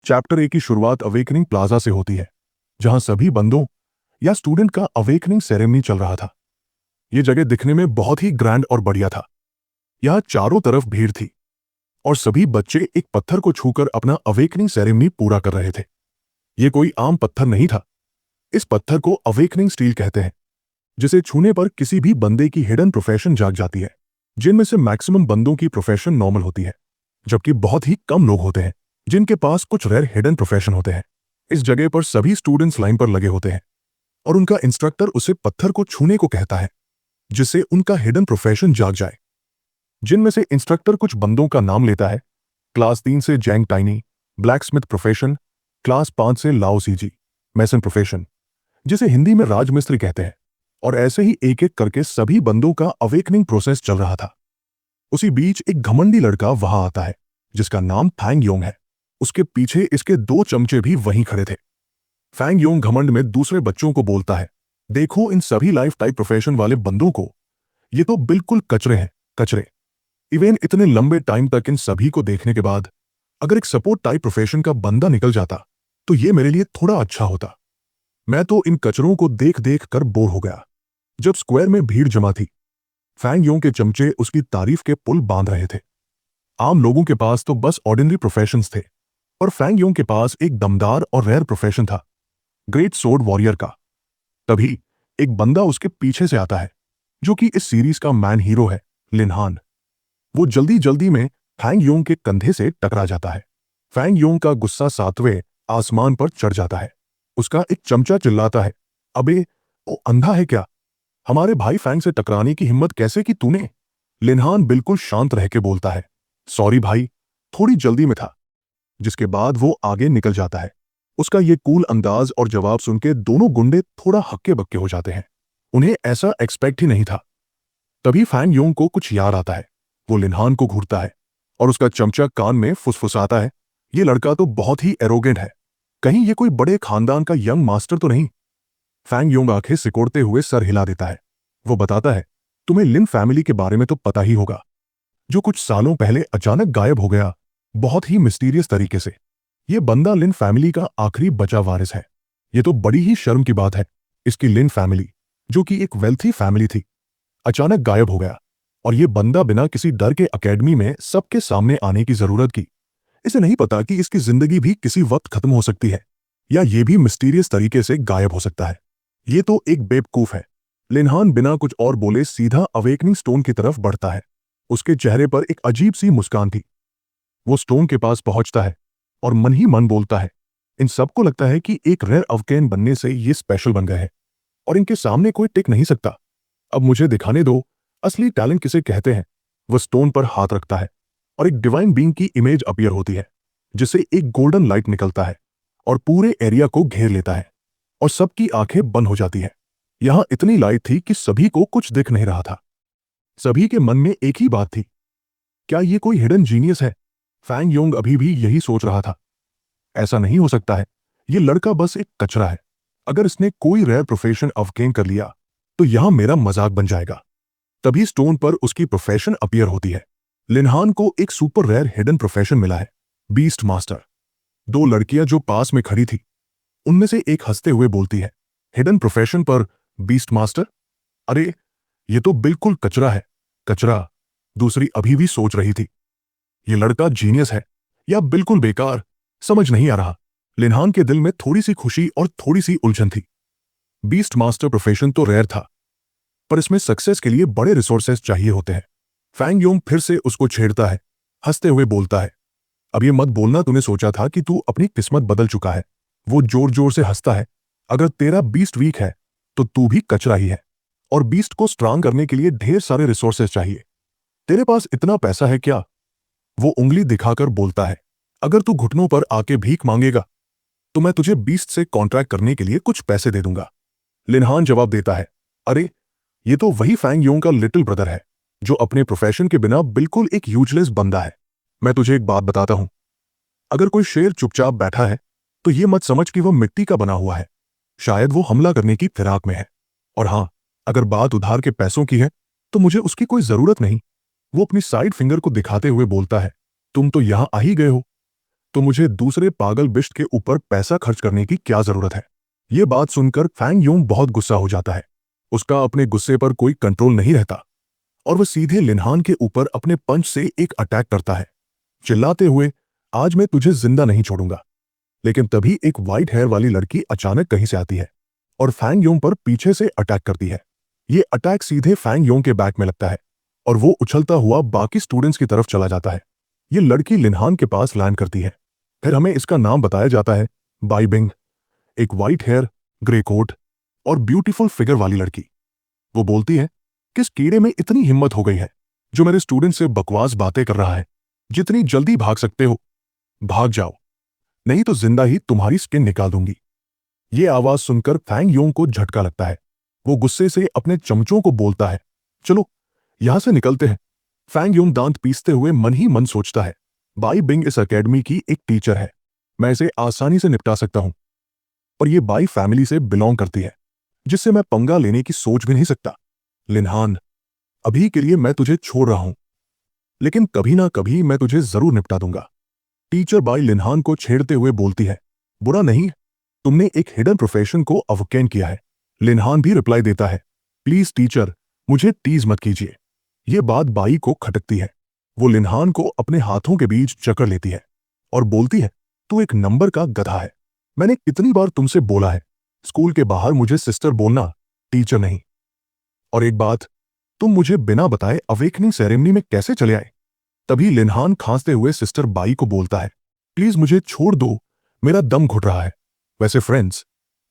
Chapter ए की शुरुआत awakening plaza से होती है, जहां सभी बंदों या स्टूडेंट का अवेकनिंग सेरेमनी चल रहा था। यह जगह दिखने में बहुत ही ग्रैंड और बढ़िया था। यहां चारों तरफ भीड़ थी और सभी बच्चे एक पत्थर को छूकर अपना अवेकनिंग सेरेमनी पूरा कर रहे थे। यह कोई आम पत्थर नहीं था। इस पत्थर को अवेकनिंग स्टील कहते हैं, जिसे छूने पर किसी भी बंदे की हिडन प्रोफेशन जाग जाती है, जिनमें से मैक्सिमम बंदों की प्रोफेशन नॉर्मल होती है, जबकि बहुत ही कम लोग होते हैं जिनके पास कुछ रेयर हिडन प्रोफेशन होते हैं। इस जगह पर सभी स्टूडेंट्स लाइन पर लगे होते हैं और उनका इंस्ट्रक्टर उसे पत्थर को छूने को कहता है, जिससे उनका हिडन प्रोफेशन जाग जाए। जिनमें से इंस्ट्रक्टर कुछ बंदों का नाम लेता है। क्लास 3 से जैंग टाइनी, ब्लैक स्मिथ प्रोफेशन। क्लास 5 से लाओ सीजी, मैसन प्रोफेशन, जिसे हिंदी में राजमिस्त्री कहते हैं। और ऐसे ही एक एक करके सभी बंदों का अवेकनिंग प्रोसेस चल रहा था। उसी बीच एक घमंडी लड़का वहां आता है, जिसका नाम फैंग योंग है। उसके पीछे इसके 2 चमचे भी वहीं खड़े थे। फैंग योंग घमंड में दूसरे बच्चों को बोलता है, देखो इन सभी लाइफ टाइप प्रोफेशन वाले बंदों को, ये तो बिल्कुल कचरे हैं, कचरे। इवन इतने लंबे टाइम तक इन सभी को देखने के बाद अगर एक सपोर्ट टाइप प्रोफेशन का बंदा निकल जाता तो ये मेरे लिए थोड़ा अच्छा होता। मैं तो इन कचरों को देख देख कर बोर हो गया। जब स्क्वायर में भीड़ जमा थी, फैंग योंग के चमचे उसकी तारीफ के पुल बांध रहे थे। आम लोगों के पास तो बस ऑर्डिनरी प्रोफेशंस थे, और फैंग योंग के पास एक दमदार और रेयर प्रोफेशन था, ग्रेट सोर्ड वॉरियर का। तभी एक बंदा उसके पीछे से आता है, जो कि इस सीरीज का मैन हीरो है, लिन हान। वो जल्दी जल्दी में फैंग योंग के कंधे से टकरा जाता है। फैंग योंग का गुस्सा 7वें आसमान पर चढ़ जाता है। उसका एक चमचा चिल्लाता है, अबे वो अंधा है क्या? हमारे भाई फैंग से टकराने की हिम्मत कैसे की तूने? लिनहान बिल्कुल शांत रह के बोलता है, सॉरी भाई, थोड़ी जल्दी में था। जिसके बाद वो आगे निकल जाता है। उसका ये कूल अंदाज और जवाब सुन के दोनों गुंडे थोड़ा हक्के बक्के हो जाते हैं। उन्हें ऐसा एक्सपेक्ट ही नहीं था। तभी फैंग योंग को कुछ याद आता है। वो लिनहान को घूरता है और उसका चमचा कान में फुसफुसाता है, ये लड़का तो बहुत ही एरोगेंट है, कहीं ये कोई बड़े खानदान का यंग मास्टर तो नहीं। फैंग योंग आंखें सिकोड़ते हुए सर हिला देता है। वो बताता है, तुम्हें लिन फैमिली के बारे में तो पता ही होगा, जो कुछ सालों पहले अचानक गायब हो गया, बहुत ही मिस्टीरियस तरीके से। ये बंदा लिन फैमिली का आखिरी बचा वारिस है। ये तो बड़ी ही शर्म की बात है, इसकी लिन फैमिली, जो कि एक वेल्थी फैमिली थी, अचानक गायब हो गया। और ये बंदा बिना किसी डर के एकेडमी में सबके सामने आने की जरूरत की। इसे नहीं पता कि इसकी जिंदगी भी किसी वक्त खत्म हो सकती है, या ये भी मिस्टीरियस तरीके से गायब हो सकता है। ये तो एक बेवकूफ है। लिनहान बिना कुछ और बोले सीधा अवेकनिंग स्टोन की तरफ बढ़ता है। उसके चेहरे पर एक अजीब सी मुस्कान थी। वो स्टोन के पास पहुंचता है और मन ही मन बोलता है, इन सबको लगता है कि एक रेयर अवकेन बनने से ये स्पेशल बन गए हैं और इनके सामने कोई टिक नहीं सकता। अब मुझे दिखाने दो, असली टैलेंट किसे कहते हैं। वह स्टोन पर हाथ रखता है और एक डिवाइन बीइंग की इमेज अपीयर होती है, जिससे एक गोल्डन लाइट निकलता है और पूरे एरिया को घेर लेता है और सबकी आंखें बंद हो जाती है। यहां इतनी लाइट थी कि सभी को कुछ दिख नहीं रहा था। सभी के मन में एक ही बात थी, क्या ये कोई हिडन जीनियस है? फैंग योंग अभी भी यही सोच रहा था। ऐसा नहीं हो सकता है, ये लड़का बस एक कचरा है। अगर इसने कोई रेयर प्रोफेशन अवकेन कर लिया तो यहां मेरा मजाक बन जाएगा। तभी स्टोन पर उसकी प्रोफेशन अपीयर होती है। लिनहान को एक सुपर रेयर हिडन प्रोफेशन मिला है, बीस्ट मास्टर। 2 लड़कियां जो पास में खड़ी थी, उनमें से एक हंसते हुए बोलती है, हिडन प्रोफेशन पर बीस्ट मास्टर? अरे ये तो बिल्कुल कचरा है, कचरा। दूसरी अभी भी सोच रही थी, ये लड़का जीनियस है या बिल्कुल बेकार, समझ नहीं आ रहा। लिनहान के दिल में थोड़ी सी खुशी और थोड़ी सी उलझन थी। बीस्ट मास्टर प्रोफेशन तो रेयर था, पर इसमें सक्सेस के लिए बड़े रिसोर्सेस चाहिए होते हैं। फैंग योंग फिर से उसको छेड़ता है, हंसते हुए बोलता है, अब ये मत बोलना तूने सोचा था कि तू अपनी किस्मत बदल चुका है। वो जोर जोर से हंसता है, अगर तेरा बीस्ट वीक है तो तू भी कचरा ही है, और बीस्ट को स्ट्रांग करने के लिए ढेर सारे रिसोर्सेस चाहिए। तेरे पास इतना पैसा है क्या? वो उंगली दिखाकर बोलता है, अगर तू घुटनों पर आके भीख मांगेगा तो मैं तुझे बीस्ट से कॉन्ट्रैक्ट करने के लिए कुछ पैसे दे दूंगा। लिनहान जवाब देता है, अरे ये तो वही फैंग योंग का लिटिल ब्रदर है, जो अपने प्रोफेशन के बिना बिल्कुल एक यूजलेस बंदा है। मैं तुझे एक बात बताता हूं, अगर कोई शेर चुपचाप बैठा है तो ये मत समझ कि वह मिट्टी का बना हुआ है, शायद वो हमला करने की फिराक में है। और हां, अगर बात उधार के पैसों की है तो मुझे उसकी कोई जरूरत नहीं। वो अपनी साइड फिंगर को दिखाते हुए बोलता है, तुम तो यहां आ ही गए हो, तो मुझे दूसरे पागल बिस्ट के ऊपर पैसा खर्च करने की क्या जरूरत है। ये बात सुनकर फैंग यूंग बहुत गुस्सा हो जाता है। उसका अपने गुस्से पर कोई कंट्रोल नहीं रहता और वह सीधे लिनहान के ऊपर अपने पंच से एक अटैक करता है, चिल्लाते हुए, आज मैं तुझे जिंदा नहीं छोड़ूंगा। लेकिन तभी एक व्हाइट हेयर वाली लड़की अचानक कहीं से आती है और फैंग योंग पर पीछे से अटैक करती है। ये अटैक सीधे फैंग योंग के बैक में लगता है और वो उछलता हुआ बाकी स्टूडेंट्स की तरफ चला जाता है। ये लड़की लिनहान के पास लैंड करती है। फिर हमें इसका नाम बताया जाता है, बाई बिंग, एक व्हाइट हेयर, ग्रे कोट और ब्यूटीफुल फिगर वाली लड़की। वो बोलती है, किस कीड़े में इतनी हिम्मत हो गई है जो मेरे स्टूडेंट से बकवास बातें कर रहा है। जितनी जल्दी भाग सकते हो भाग जाओ, नहीं तो जिंदा ही तुम्हारी स्किन निकाल दूंगी। ये आवाज सुनकर फैंग योंग को झटका लगता है। वो गुस्से से अपने चमचों को बोलता है, चलो यहां से निकलते हैं। फैंग योंग दांत पीसते हुए मन ही मन सोचता है, बाई बिंग इस एकेडमी की एक टीचर है, मैं इसे आसानी से निपटा सकता हूं। पर यह बाई फैमिली से बिलोंग करती है, जिससे मैं पंगा लेने की सोच भी नहीं सकता। लिनहान, अभी के लिए मैं तुझे छोड़ रहा हूं, लेकिन कभी ना कभी मैं तुझे जरूर निपटा दूंगा। टीचर बाई लिनहान को छेड़ते हुए बोलती है, बुरा नहीं, तुमने एक हिडन प्रोफेशन को अवकेन किया है। लिनहान भी रिप्लाई देता है, प्लीज टीचर, मुझे टीज मत कीजिए। यह बात बाई को खटकती है। वो लिनहान को अपने हाथों के बीच जकड़ लेती है और बोलती है, तू एक नंबर का गधा है। मैंने कितनी बार तुमसे बोला है, स्कूल के बाहर मुझे सिस्टर बोलना, टीचर नहीं। और एक बात, तुम मुझे बिना बताए अवेकनिंग सेरेमनी में कैसे चले आए? तभी लिनहान खांसते हुए सिस्टर बाई को बोलता है, प्लीज मुझे छोड़ दो, मेरा दम घुट रहा है। वैसे फ्रेंड्स,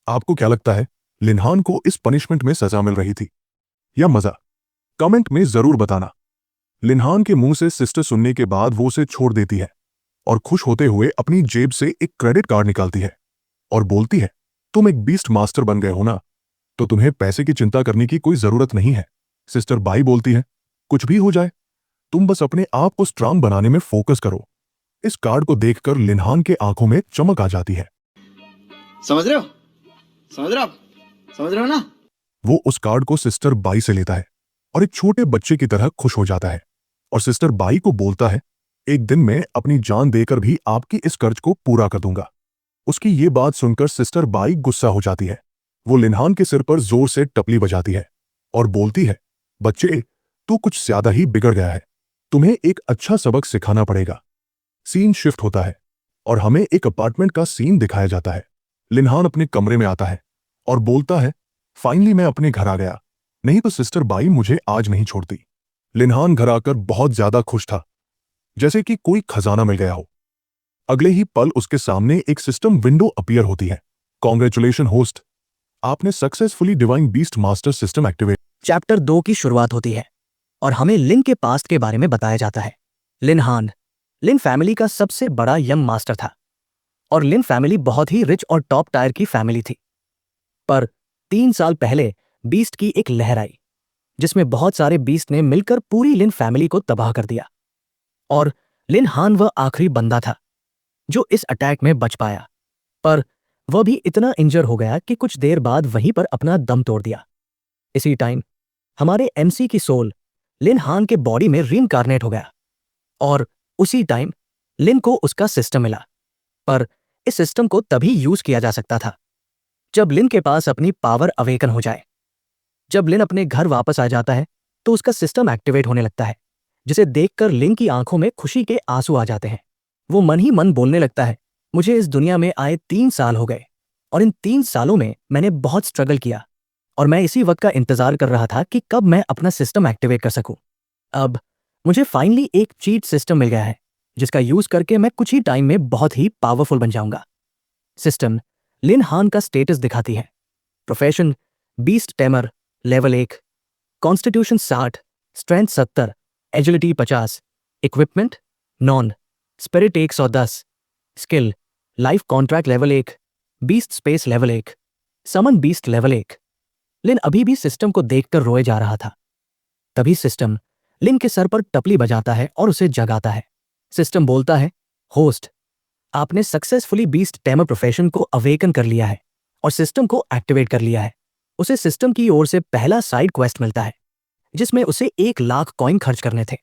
आपको क्या लगता है, लिनहान को इस पनिशमेंट में सजा मिल रही थी या मजा? कमेंट में जरूर बताना। लिनहान के मुंह से सिस्टर सुनने के बाद वो उसे छोड़ देती है और खुश होते हुए अपनी जेब से एक क्रेडिट कार्ड निकालती है और बोलती है, तुम एक बीस्ट मास्टर बन गए हो ना, तो तुम्हें पैसे की चिंता करने की कोई जरूरत नहीं है। सिस्टर बाई बोलती है, कुछ भी हो जाए, तुम बस अपने आप को स्ट्रांग बनाने में फोकस करो। इस कार्ड को देखकर लिनहान के आंखों में चमक आ जाती है। समझ रहे हो? समझ रहे हो आप? समझ रहे हो ना? वो उस कार्ड को सिस्टर बाई से लेता है और एक छोटे बच्चे की तरह खुश हो जाता है और सिस्टर बाई को बोलता है, एक दिन मैं अपनी जान देकर भी आपकी इस कर्ज को पूरा कर दूंगा। उसकी ये बात सुनकर सिस्टर बाई गुस्सा हो जाती है। वो लिनहान के सिर पर जोर से टपली बजाती है और बोलती है, बच्चे, तू कुछ ज्यादा ही बिगड़ गया है, तुम्हें एक अच्छा सबक सिखाना पड़ेगा। सीन शिफ्ट होता है और हमें एक अपार्टमेंट का सीन दिखाया जाता है। लिनहान अपने कमरे में आता है और बोलता है, फाइनली मैं अपने घर आ गया, नहीं तो सिस्टर बाई मुझे आज नहीं छोड़ती। लिनहान घर आकर बहुत ज्यादा खुश था, जैसे कि कोई खजाना मिल गया हो। अगले ही पल उसके सामने एक सिस्टम विंडो अपीयर होती है। कॉन्ग्रेचुलेशन होस्ट, आपने successfully divine beast master system activate. Chapter 2 की शुरुआत होती है और हमें लिन के पास्ट के बारे में बताया जाता है। लिनहान लिन फैमिली का सबसे बड़ा यंग मास्टर था और लिन फैमिली बहुत ही रिच और टॉप टायर की फैमिली थी। पर 3 साल पहले बीस्ट की एक लहर आई जिसमें बहुत सारे बीस्ट ने मिलकर पूरी लिन फैमिली को तबाह कर दिया और लिनहान वह आखिरी बंदा था जो इस अटैक में बच पाया। पर वह भी इतना इंजर हो गया कि कुछ देर बाद वहीं पर अपना दम तोड़ दिया। इसी टाइम हमारे एमसी की सोल लिनहान के बॉडी में रीइंकार्नेट हो गया और उसी टाइम लिन को उसका सिस्टम मिला। पर इस सिस्टम को तभी यूज किया जा सकता था जब लिन के पास अपनी पावर अवेकन हो जाए। जब लिन अपने घर वापस आ जाता है तो उसका सिस्टम एक्टिवेट होने लगता है, जिसे देखकर लिन की आंखों में खुशी के आंसू आ जाते हैं। वो मन ही मन बोलने लगता है, मुझे इस दुनिया में आए 3 साल हो गए और इन 3 सालों में मैंने बहुत स्ट्रगल किया और मैं इसी वक्त का इंतजार कर रहा था कि कब मैं अपना सिस्टम एक्टिवेट कर सकूं। अब मुझे फाइनली एक चीट सिस्टम मिल गया है जिसका यूज करके मैं कुछ ही टाइम में बहुत ही पावरफुल बन जाऊंगा। सिस्टम लिनहान का स्टेटस दिखाती है। Profession beast tamer level 1, constitution 60, strength 70, agility 50, equipment non, spirit 110, skill life contract level 1, beast space level 1, समन बीस्ट लेवल 1। लिन अभी भी सिस्टम को देखकर रोए जा रहा था। तभी सिस्टम लिन के सर पर टपली बजाता है और उसे जगाता है। सिस्टम बोलता है, होस्ट, आपने सक्सेसफुली बीस्ट टेमर प्रोफेशन को अवेकन कर लिया है और सिस्टम को एक्टिवेट कर लिया है। उसे सिस्टम की ओर से पहला साइड क्वेस्ट मिलता है जिसमें उसे 1 लाख कॉइन खर्च करने थे।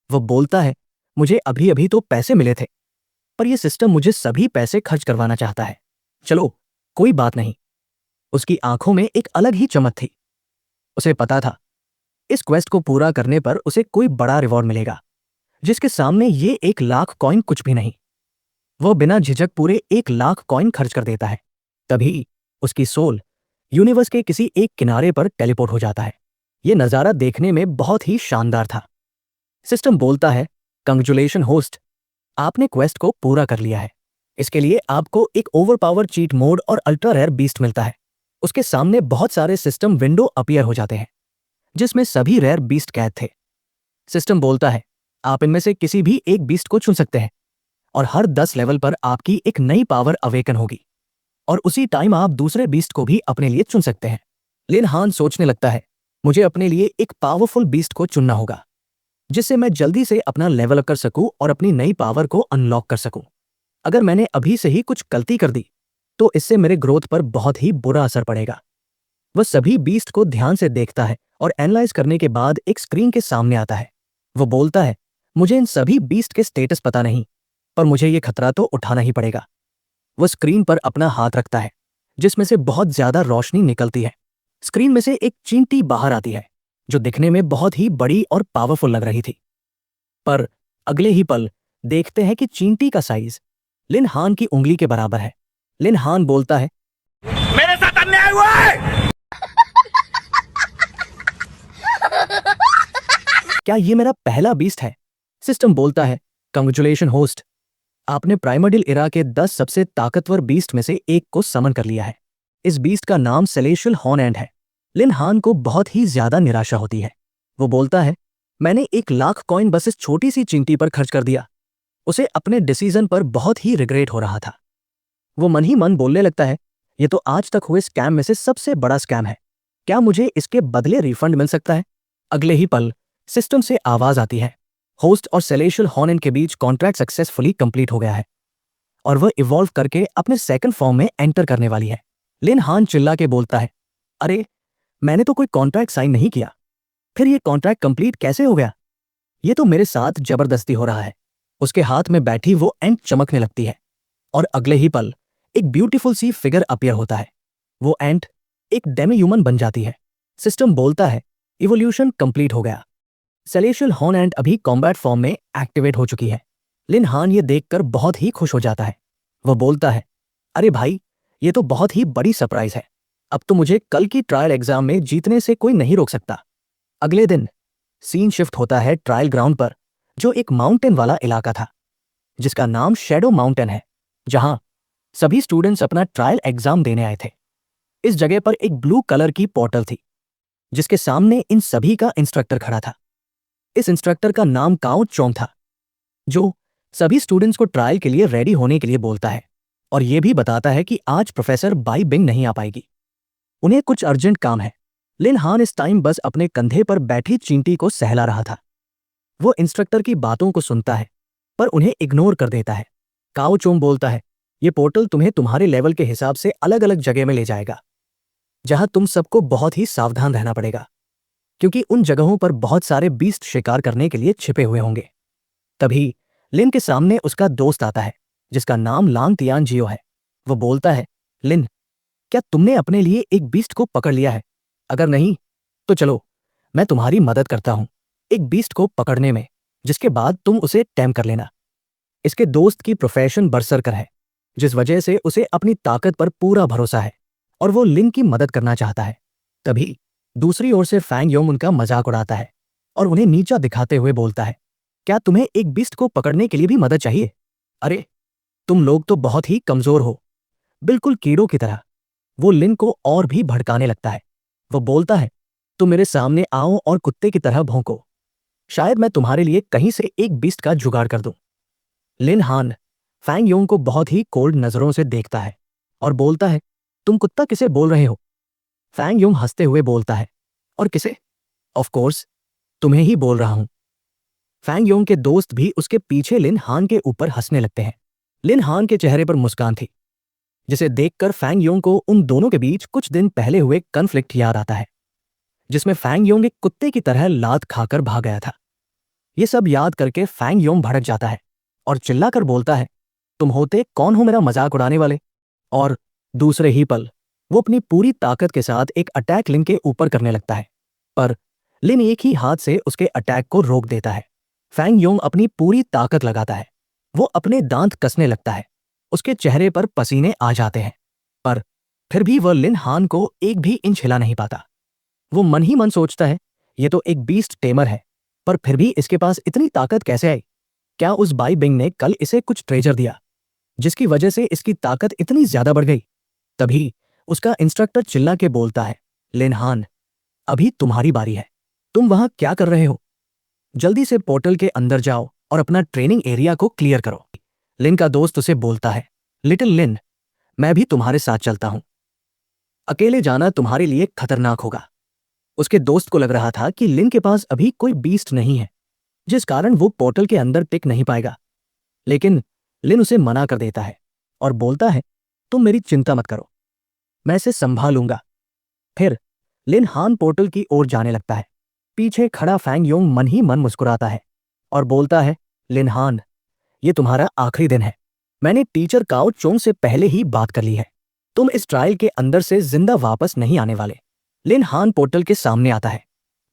वो बोलता है, मुझे अभी अभी तो पैसे मिले थे पर यह सिस्टम मुझे सभी पैसे खर्च करवाना चाहता है। चलो कोई बात नहीं। उसकी आंखों में एक अलग ही चमक थी। उसे पता था इस क्वेस्ट को पूरा करने पर उसे कोई बड़ा रिवॉर्ड मिलेगा, जिसके सामने ये 1,00,000 कॉइन कुछ भी नहीं। वह बिना झिझक पूरे 1,00,000 कॉइन खर्च कर देता है। तभी उसकी सोल यूनिवर्स के किसी एक किनारे पर टेलीपोर्ट हो जाता है। यह नज़ारा देखने में बहुत ही शानदार था। सिस्टम बोलता है, कंग्रेचुलेशन होस्ट, आपने क्वेस्ट को पूरा कर लिया है। इसके लिए आपको एक ओवरपावर चीट मोड और अल्ट्रा रेयर बीस्ट मिलता है। उसके सामने बहुत सारे सिस्टम विंडो अपीयर हो जाते हैं, जिसमें सभी रेयर बीस्ट कैद थे। सिस्टम बोलता है, आप इनमें से किसी भी एक बीस्ट को चुन सकते हैं और हर 10 लेवल पर आपकी एक नई पावर अवेकन होगी और उसी टाइम आप दूसरे बीस्ट को भी अपने लिए चुन सकते हैं। लिन हान सोचने लगता है, मुझे अपने लिए एक पावरफुल बीस्ट को चुनना होगा, जिससे मैं जल्दी से अपना लेवल अप कर सकूं और अपनी नई पावर को अनलॉक कर सकूं। अगर मैंने अभी से ही कुछ गलती कर दी तो इससे मेरे ग्रोथ पर बहुत ही बुरा असर पड़ेगा। वह सभी बीस्ट को ध्यान से देखता है और एनालाइज करने के बाद एक स्क्रीन के सामने आता है। वो बोलता है, मुझे इन सभी बीस्ट के स्टेटस पता नहीं, पर मुझे ये खतरा तो उठाना ही पड़ेगा। वह स्क्रीन पर अपना हाथ रखता है, जिसमें से बहुत ज्यादा रोशनी निकलती है। स्क्रीन में से एक चींटी बाहर आती है, जो दिखने में बहुत ही बड़ी और पावरफुल लग रही थी। पर अगले ही पल देखते हैं कि चींटी का साइज लिन हान की उंगली के बराबर है। लिन हान बोलता है, मेरे साथ अन्याय हुआ है। क्या ये मेरा पहला बीस्ट है? सिस्टम बोलता है, कंग्रेचुलेशन होस्ट, आपने प्राइमर्डियल इरा के 10 सबसे ताकतवर बीस्ट में से एक को समन कर लिया है। इस बीस्ट का नाम सेलेशियल हॉर्न है। लिन हान को बहुत ही ज्यादा निराशा होती है। वो बोलता है, मैंने 1,00,000 कॉइन बस इस छोटी सी चींटी पर खर्च कर दिया। उसे अपने डिसीजन पर बहुत ही रिग्रेट हो रहा था। वो मन ही मन बोलने लगता है, ये तो आज तक हुए स्कैम में से सबसे बड़ा स्कैम है। क्या मुझे इसके बदले रिफंड मिल सकता है? अगले ही पल सिस्टम से आवाज आती है, होस्ट और सेलेशियल हॉर्न के बीच कॉन्ट्रैक्ट सक्सेसफुली कंप्लीट हो गया है और वह इवॉल्व करके अपने सेकंड फॉर्म में एंटर करने वाली है। लिन हान चिल्ला के बोलता है, अरे मैंने तो कोई कॉन्ट्रैक्ट साइन नहीं किया, फिर ये कॉन्ट्रैक्ट कंप्लीट कैसे हो गया? ये तो मेरे साथ जबरदस्ती हो रहा है। उसके हाथ में बैठी वो एंट चमकने लगती है और अगले ही पल एक ब्यूटीफुल सी फिगर अपीयर होता है। वो एंट एक डेमी ह्यूमन बन जाती है। सिस्टम बोलता है, इवोल्यूशन कंप्लीट हो गया। सेलेशियल हॉर्न एंट अभी कॉम्बैट फॉर्म में एक्टिवेट हो चुकी है। लिन हान ये देखकर बहुत ही खुश हो जाता है। वह बोलता है, अरे भाई, ये तो बहुत ही बड़ी सरप्राइज है। अब तो मुझे कल की ट्रायल एग्जाम में जीतने से कोई नहीं रोक सकता। अगले दिन सीन शिफ्ट होता है ट्रायल ग्राउंड पर, जो एक माउंटेन वाला इलाका था, जिसका नाम शैडो माउंटेन है, जहां सभी स्टूडेंट्स अपना ट्रायल एग्जाम देने आए थे। इस जगह पर एक ब्लू कलर की पोर्टल थी, जिसके सामने इन सभी का इंस्ट्रक्टर खड़ा था। इस इंस्ट्रक्टर का नाम काओ चोंग था, जो सभी स्टूडेंट्स को ट्रायल के लिए रेडी होने के लिए बोलता है और यह भी बताता है कि आज प्रोफेसर बाई बिंग नहीं आ पाएगी, उन्हें कुछ अर्जेंट काम है। लिन हान इस टाइम बस अपने कंधे पर बैठी चींटी को सहला रहा था। वो इंस्ट्रक्टर की बातों को सुनता है पर उन्हें इग्नोर कर देता है। काओ चोंग बोलता है, ये पोर्टल तुम्हें तुम्हारे लेवल के हिसाब से अलग अलग जगह में ले जाएगा, जहां तुम सबको बहुत ही सावधान रहना पड़ेगा, क्योंकि उन जगहों पर बहुत सारे बीस्ट शिकार करने के लिए छिपे हुए होंगे। तभी लिन के सामने उसका दोस्त आता है, जिसका नाम लांग तियान जियो है। वो बोलता है, लिन, क्या तुमने अपने लिए एक बीस्ट को पकड़ लिया है? अगर नहीं तो चलो मैं तुम्हारी मदद करता हूं एक बीस्ट को पकड़ने में, जिसके बाद तुम उसे टैम कर लेना। इसके दोस्त की प्रोफेशन बरसरकर है, जिस वजह से उसे अपनी ताकत पर पूरा भरोसा है और वो लिन की मदद करना चाहता है। तभी दूसरी ओर से फैंग योंग उनका मजाक उड़ाता है और उन्हें नीचा दिखाते हुए बोलता है, क्या तुम्हें एक बीस्ट को पकड़ने के लिए भी मदद चाहिए? अरे तुम लोग तो बहुत ही कमजोर हो, बिल्कुल कीड़ों की तरह। वो लिन को और भी भड़काने लगता है। वो बोलता है, तुम मेरे सामने आओ और कुत्ते की तरह भौंको, शायद मैं तुम्हारे लिए कहीं से एक बीस्ट का जुगाड़ कर दूं। लिन हान फैंग योंग को बहुत ही कोल्ड नजरों से देखता है और बोलता है, तुम कुत्ता किसे बोल रहे हो? फैंग योंग हंसते हुए बोलता है, और किसे? ऑफ कोर्स तुम्हें ही बोल रहा हूं। फैंग योंग के दोस्त भी उसके पीछे लिन हान के ऊपर हंसने लगते हैं। लिन हान के चेहरे पर मुस्कान थी, जिसे देखकर फैंग योंग को उन दोनों के बीच कुछ दिन पहले हुए कन्फ्लिक्ट याद आता है, जिसमें फैंग योंग एक कुत्ते की तरह लात खाकर भाग गया था। ये सब याद करके फैंग योंग भड़क जाता है और चिल्लाकर बोलता है, तुम होते कौन हो मेरा मजाक उड़ाने वाले। और दूसरे ही पल वो अपनी पूरी ताकत के साथ एक अटैक लिन के ऊपर करने लगता है, पर लिन एक ही हाथ से उसके अटैक को रोक देता है। फैंग योंग अपनी पूरी ताकत लगाता है, वो अपने दांत कसने लगता है, उसके चेहरे पर पसीने आ जाते हैं, पर फिर भी वह लिन हान को एक भी इंच हिला नहीं पाता। वो मन ही मन सोचता है, ये तो एक बीस्ट टेमर है, पर फिर भी इसके पास इतनी ताकत कैसे आई? क्या उस बाई बिंग ने कल इसे कुछ ट्रेजर दिया जिसकी वजह से इसकी ताकत इतनी ज्यादा बढ़ गई? तभी उसका इंस्ट्रक्टर चिल्ला के बोलता है, लिन हान, अभी तुम्हारी बारी है, तुम वहां क्या कर रहे हो? जल्दी से पोर्टल के अंदर जाओ और अपना ट्रेनिंग एरिया को क्लियर करो। लिन का दोस्त उसे बोलता है, लिटिल लिन, मैं भी तुम्हारे साथ चलता हूं, अकेले जाना तुम्हारे लिए खतरनाक होगा। उसके दोस्त को लग रहा था कि लिन के पास अभी कोई बीस्ट नहीं है, जिस कारण वो पोर्टल के अंदर टिक नहीं पाएगा, लेकिन लिन उसे मना कर देता है और बोलता है, तुम मेरी चिंता मत करो, मैं इसे संभालूंगा। फिर लिन हान पोर्टल की ओर जाने लगता है। पीछे खड़ा फैंग योंग मन ही मन मुस्कुराता है और बोलता है, लिन हान, ये तुम्हारा आखिरी दिन है, मैंने टीचर काओ चोंग से पहले ही बात कर ली है, तुम इस ट्रायल के अंदर से जिंदा वापस नहीं आने वाले। लिन हान पोर्टल के सामने आता है।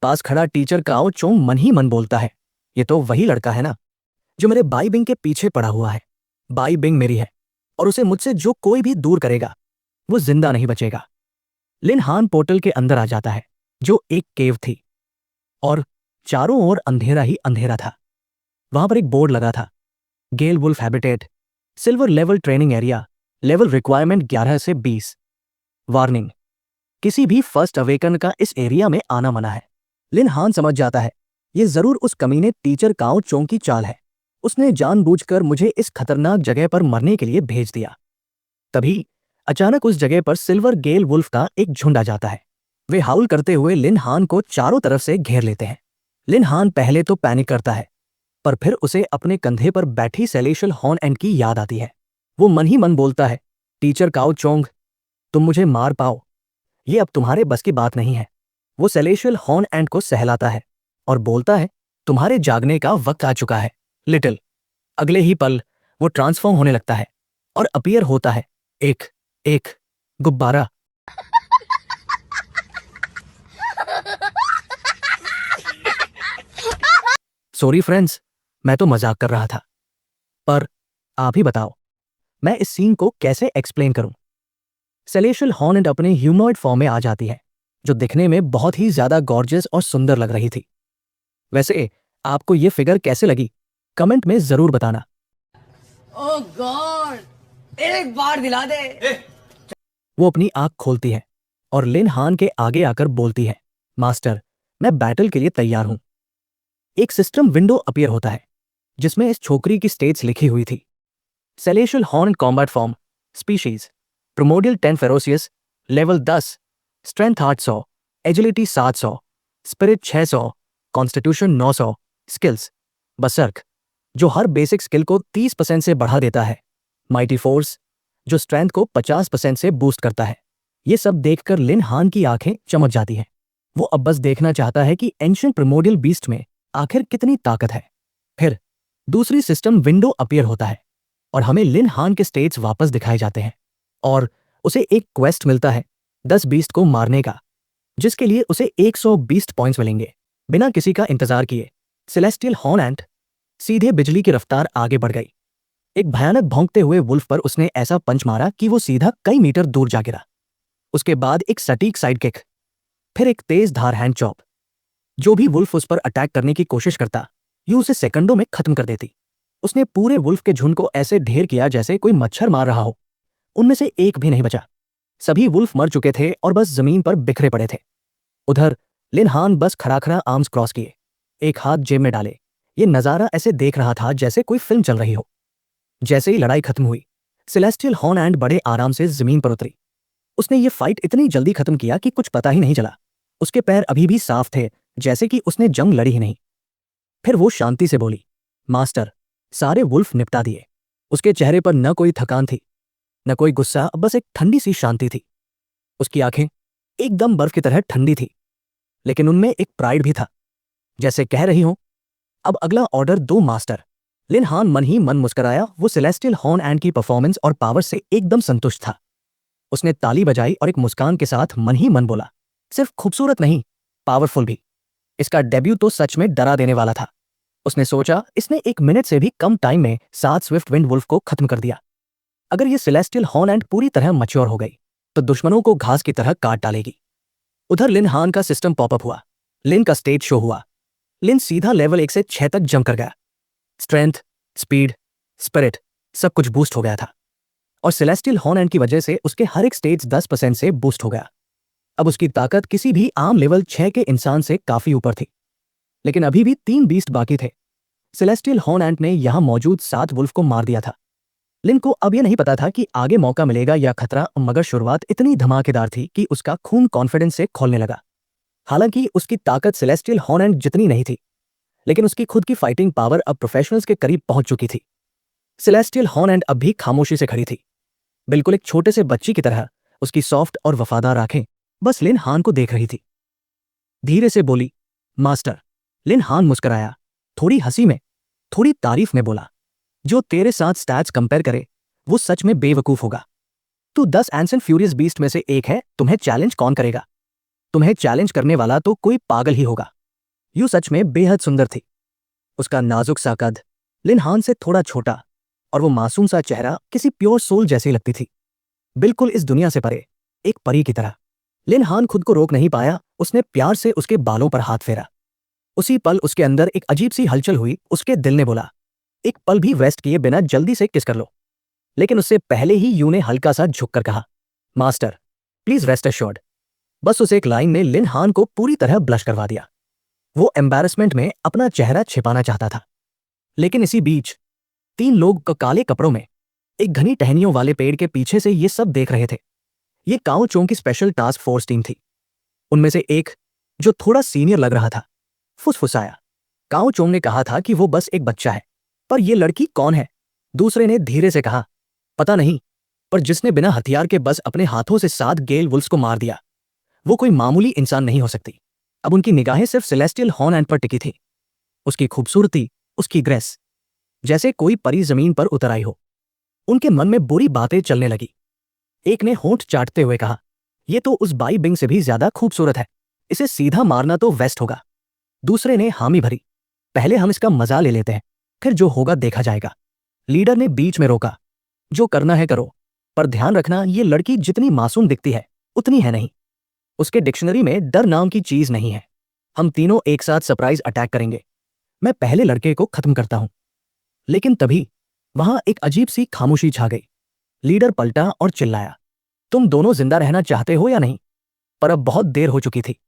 पास खड़ा टीचर काओ चोंग मन ही मन बोलता है, ये तो वही लड़का है ना जो मेरे बाई बिंग के पीछे पड़ा हुआ है। बाई बिंग मेरी है और उसे मुझसे जो कोई भी दूर करेगा वो जिंदा नहीं बचेगा। लिन हान पोर्टल के अंदर आ जाता है, जो एक केव थी और चारों ओर अंधेरा ही अंधेरा था। वहां पर एक बोर्ड लगा था, gale wolf habitat, silver level training area, level requirement 11 से 20। वार्निंग, किसी भी फर्स्ट अवेकन का इस एरिया में आना मना है। लिन हान समझ जाता है, ये जरूर उस कमीने टीचर काओ चोंग की चाल है, उसने जानबूझकर मुझे इस खतरनाक जगह पर मरने के लिए भेज दिया। तभी अचानक उस जगह पर सिल्वर गेल वुल्फ का एक झुंड आ जाता है। वे हाउल करते हुए लिन हान को चारों तरफ से घेर लेते हैं। लिन हान पहले तो पैनिक करता है, पर फिर उसे अपने कंधे पर बैठी सेलेशियल हॉर्न एंड की याद आती है। वो मन ही मन बोलता है, टीचर काओ चोंग, तुम मुझे मार पाओ, ये अब तुम्हारे बस की बात नहीं है। वो सेलेशियल हॉर्न एंड को सहलाता है और बोलता है, तुम्हारे जागने का वक्त आ चुका है लिटिल। अगले ही पल वो ट्रांसफॉर्म होने लगता है और अपीयर होता है एक गुब्बारा। सॉरी फ्रेंड्स, मैं तो मजाक कर रहा था, पर आप ही बताओ मैं इस सीन को कैसे एक्सप्लेन करूं। सेलेशियल हॉर्नेट अपने ह्यूमनॉइड फॉर्म में आ जाती है, जो दिखने में बहुत ही ज्यादा गॉर्जियस और सुंदर लग रही थी। वैसे आपको ये फिगर कैसे लगी, कमेंट में जरूर बताना। ओह गॉड, एक बार दिला दे। वो अपनी आंख खोलती है और लिन हान के आगे आकर बोलती है, मास्टर, मैं बैटल के लिए तैयार हूं। एक सिस्टम विंडो अपीयर होता है जिसमें इस छोकरी की स्टेट्स लिखी हुई थी, celestial horn combat form, species primordial 10 ferocious, level 10, strength 800, agility 700, spirit 600, constitution 900, skills berserk, जो हर बेसिक स्किल को 30% से बढ़ा देता है, माइटी फोर्स, जो स्ट्रेंथ को 50% से बूस्ट करता है। ये सब देखकर लिन हान की आंखें चमक जाती हैं। वो अब बस देखना चाहता है कि एंशिएंट प्रिमोडियल बीस्ट में आखिर कितनी ताकत है। फिर दूसरी सिस्टम विंडो अपीयर होता है और हमें लिन हान के स्टेट्स वापस दिखाए जाते हैं और उसे एक क्वेस्ट मिलता है 10 बीस्ट को मारने का, जिसके लिए उसे 120 पॉइंट्स मिलेंगे। बिना किसी का इंतजार किए सेलेस्टियल हॉर्न एंट सीधे बिजली की रफ्तार आगे बढ़ गई। एक भयानक भौंकते हुए वुल्फ पर उसने ऐसा पंच मारा कि वो सीधा कई मीटर दूर जा गिरा। उसके बाद एक सटीक साइड किक, फिर एक तेज धार हैंड चॉप। जो भी वुल्फ उस पर अटैक करने की कोशिश करता, यूं उसे सेकंडों में खत्म कर देती। उसने पूरे वुल्फ के झुंड को ऐसे ढेर किया जैसे कोई मच्छर मार रहा हो। उनमें से एक भी नहीं बचा। सभी वुल्फ मर चुके थे और बस जमीन पर बिखरे पड़े थे। उधर लिन हान बस खड़ा खड़ा आर्म्स क्रॉस किए, एक हाथ जेब में डाले, ये नजारा ऐसे देख रहा था जैसे कोई फिल्म चल रही हो। जैसे ही लड़ाई खत्म हुई, सेलेस्टियल हॉर्न एंड बड़े आराम से जमीन पर उतरी। उसने ये फाइट इतनी जल्दी खत्म किया कि कुछ पता ही नहीं चला। उसके पैर अभी भी साफ थे, जैसे कि उसने जंग लड़ी ही नहीं। फिर वो शांति से बोली, मास्टर, सारे वुल्फ निपटा दिए। उसके चेहरे पर न कोई थकान थी, न कोई गुस्सा, बस एक ठंडी सी शांति थी। उसकी आंखें एकदम बर्फ की तरह ठंडी थी, लेकिन उनमें एक प्राइड भी था, जैसे कह रही हो, अब अगला ऑर्डर दो मास्टर, लिन हान मन ही मन मुस्कुराया। वो सेलेस्टियल हॉर्न एंड की परफॉर्मेंस और पावर से एकदम संतुष्ट था। उसने ताली बजाई और एक मुस्कान के साथ मन ही मन बोला, सिर्फ खूबसूरत नहीं, पावरफुल भी। इसका डेब्यू तो सच में डरा देने वाला था। उसने सोचा, इसने 1 मिनट से भी कम टाइम में 7 स्विफ्ट विंड वुल्फ को खत्म कर दिया। अगर ये सेलेस्टियल हॉर्न एंड पूरी तरह मैच्योर हो गई तो दुश्मनों को घास की तरह काट डालेगी। उधर लिन हान का सिस्टम पॉपअप हुआ। लिन का स्टेज शो हुआ। लिन सीधा लेवल 1 से 6 तक जंप कर गया। स्ट्रेंथ, स्पीड, स्पिरिट सब कुछ बूस्ट हो गया था और सेलेस्टियल हॉर्न एंड की वजह से उसके हर एक स्टेज 10% से बूस्ट हो गया। अब उसकी ताकत किसी भी आम लेवल 6 के इंसान से काफी ऊपर थी। लेकिन अभी भी 3 बीस्ट बाकी थे। सेलेस्टियल हॉर्न एंट ने यहां मौजूद 7 वुल्फ को मार दिया था। लिन को अब यह नहीं पता था कि आगे मौका मिलेगा या खतरा, मगर शुरुआत इतनी धमाकेदार थी कि उसका खून कॉन्फिडेंस से खोलने लगा। हालांकि उसकी ताकत सेलेस्टियल हॉर्न एंट जितनी नहीं थी, लेकिन उसकी खुद की फाइटिंग पावर अब प्रोफेशनल्स के करीब पहुंच चुकी थी। सेलेस्टियल हॉर्न एंट अब भी खामोशी से खड़ी थी, बिल्कुल एक छोटे से बच्ची की तरह। उसकी सॉफ्ट और वफादार आंखें बस लिन हान को देख रही थी। धीरे से बोली, मास्टर। लिन हान मुस्कुराया, थोड़ी हंसी में, थोड़ी तारीफ में बोला, जो तेरे साथ स्टैट्स कंपेयर करे वो सच में बेवकूफ होगा। तू 10 एंसेंट फ्यूरियस बीस्ट में से एक है। तुम्हें चैलेंज कौन करेगा? तुम्हें चैलेंज करने वाला तो कोई पागल ही होगा। यू सच में बेहद सुंदर थी। उसका नाजुक सा कद, लिन हान से थोड़ा छोटा, और वो मासूम सा चेहरा किसी प्योर सोल जैसी लगती थी, बिल्कुल इस दुनिया से परे, एक परी की तरह। लिन हान खुद को रोक नहीं पाया। उसने प्यार से उसके बालों पर हाथ फेरा। उसी पल उसके अंदर एक अजीब सी हलचल हुई। उसके दिल ने बोला, एक पल भी वेस्ट किए बिना जल्दी से किस कर लो। लेकिन उससे पहले ही यू ने हल्का सा झुककर कहा, मास्टर प्लीज रेस्ट एश्योर्ड। बस उस एक लाइन ने लिन हान को पूरी तरह ब्लश करवा दिया। वो एम्बैरेसमेंट में अपना चेहरा छिपाना चाहता था। लेकिन इसी बीच 3 लोग काले कपड़ों में एक घनी टहनियों वाले पेड़ के पीछे से ये सब देख रहे थे। ये काओ चोंग की स्पेशल टास्क फोर्स टीम थी। उनमें से एक, जो थोड़ा सीनियर लग रहा था, फुसफुसाया। काओ चोंग ने कहा था कि वो बस एक बच्चा है, पर ये लड़की कौन है? दूसरे ने धीरे से कहा, पता नहीं, पर जिसने बिना हथियार के बस अपने हाथों से 7 गेल वुल्फ्स को मार दिया, वो कोई मामूली इंसान नहीं हो सकती। अब उनकी निगाहें सिर्फ सेलेस्टियल हॉर्न एंट पर टिकी थी। उसकी खूबसूरती, उसकी ग्रेस, जैसे कोई परी जमीन पर उतर आई हो। उनके मन में बुरी बातें चलने लगी। एक ने होंठ चाटते हुए कहा, ये तो उस बाई बिंग से भी ज्यादा खूबसूरत है, इसे सीधा मारना तो वेस्ट होगा। दूसरे ने हामी भरी, पहले हम इसका मजा ले लेते हैं, फिर जो होगा देखा जाएगा। लीडर ने बीच में रोका, जो करना है करो, पर ध्यान रखना ये लड़की जितनी मासूम दिखती है उतनी है नहीं। उसके डिक्शनरी में डर नाम की चीज नहीं है। हम तीनों एक साथ सरप्राइज अटैक करेंगे। मैं पहले लड़के को खत्म करता हूं। लेकिन तभी वहां एक अजीब सी खामोशी छा गई। लीडर पलटा और चिल्लाया, तुम दोनों जिंदा रहना चाहते हो या नहीं? पर अब बहुत देर हो चुकी थी।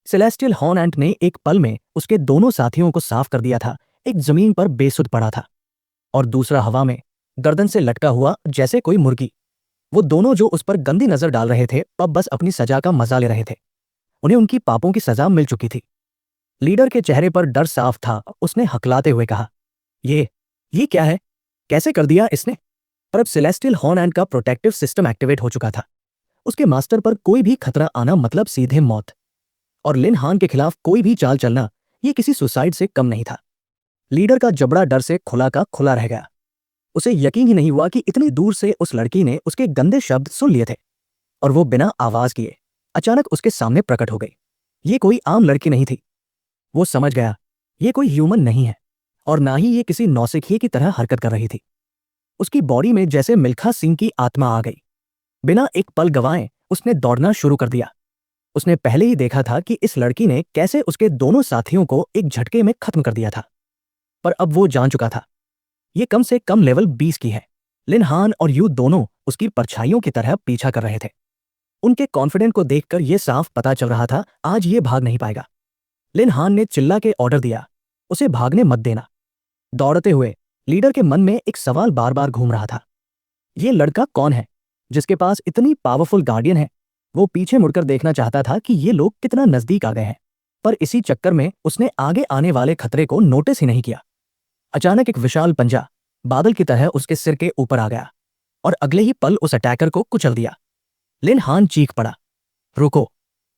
सेलेस्टियल हॉर्न एंट ने एक पल में उसके दोनों साथियों को साफ कर दिया था। एक जमीन पर बेसुध पड़ा था और दूसरा हवा में गर्दन से लटका हुआ जैसे कोई मुर्गी। वो दोनों जो उस पर गंदी नजर डाल रहे थे, अब बस अपनी सजा का मजा ले रहे थे। उन्हें उनकी पापों की सजा मिल चुकी थी। लीडर के चेहरे पर डर साफ था। उसने हकलाते हुए कहा, ये क्या है? कैसे कर दिया इसने? पर अब सेलेस्टियल हॉर्न एंट का प्रोटेक्टिव सिस्टम एक्टिवेट हो चुका था। उसके मास्टर पर कोई भी खतरा आना मतलब सीधे मौत। और लिन हान के खिलाफ कोई भी चाल चलना ये किसी सुसाइड से कम नहीं था। लीडर का जबड़ा डर से खुला का खुला रह गया। उसे यकीन ही नहीं हुआ कि इतनी दूर से उस लड़की ने उसके गंदे शब्द सुन लिए थे और वो बिना आवाज किए अचानक उसके सामने प्रकट हो गई। ये कोई आम लड़की नहीं थी। वो समझ गया, ये कोई ह्यूमन नहीं है और ना ही ये किसी नौसिखिए की तरह हरकत कर रही थी। उसकी बॉडी में जैसे मिल्खा सिंह की आत्मा आ गई। बिना एक पल गवाए उसने दौड़ना शुरू कर दिया। उसने पहले ही देखा था कि इस लड़की ने कैसे उसके दोनों साथियों को एक झटके में खत्म कर दिया था, पर अब वो जान चुका था ये कम से कम लेवल 20 की है। लिन हान और यू दोनों उसकी परछाइयों की तरह पीछा कर रहे थे। उनके कॉन्फिडेंट को देखकर यह साफ पता चल रहा था, आज ये भाग नहीं पाएगा। लिन हान ने चिल्ला के ऑर्डर दिया, उसे भागने मत देना। दौड़ते हुए लीडर के मन में एक सवाल बार बार घूम रहा था, ये लड़का कौन है जिसके पास इतनी पावरफुल गार्डियन है? वो पीछे मुड़कर देखना चाहता था कि ये लोग कितना नजदीक आ गए हैं, पर इसी चक्कर में उसने आगे आने वाले खतरे को नोटिस ही नहीं किया। अचानक एक विशाल पंजा बादल की तरह उसके सिर के ऊपर आ गया और अगले ही पल उस अटैकर को कुचल दिया। लिन हान चीख पड़ा, रुको!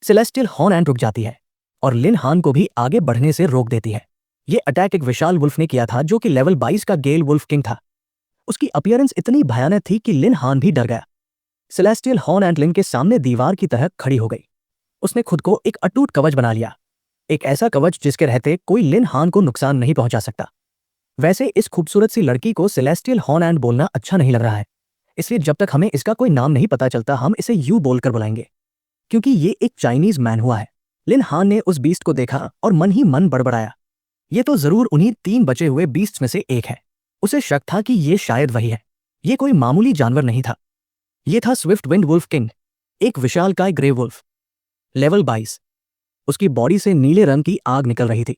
सेलेस्टियल हॉर्न एंट रुक जाती है और लिन हान को भी आगे बढ़ने से रोक देती है। ये अटैक एक विशाल वुल्फ ने किया था जो कि लेवल 22 का गेल वुल्फ किंग था। उसकी अपीयरेंस इतनी भयानक थी कि लिन हान भी डर गया। सेलेस्टियल हॉर्न एंट लिन के सामने दीवार की तरह खड़ी हो गई। उसने खुद को एक अटूट कवच बना लिया, एक ऐसा कवच जिसके रहते कोई लिन हान को नुकसान नहीं पहुंचा सकता। वैसे इस खूबसूरत सी लड़की को सेलेस्टियल हॉर्न एंट बोलना अच्छा नहीं लग रहा है, इसलिए जब तक हमें इसका कोई नाम नहीं पता चलता हम इसे यू बोलकर बुलाएंगे, क्योंकि ये एक चाइनीज मैन हुआ है। लिन हान ने उस बीस्ट को देखा और मन ही मन बड़बड़ाया, ये तो जरूर उन्हीं 3 बचे हुए बीस्ट में से एक है। उसे शक था कि ये शायद वही है। ये कोई मामूली जानवर नहीं था, ये था स्विफ्ट विंड वुल्फ किंग, एक विशालकाय ग्रे वुल्फ। लेवल 22। उसकी बॉडी से नीले रंग की आग निकल रही थी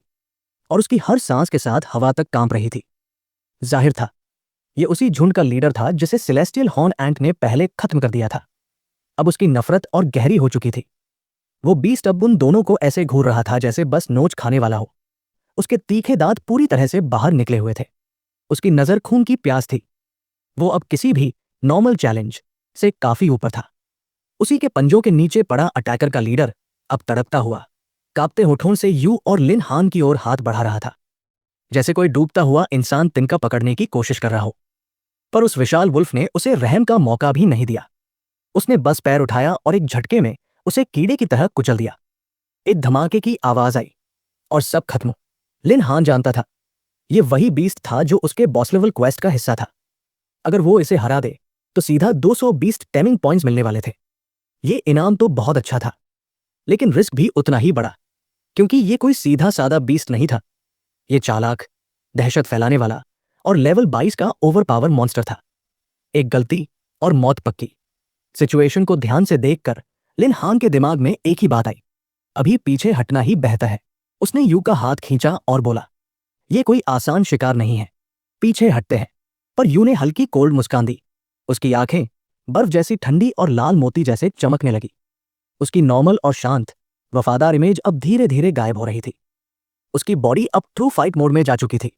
और उसकी हर सांस के साथ हवा तक कांप रही थी। जाहिर था ये उसी झुंड का लीडर था जिसे सेलेस्टियल हॉर्न एंट ने पहले खत्म कर दिया था। अब उसकी नफरत और गहरी हो चुकी थी। वो बीस्ट अब उन दोनों को ऐसे घूर रहा था जैसे बस नोच खाने वाला हो। उसके तीखे दांत पूरी तरह से बाहर निकले हुए थे। उसकी नजर खून की प्यास थी। वो अब किसी भी नॉर्मल चैलेंज से काफी ऊपर था। उसी के पंजों के नीचे पड़ा अटैकर का लीडर अब तड़पता हुआ, कांपते होठों से यू और लिन हान की ओर हाथ बढ़ा रहा था, जैसे कोई डूबता हुआ इंसान तिनका पकड़ने की कोशिश कर रहा हो। पर उस विशाल वुल्फ ने उसे रहम का मौका भी नहीं दिया। उसने बस पैर उठाया और एक झटके में उसे कीड़े की तरह कुचल दिया। एक धमाके की आवाज आई और सब खत्म। लिन हान जानता था ये वही बीस्ट था जो उसके बॉस लेवल क्वेस्ट का हिस्सा था। अगर वो इसे हरा दे तो सीधा 220 टेमिंग पॉइंट्स मिलने वाले थे। ये इनाम तो बहुत अच्छा था, लेकिन रिस्क भी उतना ही बड़ा, क्योंकि ये कोई सीधा सादा बीस्ट नहीं था। ये चालाक, दहशत फैलाने वाला और लेवल 22 का ओवरपावर मॉन्स्टर था। एक गलती और मौत पक्की। सिचुएशन को ध्यान से देखकर लिन हान के दिमाग में एक ही बात आई, अभी पीछे हटना ही बेहतर है। उसने यू का हाथ खींचा और बोला, यह कोई आसान शिकार नहीं है, पीछे हटते हैं। पर यू ने हल्की कोल्ड मुस्कान दी। उसकी आंखें बर्फ जैसी ठंडी और लाल मोती जैसे चमकने लगी। उसकी नॉर्मल और शांत वफादार इमेज अब धीरे धीरे गायब हो रही थी। उसकी बॉडी अब ट्रू फाइट मोड में जा चुकी थी।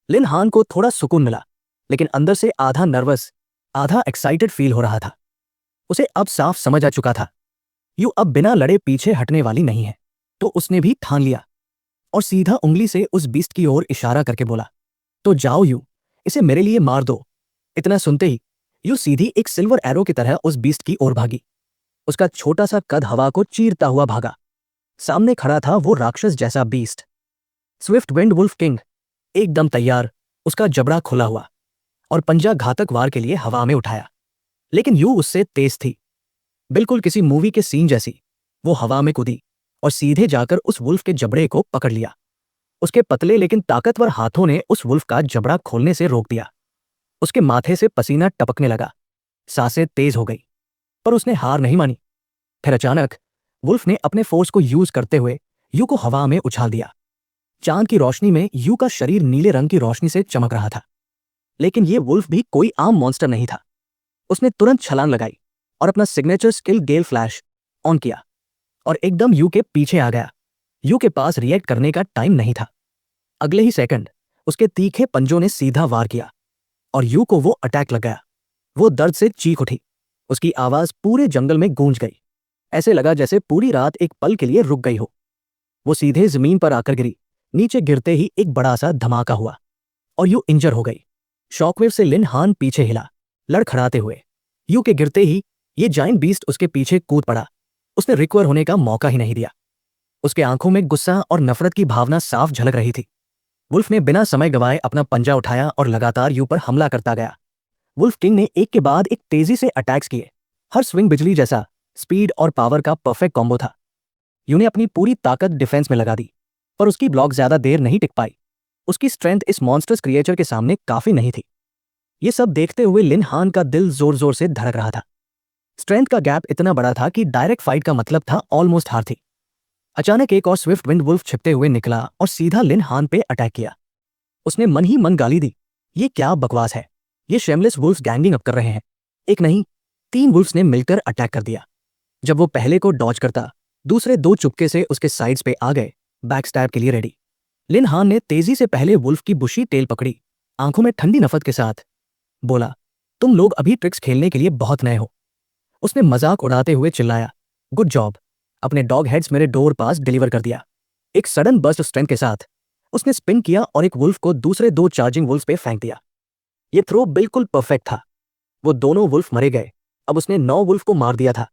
लिन हान को थोड़ा सुकून मिला, लेकिन अंदर से आधा नर्वस आधा एक्साइटेड फील हो रहा था। उसे अब साफ समझ आ चुका था यू अब बिना लड़े पीछे हटने वाली नहीं है। तो उसने भी ठान लिया और सीधा उंगली से उस बीस्ट की ओर इशारा करके बोला, तो जाओ यू, इसे मेरे लिए मार दो। इतना सुनते ही यू सीधी एक सिल्वर एरो की तरह उस बीस्ट की ओर भागी। उसका छोटा सा कद हवा को चीरता हुआ भागा। सामने खड़ा था वो राक्षस जैसा beast, swift wind wolf king, एकदम तैयार, उसका जबड़ा खुला हुआ और पंजा घातक वार के लिए हवा में उठाया। लेकिन यू उससे तेज थी, बिल्कुल किसी मूवी के सीन जैसी। वो हवा में कूदी और सीधे जाकर उस वुल्फ के जबड़े को पकड़ लिया। उसके पतले लेकिन ताकतवर हाथों ने उस वुल्फ का जबड़ा खोलने से रोक दिया। उसके माथे से पसीना टपकने लगा, सांसें तेज हो गई, पर उसने हार नहीं मानी। फिर अचानक वुल्फ ने अपने फोर्स को यूज करते हुए यू को हवा में उछाल दिया। चांद की रोशनी में यू का शरीर नीले रंग की रोशनी से चमक रहा था। लेकिन ये वुल्फ भी कोई आम मॉन्स्टर नहीं था। उसने तुरंत छलांग लगाई और अपना signature skill gale flash on किया और एकदम यू के पीछे आ गया। यू के पास रिएक्ट करने का टाइम नहीं था। अगले ही सेकंड उसके तीखे पंजों ने सीधा वार किया और यू को वो अटैक लग गया। वो दर्द से चीख उठी। उसकी आवाज पूरे जंगल में गूंज गई। ऐसे लगा जैसे पूरी रात एक पल के लिए रुक गई हो। वो सीधे जमीन पर आकर गिरी। नीचे गिरते ही एक बड़ा सा धमाका हुआ और यू इंजर हो गई। शॉकवेव से लिन हान पीछे हिला, लड़खड़ाते हुए। यू के गिरते ही ये जाइंट बीस्ट उसके पीछे कूद पड़ा। उसने रिकवर होने का मौका ही नहीं दिया। उसके आंखों में गुस्सा और नफरत की भावना साफ झलक रही थी। वुल्फ ने बिना समय गवाए अपना पंजा उठाया और लगातार यू पर हमला करता गया। वुल्फ किंग ने एक के बाद एक तेजी से अटैक्स किए। हर स्विंग बिजली जैसा स्पीड और पावर का परफेक्ट कॉम्बो था। यू ने अपनी पूरी ताकत डिफेंस में लगा दी, पर उसकी ब्लॉक ज्यादा देर नहीं टिक पाई। उसकी स्ट्रेंथ इस मॉन्स्टर्स क्रिएचर के सामने काफी नहीं थी। ये सब देखते हुए लिन हान का दिल जोर जोर से धड़क रहा था। स्ट्रेंथ का गैप इतना बड़ा था कि डायरेक्ट फाइट का मतलब था ऑलमोस्ट हार थी। अचानक एक और स्विफ्ट विंड वुल्फ छिपते हुए निकला और सीधा लिन हान पे अटैक किया। उसने मन ही मन गाली दी, ये क्या बकवास है, ये शेमलेस वुल्फ्स गैंगिंग अप कर रहे हैं। एक नहीं 3 वुल्फ्स ने मिलकर अटैक कर दिया। जब वो पहले को डॉज करता, दूसरे 2 चुपके से उसके साइड्स पे आ गए, बैक स्टैब के लिए रेडी। लिन हान ने तेजी से पहले वुल्फ की बुशी टेल पकड़ी, आंखों में ठंडी नफरत के साथ बोला, तुम लोग अभी ट्रिक्स खेलने के लिए बहुत नए हो। उसने मजाक उड़ाते हुए चिल्लाया, गुड जॉब, अपने डॉग हेड्स मेरे डोर पास डिलीवर कर दिया। एक सडन बर्स्ट ऑफ स्ट्रेंथ के साथ उसने स्पिन किया और एक वुल्फ को दूसरे 2 चार्जिंग वुल्फ पे फेंक दिया। ये थ्रो बिल्कुल परफेक्ट था। वो दोनों वुल्फ मरे गए। अब उसने 9 वुल्फ को मार दिया था।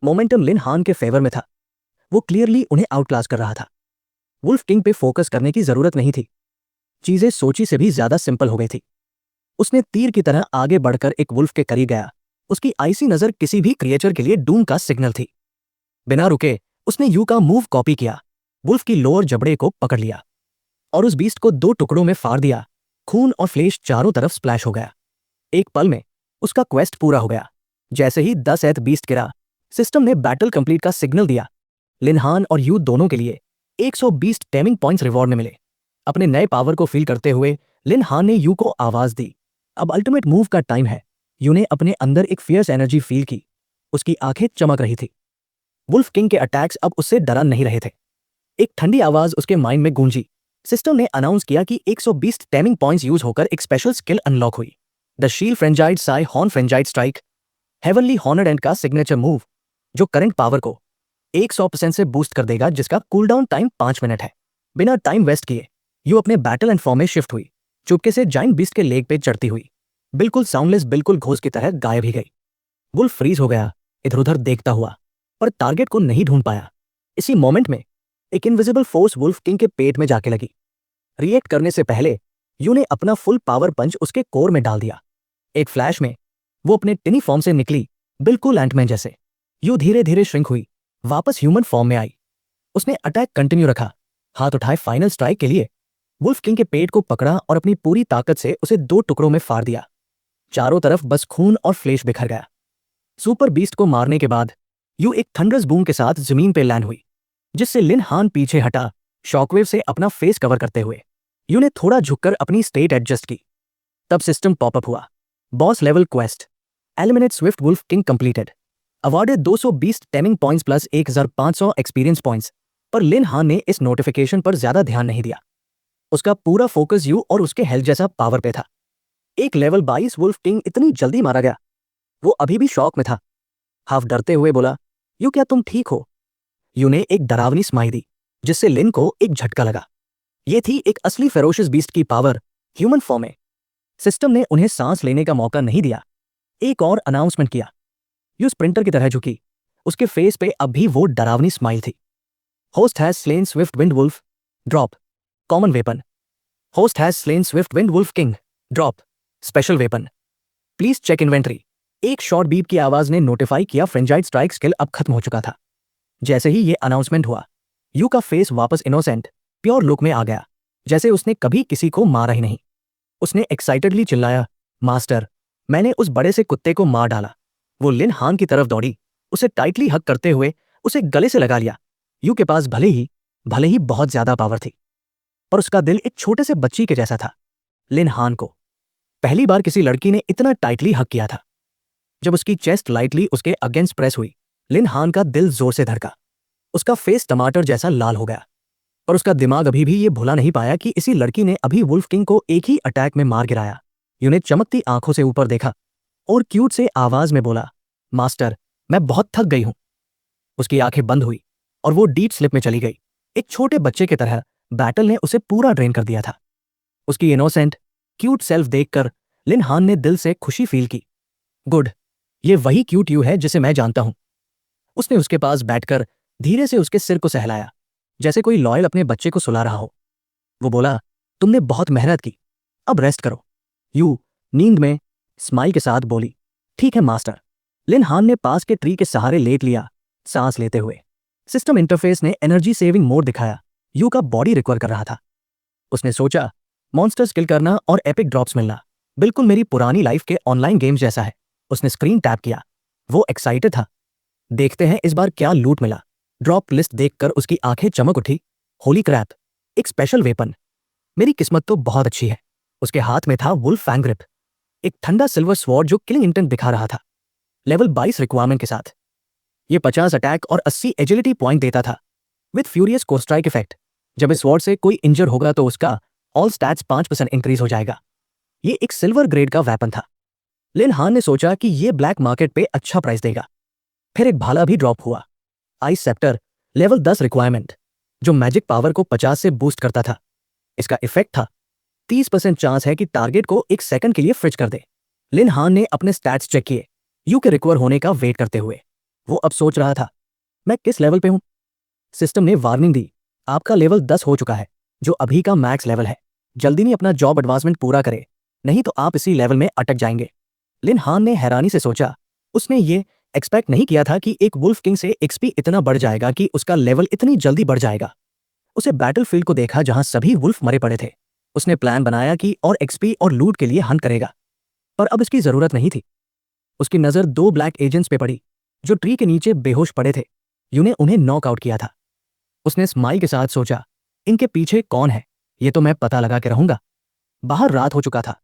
मोमेंटम लिन हान के फेवर में था। वो क्लियरली उन्हें आउटक्लास कर रहा था। वुल्फ किंग पे फोकस करने की जरूरत नहीं थी। चीजें सोची से भी ज्यादा सिंपल हो गई थी। उसने तीर की तरह आगे बढ़कर एक वुल्फ के करीब गया। उसकी आईसी नजर किसी भी क्रिएचर के लिए डूम का सिग्नल थी। बिना रुके उसने यू का मूव कॉपी किया, वुल्फ की लोअर जबड़े को पकड़ लिया और उस बीस्ट को 2 टुकड़ों में फाड़ दिया। खून और फ्लेश चारों तरफ स्प्लैश हो गया। एक पल में उसका क्वेस्ट पूरा हो गया। जैसे ही 10th बीस्ट गिरा, सिस्टम ने बैटल कंप्लीट का सिग्नल दिया। लिन हान और यू दोनों के लिए 120 टेमिंग पॉइंट्स रिवॉर्ड में मिले। अपने नए पावर को फील करते हुए लिन हान ने यू को आवाज दी, अब अल्टीमेट मूव का टाइम है। यू ने अपने अंदर एक फियर्स एनर्जी फील की। उसकी आंखें चमक रही थी। वुल्फ किंग के अटैक्स अब उससे डरा नहीं रहे थे। एक ठंडी आवाज उसके माइंड में गूंजी। सिस्टम ने अनाउंस किया कि 120 टेमिंग पॉइंट्स यूज होकर एक स्पेशल स्किल अनलॉक हुई, the shield frenzied sky horn frenzied strike, heavenly horned end का सिग्नेचर मूव, जो करंट पावर को 100% से बूस्ट कर देगा, जिसका कूलडाउन टाइम 5 मिनट है। बिना टाइम वेस्ट किए यू अपने बैटल एंड फॉर्म में शिफ्ट हुई। चुपके से जाइंट बीस्ट के लेग पे चढ़ती हुई, बिल्कुल साउंडलेस, बिल्कुल घोष की तरह गायब ही गई। वुल्फ फ्रीज हो गया, इधर उधर देखता हुआ, पर टारगेट को नहीं ढूंढ पाया। इसी मोमेंट में एक इनविजिबल फोर्स वुल्फ किंग के पेट में जाके लगी। रिएक्ट करने से पहले यू ने अपना फुल पावर पंच उसके कोर में डाल दिया। एक फ्लैश में वो अपने टिनी फॉर्म से निकली, बिल्कुल एंटमैन जैसे। यू धीरे धीरे श्रिंक हुई, वापस ह्यूमन फॉर्म में आई। उसने अटैक कंटिन्यू रखा, हाथ उठाए फाइनल स्ट्राइक के लिए। वुल्फ किंग के पेट को पकड़ा और अपनी पूरी ताकत से उसे 2 टुकड़ों में फाड़ दिया। चारों तरफ बस खून और फ्लेश बिखर गया। सुपर बीस्ट को मारने के बाद यू एक थंडरस बूम के साथ जमीन पे लैंड हुई, जिससे लिन हान पीछे हटा, शॉकवेव से अपना फेस कवर करते हुए। यू ने थोड़ा झुककर अपनी स्टेट एडजस्ट की। तब सिस्टम पॉपअप हुआ, boss level quest, eliminate swift wolf king completed, awarded 220 taming points plus 1500 experience points. पर लिन हान ने इस नोटिफिकेशन पर ज्यादा ध्यान नहीं दिया। उसका पूरा फोकस यू और उसके हेल्थ जैसा पावर पे था। एक लेवल 22 वुल्फ किंग इतनी जल्दी मारा गया। वो अभी भी शॉक में था। हाफ डरते हुए बोला, यू क्या तुम ठीक हो? यू ने एक डरावनी स्माइल दी, जिससे लिन को एक झटका लगा। ये थी एक असली फेरोशियस बीस्ट की पावर ह्यूमन फॉर्म में। सिस्टम ने उन्हें सांस लेने का मौका नहीं दिया। एक और अनाउंसमेंट किया। यू स्प्रिंटर की तरह झुकी, उसके फेस पे अब भी वो डरावनी स्माइल थी। Host has slain swift wind wolf, drop common weapon. Host has slain swift wind wolf king, drop special weapon. Please check inventory. एक शॉर्ट बीप की आवाज ने नोटिफाई किया फ्रेंजाइड स्ट्राइक स्किल अब खत्म हो चुका था। जैसे ही ये अनाउंसमेंट हुआ, यू का फेस वापस इनोसेंट, प्योर लुक में आ गया, जैसे उसने कभी किसी को मारा ही नहीं। उसने एक्साइटेडली चिल्लाया, मास्टर, मैंने उस बड़े से कुत्ते को मार डाला। वो लिन हान की तरफ दौड़ी, उसे टाइटली हग करते हुए उसे गले से लगा लिया। यू के पास भले ही बहुत ज्यादा पावर थी, पर उसका दिल एक छोटे से बच्ची के जैसा था। लिन हान को पहली बार किसी लड़की ने इतना टाइटली हग किया था। जब उसकी चेस्ट लाइटली उसके अगेंस्ट प्रेस हुई, लिन हान का दिल जोर से धड़का। उसका फेस टमाटर जैसा लाल हो गया, और उसका दिमाग अभी भी ये भुला नहीं पाया कि इसी लड़की ने अभी वुल्फ किंग को एक ही अटैक में मार गिराया। यू ने चमकती आंखों से ऊपर देखा और क्यूट से आवाज में बोला, मास्टर, मैं बहुत थक गई हूं। उसकी आंखें बंद हुई और वो डीप स्लिप में चली गई। एक छोटे बच्चे की तरह बैटल ने उसे पूरा ड्रेन कर दिया था। उसकी इनोसेंट, क्यूट सेल्फ देखकर लिन हान ने दिल से खुशी फील की। गुड, ये वही क्यूट यू है जिसे मैं जानता हूं। उसने उसके पास बैठकर धीरे से उसके सिर को सहलाया, जैसे कोई लॉयल अपने बच्चे को सुला रहा हो। वो बोला, तुमने बहुत मेहनत की, अब रेस्ट करो। यू नींद में स्माइल के साथ बोली, ठीक है मास्टर। लिन हान ने पास के ट्री के सहारे लेट लिया, सांस लेते हुए। सिस्टम इंटरफेस ने एनर्जी सेविंग मोड दिखाया। यू का बॉडी रिकवर कर रहा था। उसने सोचा, मॉन्स्टर्स किल करना और एपिक ड्रॉप्स मिलना बिल्कुल मेरी पुरानी लाइफ के ऑनलाइन गेम्स जैसा है। उसने स्क्रीन टैप किया। वो एक्साइटेड था। देखते हैं इस बार क्या लूट मिला। ड्रॉप लिस्ट देखकर उसकी आंखें चमक उठी। होली क्रैप, एक स्पेशल वेपन। मेरी किस्मत तो बहुत अच्छी है। उसके हाथ में था वुल्फ फैंग ग्रिप, एक ठंडा सिल्वर स्वॉर्ड जो किलिंग इंटेंट दिखा रहा था, लेवल 22 रिक्वायरमेंट के साथ। ये 50 अटैक और 80 एजिलिटी पॉइंट देता था, विद फ्यूरियस को स्ट्राइक इफेक्ट। जब इस स्वॉर्ड से कोई इंजर होगा तो उसका ऑल स्टैट्स 5% इंक्रीज हो जाएगा। ये एक सिल्वर ग्रेड का वेपन था। लिन हान ने सोचा कि ये ब्लैक मार्केट पे अच्छा प्राइस देगा। फिर एक भाला भी ड्रॉप हुआ, आइस सेप्टर, लेवल 10 रिक्वायरमेंट, जो मैजिक पावर को 50 से बूस्ट करता था। इसका इफेक्ट था 30% चांस है कि टारगेट को एक सेकंड के लिए फ्रिज कर दे। लिन हान ने अपने स्टैट्स चेक किए, यू के रिकवर होने का वेट करते हुए। वो अब सोच रहा था, मैं किस लेवल पे हूं? सिस्टम ने वार्निंग दी, आपका लेवल 10 हो चुका है, जो अभी का मैक्स लेवल है। जल्दी नहीं अपना जॉब एडवांसमेंट पूरा करे, नहीं तो आप इसी लेवल में अटक जाएंगे। लिन हान ने हैरानी से सोचा, उसने ये एक्सपेक्ट नहीं किया था कि एक वुल्फ किंग से एक्सपी इतना बढ़ जाएगा कि उसका लेवल इतनी जल्दी बढ़ जाएगा। उसे बैटलफील्ड को देखा जहां सभी वुल्फ मरे पड़े थे। उसने प्लान बनाया कि और एक्सपी और लूट के लिए हंट करेगा, पर अब इसकी जरूरत नहीं थी। उसकी नजर 2 ब्लैक एजेंट्स पे पड़ी जो ट्री के नीचे बेहोश पड़े थे। यूने उन्हें नॉकआउट किया था। उसने स्माइल के साथ सोचा, इनके पीछे कौन है ये तो मैं पता लगा के रहूंगा। बाहर रात हो चुका था,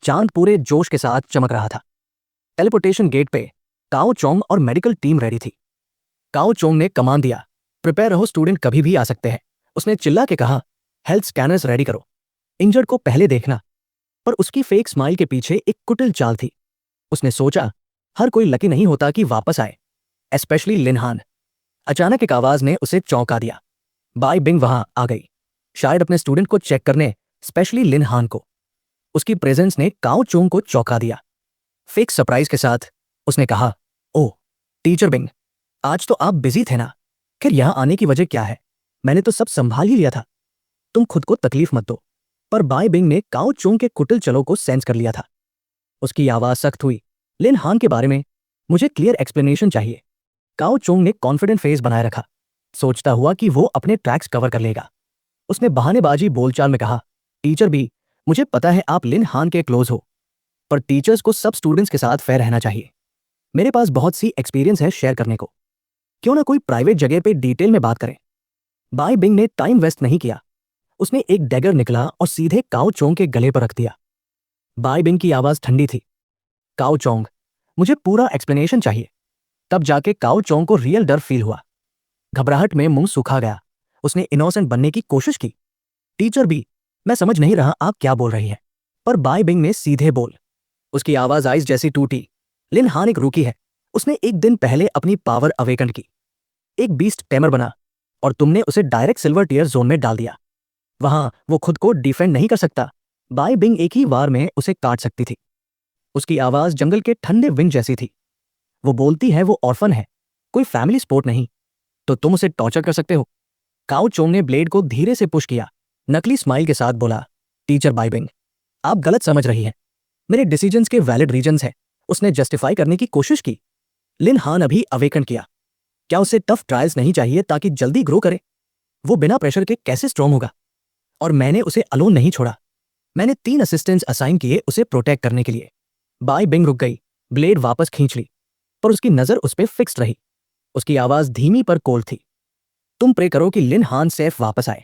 चांद पूरे जोश के साथ चमक रहा था। टेलीपोर्टेशन गेट पे काओ चोंग और मेडिकल टीम रेडी थी। काओ चोंग ने कमांड दिया, प्रिपेयर रहो, स्टूडेंट कभी भी आ सकते हैं। उसने चिल्ला के कहा, हेल्थ स्कैनर्स रेडी करो, इंजर्ड को पहले देखना। पर उसकी फेक स्माइल के पीछे एक कुटिल चाल थी। उसने सोचा, हर कोई लकी नहीं होता कि वापस आए, स्पेशली लिन हान। अचानक एक आवाज ने उसे चौंका दिया। बाई बिंग वहां आ गई, शायद अपने स्टूडेंट को चेक करने, स्पेशली लिन हान को। उसकी प्रेजेंस ने काओ चोंग को चौंका दिया। फेक सरप्राइज के साथ उसने कहा, ओह टीचर बिंग, आज तो आप बिजी थे ना? फिर यहां आने की वजह क्या है? मैंने तो सब संभाल ही लिया था, तुम खुद को तकलीफ मत दो। पर बाई बिंग ने काओ चोंग के कुटिल चलों को सेंस कर लिया था। उसकी आवाज सख्त हुई, लिन हान के बारे में मुझे क्लियर एक्सप्लेनेशन चाहिए। काओ चोंग ने कॉन्फिडेंट फेस बनाए रखा, सोचता हुआ कि वो अपने ट्रैक्स कवर कर लेगा। उसने बहानेबाजी बोलचाल में कहा, टीचर भी, मुझे पता है आप लिन हान के क्लोज हो, पर टीचर्स को सब स्टूडेंट्स के साथ फेयर रहना चाहिए। मेरे पास बहुत सी एक्सपीरियंस है शेयर करने को, क्यों ना कोई प्राइवेट जगह पे डिटेल में बात करें। बाई बिंग ने टाइम वेस्ट नहीं किया। उसने एक डैगर निकला और सीधे काओ चोंग के गले पर रख दिया। बाई बिंग की आवाज ठंडी थी, काओ चोंग, मुझे पूरा एक्सप्लेनेशन चाहिए। तब जाके काओ चोंग को रियल डर फील हुआ। घबराहट में मुंह सूखा गया। उसने इनोसेंट बनने की कोशिश की, टीचर भी, मैं समझ नहीं रहा आप क्या बोल रही हैं। पर बाई बिंग ने सीधे बोल। उसकी आवाज आइस जैसी टूटी, लिन हान एक रूकी है, उसने एक दिन पहले अपनी पावर अवेकन की, एक बीस्ट टेमर बना, और तुमने उसे डायरेक्ट सिल्वर टियर जोन में डाल दिया। वहां वो खुद को डिफेंड नहीं कर सकता। बाई बिंग एक ही वार में उसे काट सकती थी। उसकी आवाज जंगल के ठंडे विंड जैसी थी। वो बोलती है वो ऑर्फन है, कोई फैमिली सपोर्ट नहीं, तो तुम उसे टॉर्चर कर सकते हो। काओ चोंग ने ब्लेड को धीरे से पुश किया, नकली स्माइल के साथ बोला, टीचर बाई बिंग, आप गलत समझ रही हैं, मेरे डिसीजंस के वैलिड रीजंस हैं। उसने जस्टिफाई करने की कोशिश की। लिन हान अभी अवेकन किया, क्या उसे टफ ट्रायल्स नहीं चाहिए ताकि जल्दी ग्रो करे? वो बिना प्रेशर के कैसे स्ट्रॉन्ग होगा? और मैंने उसे अलोन नहीं छोड़ा, मैंने 3 असिस्टेंट्स असाइन किए उसे प्रोटेक्ट करने के लिए। बाई बिंग रुक गई, ब्लेड वापस खींच ली, पर उसकी नजर उस पर फिक्स्ड रही। उसकी आवाज धीमी पर कोल्ड थी, तुम प्रे करो कि लिन हान सेफ वापस आए,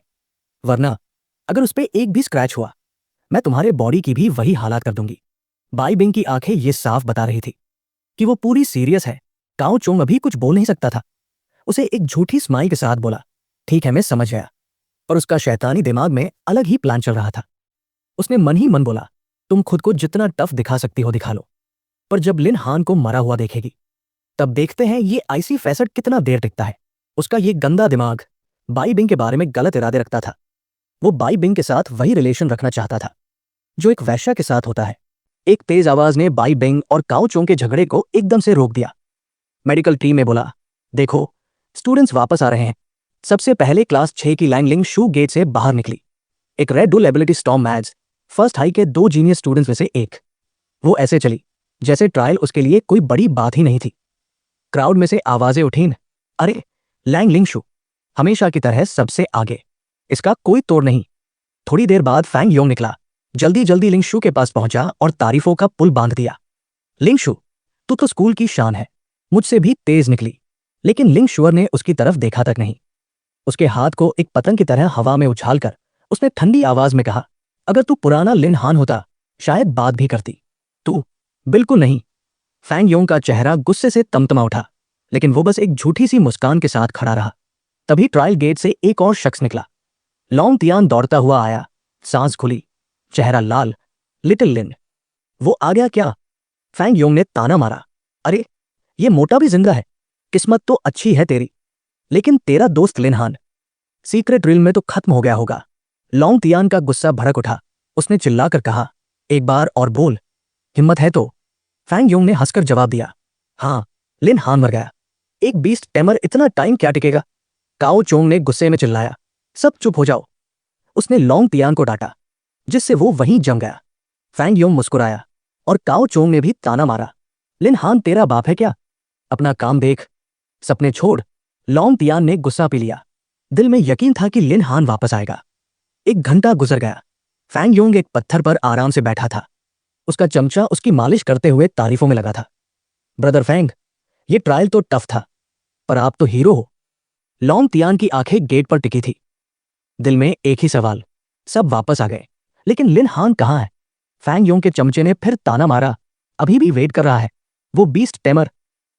वरना अगर उस पर एक भी स्क्रैच हुआ, मैं तुम्हारे बॉडी की भी वही हालात कर दूंगी। बाई बिंग की आंखें ये साफ बता रही थी कि वो पूरी सीरियस है। काओ चोंग अभी कुछ बोल नहीं सकता था। उसे एक झूठी स्माइल के साथ बोला, ठीक है मैं समझ गया। पर उसका शैतानी दिमाग में अलग ही प्लान चल रहा था। उसने मन ही मन बोला, तुम खुद को जितना टफ दिखा सकती हो दिखा लो, पर जब लिन हान को मरा हुआ देखेगी तब देखते हैं ये आईसी फैसट कितना देर टिकता है। उसका ये गंदा दिमाग बाई बिंग के बारे में गलत इरादे रखता था। वो बाई बिंग के साथ वही रिलेशन रखना चाहता था जो एक वैश्या के साथ होता है। एक तेज आवाज ने बाई बिंग और काओ चोंग के झगड़े को एकदम से रोक दिया। मेडिकल टीम में बोला, देखो स्टूडेंट्स वापस आ रहे हैं। सबसे पहले क्लास 6 की लाइन लिंग शू गेट से बाहर निकली। एक रेड डुल एबिलिटी स्टॉर्म मैज फर्स्ट हाई के 2 जीनियस स्टूडेंट्स में से एक। वो ऐसे चली जैसे ट्रायल उसके लिए कोई बड़ी बात ही नहीं थी। क्राउड में से आवाजें उठीं, अरे लैंग लिंग शू हमेशा की तरह सबसे आगे, इसका कोई तोड़ नहीं। थोड़ी देर बाद फैंग योंग निकला, जल्दी जल्दी लिंग शू के पास पहुंचा और तारीफों का पुल बांध दिया। लिंग शू, तू तो स्कूल की शान है, मुझसे भी तेज निकली। लेकिन लिंग शुअर ने उसकी तरफ देखा तक नहीं। उसके हाथ को एक पतंग की तरह हवा में उछालकर उसने ठंडी आवाज में कहा, अगर तू पुराना लिन हान होता शायद बात भी करती, तू बिल्कुल नहीं। फैंग योंग का चेहरा गुस्से से तमतमा उठा, लेकिन वो बस एक झूठी सी मुस्कान के साथ खड़ा रहा। तभी ट्रायल गेट से एक और शख्स निकला। लॉन्ग तियान दौड़ता हुआ आया, सांस खुली, चेहरा लाल। लिटिल लिन, वो आ गया क्या? फैंग योंग ने ताना मारा, अरे ये मोटा भी जिंदा है, किस्मत तो अच्छी है तेरी। लेकिन तेरा दोस्त लिन हान सीक्रेट ड्रिल में तो खत्म हो गया होगा। लॉन्ग तियान का गुस्सा भड़क उठा। उसने चिल्लाकर कहा, एक बार और बोल, हिम्मत है तो। फैंग योंग ने हंसकर जवाब दिया, हाँ। लिन हान मर गया। एक बीस्ट टेमर इतना टाइम क्या टिकेगा? काओ चोंग ने गुस्से में चिल्लाया, सब चुप हो जाओ। उसने लॉन्ग तियान को डांटा, जिससे वो वहीं जम गया। फैंग योंग मुस्कुराया और काओ चोंग ने भी ताना मारा, लिन हान तेरा बाप है क्या? अपना काम देख, सपने छोड़। लॉन्ग तियान ने गुस्सा पी लिया। दिल में यकीन था कि लिन हान वापस आएगा। 1 घंटा गुजर गया। फैंग योंग एक पत्थर पर आराम से बैठा था। उसका चमचा उसकी मालिश करते हुए तारीफों में लगा था। ब्रदर फैंग, ये ट्रायल तो टफ था, पर आप तो हीरो हो। लॉन्ग तियान की आंखें गेट पर टिकी थी। दिल में एक ही सवाल, सब वापस आ गए, लेकिन लिन हान कहाँ है? फैंग योंग के चमचे ने फिर ताना मारा, अभी भी वेट कर रहा है। वो बीस्ट टेमर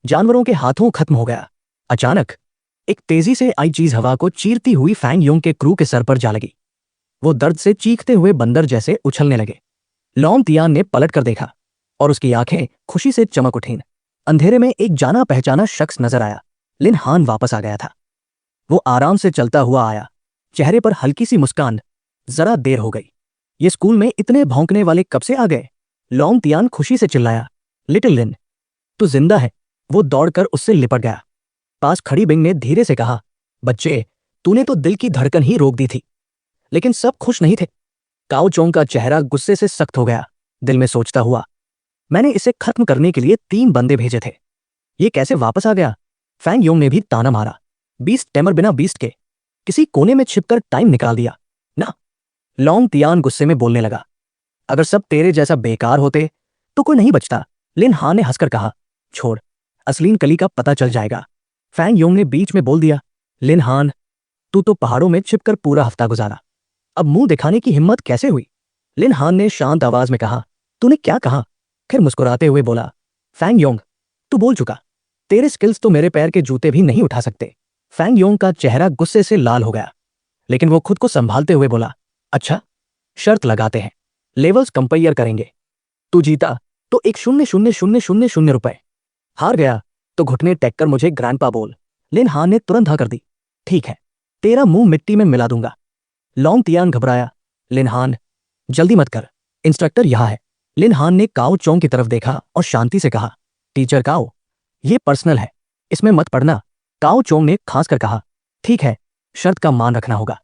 जानवरों के हाथों खत्म हो गया। अचानक एक तेजी से आई चीज हवा को चीरती हुई फैंग योंग के क्रू के सर पर जा लगी। वो दर्द से चीखते हुए बंदर जैसे उछलने लगे। लॉन्ग तियान ने पलट कर देखा और उसकी आंखें खुशी से चमक उठीं। अंधेरे में एक जाना पहचाना शख्स नजर आया। लिन हान वापस आ गया था। वो आराम से चलता हुआ आया, चेहरे पर हल्की सी मुस्कान। जरा देर हो गई, ये स्कूल में इतने भौंकने वाले कब से आ गए? लॉन्ग तियान खुशी से चिल्लाया, लिटिल लिन, तू जिंदा है। वो दौड़कर उससे लिपट गया। पास खड़ी बिंग ने धीरे से कहा, बच्चे, तूने तो दिल की धड़कन ही रोक दी थी। लेकिन सब खुश नहीं थे। काओ चोंग का चेहरा गुस्से से सख्त हो गया। दिल में सोचता हुआ, मैंने इसे खत्म करने के लिए 3 बंदे भेजे थे, ये कैसे वापस आ गया? फैंग योंग ने भी ताना मारा, बीस्ट टेमर बिना बीस्ट के किसी कोने में छिपकर टाइम निकाल दिया ना। लॉन्ग तियान गुस्से में बोलने लगा, अगर सब तेरे जैसा बेकार होते तो कोई नहीं बचता। लिन हान ने हंसकर कहा, छोड़, असलीन कली का पता चल जाएगा। फैंग योंग ने बीच में बोल दिया, लिन हान, तू तो पहाड़ों में छिपकर पूरा हफ्ता गुजारा, अब मुंह दिखाने की हिम्मत कैसे हुई? लिन हान ने शांत आवाज में कहा, तूने क्या कहा? फिर मुस्कुराते हुए बोला, फैंग योंग, तू बोल चुका, तेरे स्किल्स तो मेरे पैर के जूते भी नहीं उठा सकते। फैंग योंग का चेहरा गुस्से से लाल हो गया, लेकिन वो खुद को संभालते हुए बोला, अच्छा, शर्त लगाते हैं, लेवल्स कंपेयर करेंगे। तू जीता तो 1,000,000 रुपए, हार गया तो घुटने टेक कर मुझे ग्रैंडपा बोल। लिन हान ने तुरंत हाँ कर दी, ठीक है, तेरा मुंह मिट्टी में मिला दूंगा। लॉन्ग तियान घबराया, लिन हान, जल्दी मत कर, इंस्ट्रक्टर यहां है। लिन हान ने काओ चोंग की तरफ देखा और शांति से कहा, टीचर काओ, ये पर्सनल है, इसमें मत पढ़ना। काओ चोंग ने खांस कर कहा, ठीक है, शर्त का मान रखना होगा।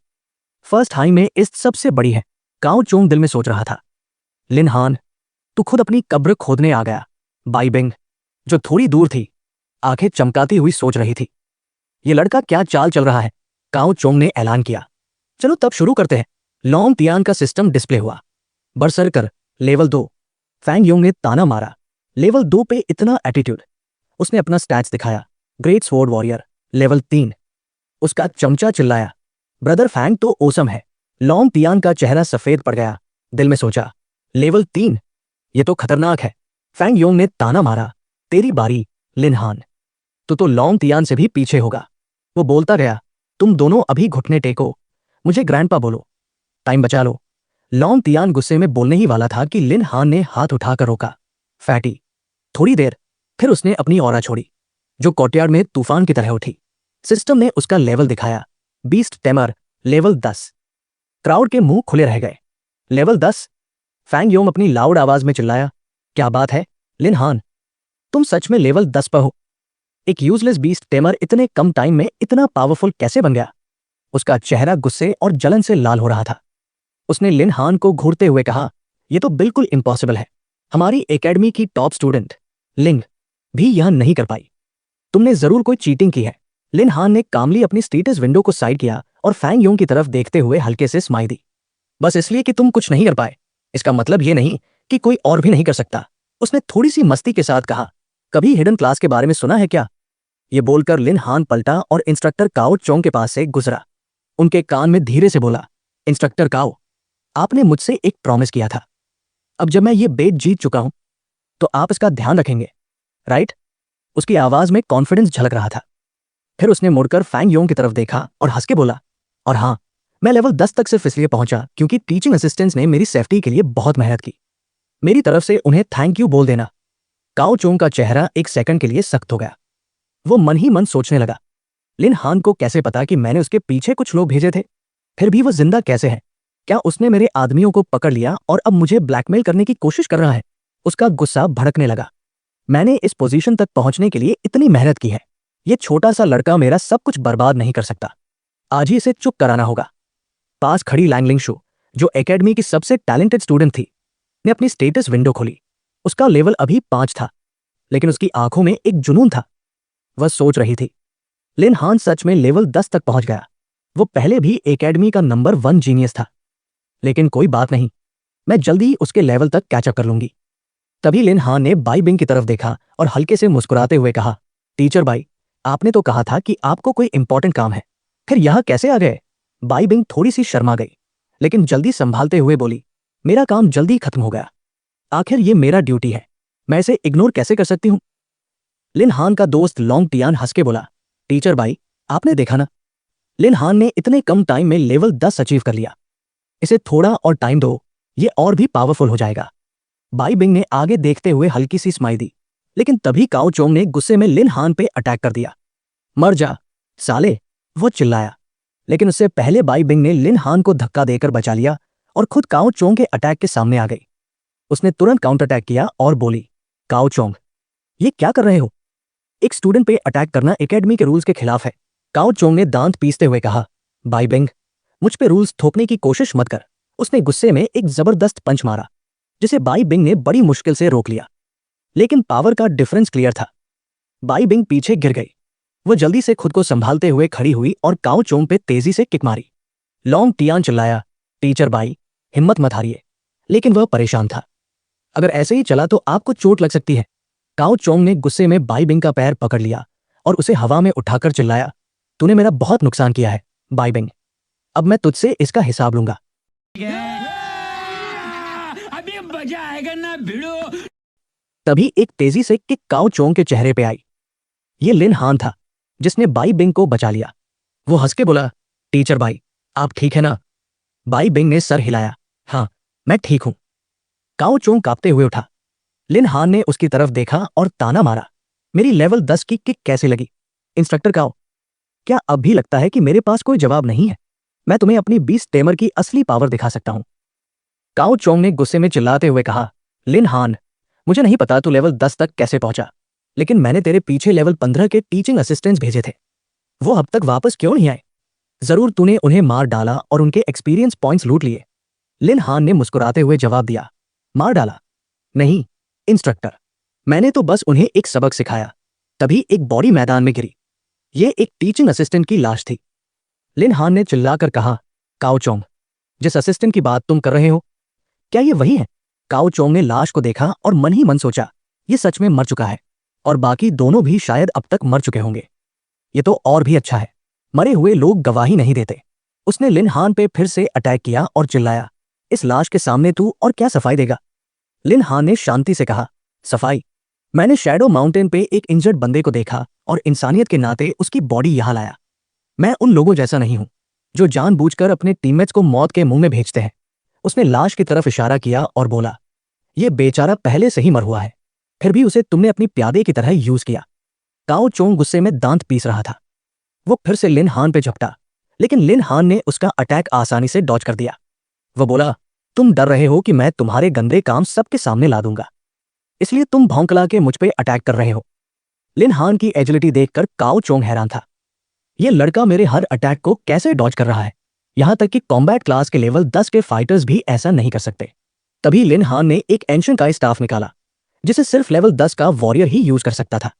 फर्स्ट हाई में इस सबसे बड़ी है। काओ चोंग दिल में सोच रहा था, लिन हान, तू खुद अपनी कब्र खोदने आ गया। बाई बिंग, जो थोड़ी दूर थी, आंखें चमकाती हुई सोच रही थी, ये लड़का क्या चाल चल रहा है? काओ चोंग ने ऐलान किया, चलो तब शुरू करते हैं। लॉन्ग तियान का सिस्टम डिस्प्ले हुआ। बरसरकर लेवल 2। फैंग योंग ने ताना मारा, लेवल 2 पे इतना एटीट्यूड। उसने अपना स्टैट्स दिखाया, ग्रेट स्वॉर्ड वॉरियर लेवल 3। उसका चमचा चिल्लाया, ब्रदर फैंग तो ओसम है। लॉन्ग तियान का चेहरा सफेद पड़ गया। दिल में सोचा, लेवल 3, ये तो खतरनाक है। फैंग योंग ने ताना मारा, तेरी बारी लिन हान, तू तो लॉन्ग तियान से भी पीछे होगा। वो बोलता गया, तुम दोनों अभी घुटने टेको, मुझे ग्रैंडपा बोलो, टाइम बचा लो। लॉन्ग तियान गुस्से में बोलने ही वाला था कि लिन हान ने हाथ उठाकर रोका, फैटी। थोड़ी देर फिर उसने अपनी ऑरा छोड़ी, जो कोर्टयार्ड में तूफान की तरह उठी। सिस्टम ने उसका लेवल दिखाया, बीस्ट टेमर लेवल 10। क्राउड के मुंह खुले रह गए। लेवल 10? फैंग योंग अपनी लाउड आवाज में चिल्लाया, क्या बात है लिन हान, तुम सच में लेवल 10 पर हो? एक यूजलेस बीस्ट टेमर इतने कम टाइम में इतना पावरफुल कैसे बन गया? उसका चेहरा गुस्से और जलन से लाल हो रहा था। उसने लिन हान को घूरते हुए कहा, यह तो बिल्कुल इम्पॉसिबल है। हमारी एकेडमी की टॉप स्टूडेंट लिंग भी यह नहीं कर पाई। तुमने जरूर कोई चीटिंग की है। लिन हान ने कामली अपनी स्टेटस विंडो को साइड किया और फैंग योंग की तरफ देखते हुए हल्के से स्माइल दी। बस इसलिए कि तुम कुछ नहीं कर पाए, इसका मतलब यह नहीं कि कोई और भी नहीं कर सकता। उसने थोड़ी सी मस्ती के साथ कहा, कभी हिडन क्लास के बारे में सुना है क्या? यह बोलकर लिन हान पलटा और इंस्ट्रक्टर काओ चोंग के पास से गुजरा। उनके कान में धीरे से बोला, इंस्ट्रक्टर काओ, आपने मुझसे एक प्रॉमिस किया था। अब जब मैं ये बेट जीत चुका हूं तो आप इसका ध्यान रखेंगे, राइट? उसकी आवाज में कॉन्फिडेंस झलक रहा था। फिर उसने मुड़कर फैंग योंग की तरफ देखा और हंस के बोला, और हां, मैं लेवल 10 तक सिर्फ इसलिए पहुंचा क्योंकि टीचिंग असिस्टेंट्स ने मेरी सेफ्टी के लिए बहुत मेहनत की। मेरी तरफ से उन्हें थैंक यू बोल देना। काओ चोंग का चेहरा एक सेकंड के लिए सख्त हो गया। वो मन ही मन सोचने लगा, लिन हान को कैसे पता कि मैंने उसके पीछे कुछ लोग भेजे थे? फिर भी वो जिंदा कैसे है? क्या उसने मेरे आदमियों को पकड़ लिया और अब मुझे ब्लैकमेल करने की कोशिश कर रहा है? उसका गुस्सा भड़कने लगा। मैंने इस पोजीशन तक पहुंचने के लिए इतनी मेहनत की है। ये छोटा सा लड़का मेरा सब कुछ बर्बाद नहीं कर सकता। आज ही इसे चुप कराना होगा। पास खड़ी लैंगलिंग शू, जो एकेडमी की सबसे टैलेंटेड स्टूडेंट थी, ने अपनी स्टेटस विंडो खोली। उसका लेवल अभी 5 था, लेकिन उसकी आंखों में एक जुनून था। वह सोच रही थी, लिन हान सच में लेवल 10 तक पहुंच गया। वो पहले भी एकेडमी का नंबर 1 जीनियस था। लेकिन कोई बात नहीं, मैं जल्दी ही उसके लेवल तक कैचअप कर लूंगी। तभी लिन हान ने बाई बिंग की तरफ देखा और हल्के से मुस्कुराते हुए कहा, टीचर बाई, आपने तो कहा था कि आपको कोई इंपॉर्टेंट काम है, फिर यहां कैसे आ गए? बाई बिंग थोड़ी सी शर्मा गई, लेकिन जल्दी संभालते हुए बोली, मेरा काम जल्दी खत्म हो गया। आखिर ये मेरा ड्यूटी है, मैं इसे इग्नोर कैसे कर सकती हूं? लिन हान का दोस्त लॉन्ग टियान हंस के बोला, टीचर बाई, आपने देखा ना, लिन हान ने इतने कम टाइम में लेवल 10 अचीव कर लिया। इसे थोड़ा और टाइम दो, ये और भी पावरफुल हो जाएगा। बाई बिंग ने आगे देखते हुए हल्की सी स्माइल दी, लेकिन तभी काओ चोंग ने गुस्से में लिन हान पे अटैक कर दिया। मर जा साले, वो चिल्लाया। लेकिन उससे पहले बाई बिंग ने लिन हान को धक्का देकर बचा लिया और खुद काओ चोंग के अटैक के सामने आ गई। उसने तुरंत काउंटर अटैक किया और बोली, काओ चोंग, ये क्या कर रहे हो? एक स्टूडेंट पे अटैक करना एकेडमी के रूल्स के खिलाफ है। काओ चोंग ने दांत पीसते हुए कहा, बाई बिंग, मुझ पे रूल्स थोपने की कोशिश मत कर। उसने गुस्से में एक जबरदस्त पंच मारा, जिसे बाई बिंग ने बड़ी मुश्किल से रोक लिया। लेकिन पावर का डिफरेंस क्लियर था। बाई बिंग पीछे गिर गई। वो जल्दी से खुद को संभालते हुए खड़ी हुई और काओ चोंग पे तेजी से किक मारी। लॉन्ग टियान चिल्लाया, टीचर बाई, हिम्मत मत हारिए। लेकिन वह परेशान था। अगर ऐसे ही चला तो आपको चोट लग सकती है। काओ चोंग ने गुस्से में बाई बिंग का पैर पकड़ लिया और उसे हवा में उठाकर चिल्लाया, तूने मेरा बहुत नुकसान किया है बाई बिंग, अब मैं तुझसे इसका हिसाब लूंगा। अभी मजा आएगा ना भिड़ो। तभी एक तेजी से किक काओ चोंग के चेहरे पे आई। ये लिन हान था, जिसने बाई बिंग को बचा लिया। वो हंस के बोला, टीचर बाई, आप ठीक है ना? बाई बिंग ने सर हिलाया, हाँ, मैं ठीक हूं। काओ चोंग कांपते हुए उठा। लिन हान ने उसकी तरफ देखा और ताना मारा, मेरी लेवल 10 की किक कैसे लगी? इंस्ट्रक्टर काओ, क्या अब भी लगता है कि मेरे पास कोई जवाब नहीं है? मैं तुम्हें अपनी बीस्ट टेमर की असली पावर दिखा सकता हूं। काओ चोंग ने गुस्से में चिल्लाते हुए कहा, लिन हान, मुझे नहीं पता तू लेवल 10 तक कैसे पहुंचा, लेकिन मैंने तेरे पीछे लेवल 15 के टीचिंग असिस्टेंट्स भेजे थे। वो अब तक वापस क्यों नहीं आए? जरूर तूने उन्हें मार डाला और उनके एक्सपीरियंस पॉइंट्स लूट लिए। लिन हान ने मुस्कुराते हुए जवाब दिया, मार डाला? नहीं इंस्ट्रक्टर, मैंने तो बस उन्हें एक सबक सिखाया। तभी एक बॉडी मैदान में गिरी। ये एक टीचिंग असिस्टेंट की लाश थी। लिन हान ने चिल्लाकर कहा, काओ चोंग, जिस असिस्टेंट की बात तुम कर रहे हो, क्या ये वही है? काओ चोंग ने लाश को देखा और मन ही मन सोचा, ये सच में मर चुका है और बाकी दोनों भी शायद अब तक मर चुके होंगे। ये तो और भी अच्छा है, मरे हुए लोग गवाही नहीं देते। उसने लिन हान पे फिर से अटैक किया और चिल्लाया, इस लाश के सामने तू और क्या सफाई देगा? लिन हान ने शांति से कहा, सफाई? मैंने शैडो माउंटेन पे एक इंजर्ड बंदे को देखा और इंसानियत के नाते उसकी बॉडी यहां लाया। मैं उन लोगों जैसा नहीं हूं जो जानबूझकर अपने टीममेट्स को मौत के मुंह में भेजते हैं। उसने लाश की तरफ इशारा किया और बोला, यह बेचारा पहले से ही मर हुआ है, फिर भी उसे तुमने अपनी प्यादे की तरह यूज किया। काओ चोंग गुस्से में दांत पीस रहा था। वो फिर से लिन हान पे झपटा, लेकिन लिन हान ने उसका अटैक आसानी से डॉज कर दिया। वो बोला, तुम डर रहे हो कि मैं तुम्हारे गंदे काम सबके सामने ला दूंगा, इसलिए तुम भौंकला के मुझ पे अटैक कर रहे हो। लिन हान की एजिलिटी देखकर काओ चोंग हैरान था। ये लड़का मेरे हर अटैक को कैसे डॉज कर रहा है? यहां तक कि कॉम्बैट क्लास के लेवल 10 के फाइटर्स भी ऐसा नहीं कर सकते। तभी लिन हान ने एक एंशिएंट का स्टाफ निकाला, जिसे सिर्फ लेवल 10 का वॉरियर ही यूज कर सकता था।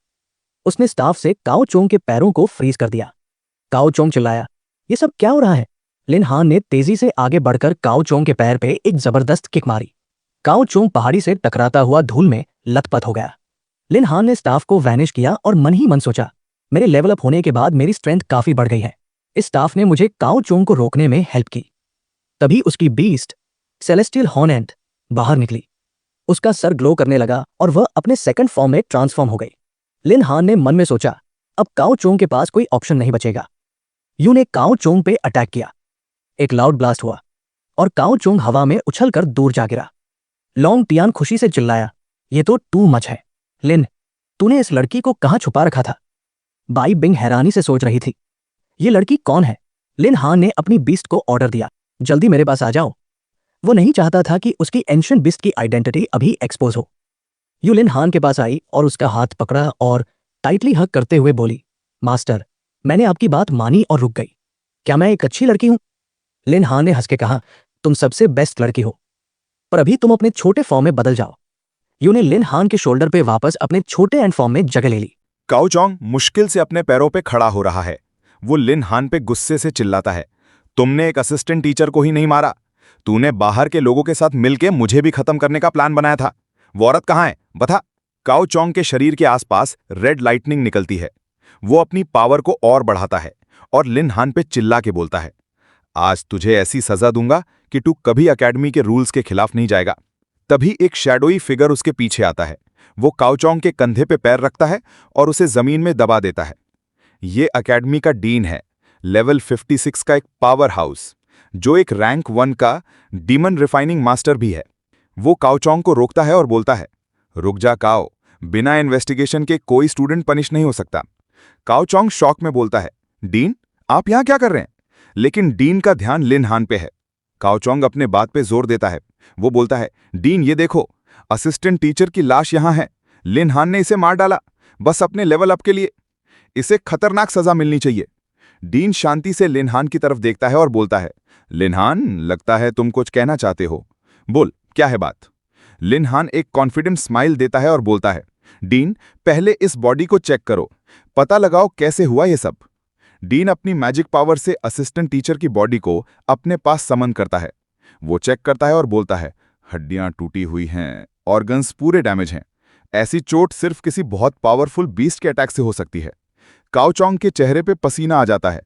उसने स्टाफ से काओ चोंग के पैरों को फ्रीज कर दिया। काओ चोंग चिल्लाया, ये सब क्या हो रहा है? लिन हान ने तेजी से आगे बढ़कर काओ चोंग के पैर पे एक जबरदस्त किक मारी। काओ चोंग पहाड़ी से टकराता हुआ धूल में लथपथ हो गया। लिन हान ने स्टाफ को वैनिश किया और मन ही मन सोचा, मेरे लेवल अप होने के बाद मेरी स्ट्रेंथ काफी बढ़ गई है। इस स्टाफ ने मुझे काओ चोंग को रोकने में हेल्प की। तभी उसकी बीस्ट सेलेस्टियल हॉर्नेंट बाहर निकली। उसका सर ग्लो करने लगा और वह अपने सेकंड फॉर्म में ट्रांसफॉर्म हो गई। लिन हान ने मन में सोचा, अब काओ चोंग के पास कोई ऑप्शन नहीं बचेगा। यू ने काओ चोंग पे अटैक किया। एक लाउड ब्लास्ट हुआ और काओ चोंग हवा में उछलकर दूर जा गिरा। लॉन्ग टियान खुशी से चिल्लाया, ये तो टू मच है। लिन, तूने इस लड़की को कहां छुपा रखा था? बाई बिंग हैरानी से सोच रही थी, ये लड़की कौन है? लिन हान ने अपनी बीस्ट को ऑर्डर दिया, जल्दी मेरे पास आ जाओ। वो नहीं चाहता था कि उसकी एंशिएंट बिस्ट की आइडेंटिटी अभी एक्सपोज हो। यू लिन हान के पास आई और उसका हाथ पकड़ा और टाइटली हग करते हुए बोली, मास्टर, मैंने आपकी बात मानी और रुक गई। क्या मैं एक अच्छी लड़की हूं? लिन हान ने हंस के कहा, तुम सबसे बेस्ट लड़की हो, पर अभी तुम अपने छोटे फॉर्म में बदल जाओ। यू ने लिन हान के शोल्डर पे वापस अपने छोटे एंड फॉर्म में जगह ले ली। काओ चोंग मुश्किल से अपने पैरों पे खड़ा हो रहा है। वो लिन हान पे गुस्से से चिल्लाता है, तुमने एक असिस्टेंट टीचर को ही नहीं मारा, तूने बाहर के लोगों के साथ मिलके मुझे भी खत्म करने का प्लान बनाया था। वो औरत कहाँ है, बता। काओ चोंग के शरीर के आसपास रेड लाइटनिंग निकलती है। वो अपनी पावर को और बढ़ाता है और लिन हान पे चिल्ला के बोलता है, आज तुझे ऐसी सजा दूंगा कि तू कभी अकेडमी के रूल्स के खिलाफ नहीं जाएगा। तभी एक शैडोई फिगर उसके पीछे आता है। वो काओ चोंग के कंधे पे पैर रखता है और उसे जमीन में दबा देता है। ये अकेडमी का डीन है, लेवल 56 का एक पावर हाउस, जो एक रैंक 1 का डीमन रिफाइनिंग मास्टर भी है। वो काओ चोंग को रोकता है और बोलता है, रुक जा काओ, बिना इन्वेस्टिगेशन के कोई स्टूडेंट पनिश नहीं हो सकता। काओ चोंग शॉक में बोलता है, डीन, आप यहां क्या कर रहे हैं? लेकिन डीन का ध्यान लिन हान पे है। काओ चोंग अपने बात पे जोर देता है। वो बोलता है, डीन ये देखो, असिस्टेंट टीचर की लाश यहां है। लिन हान ने इसे मार डाला, बस अपने लेवल अप के लिए। इसे खतरनाक सजा मिलनी चाहिए। डीन शांति से लिन हान की तरफ देखता है और बोलता है, लिन हान, लगता है तुम कुछ कहना चाहते हो, बोल क्या है बात। लिन हान एक कॉन्फिडेंट स्माइल देता है और बोलता है, डीन, पहले इस बॉडी को चेक करो, पता लगाओ कैसे हुआ ये सब। डीन अपनी मैजिक पावर से असिस्टेंट टीचर की बॉडी को अपने पास समन करता है। वो चेक करता है और बोलता है, हड्डियां टूटी हुई हैं, ऑर्गन्स पूरे डैमेज हैं। ऐसी चोट सिर्फ किसी बहुत पावरफुल बीस्ट के अटैक से हो सकती है। काओ चोंग के चेहरे पे पसीना आ जाता है।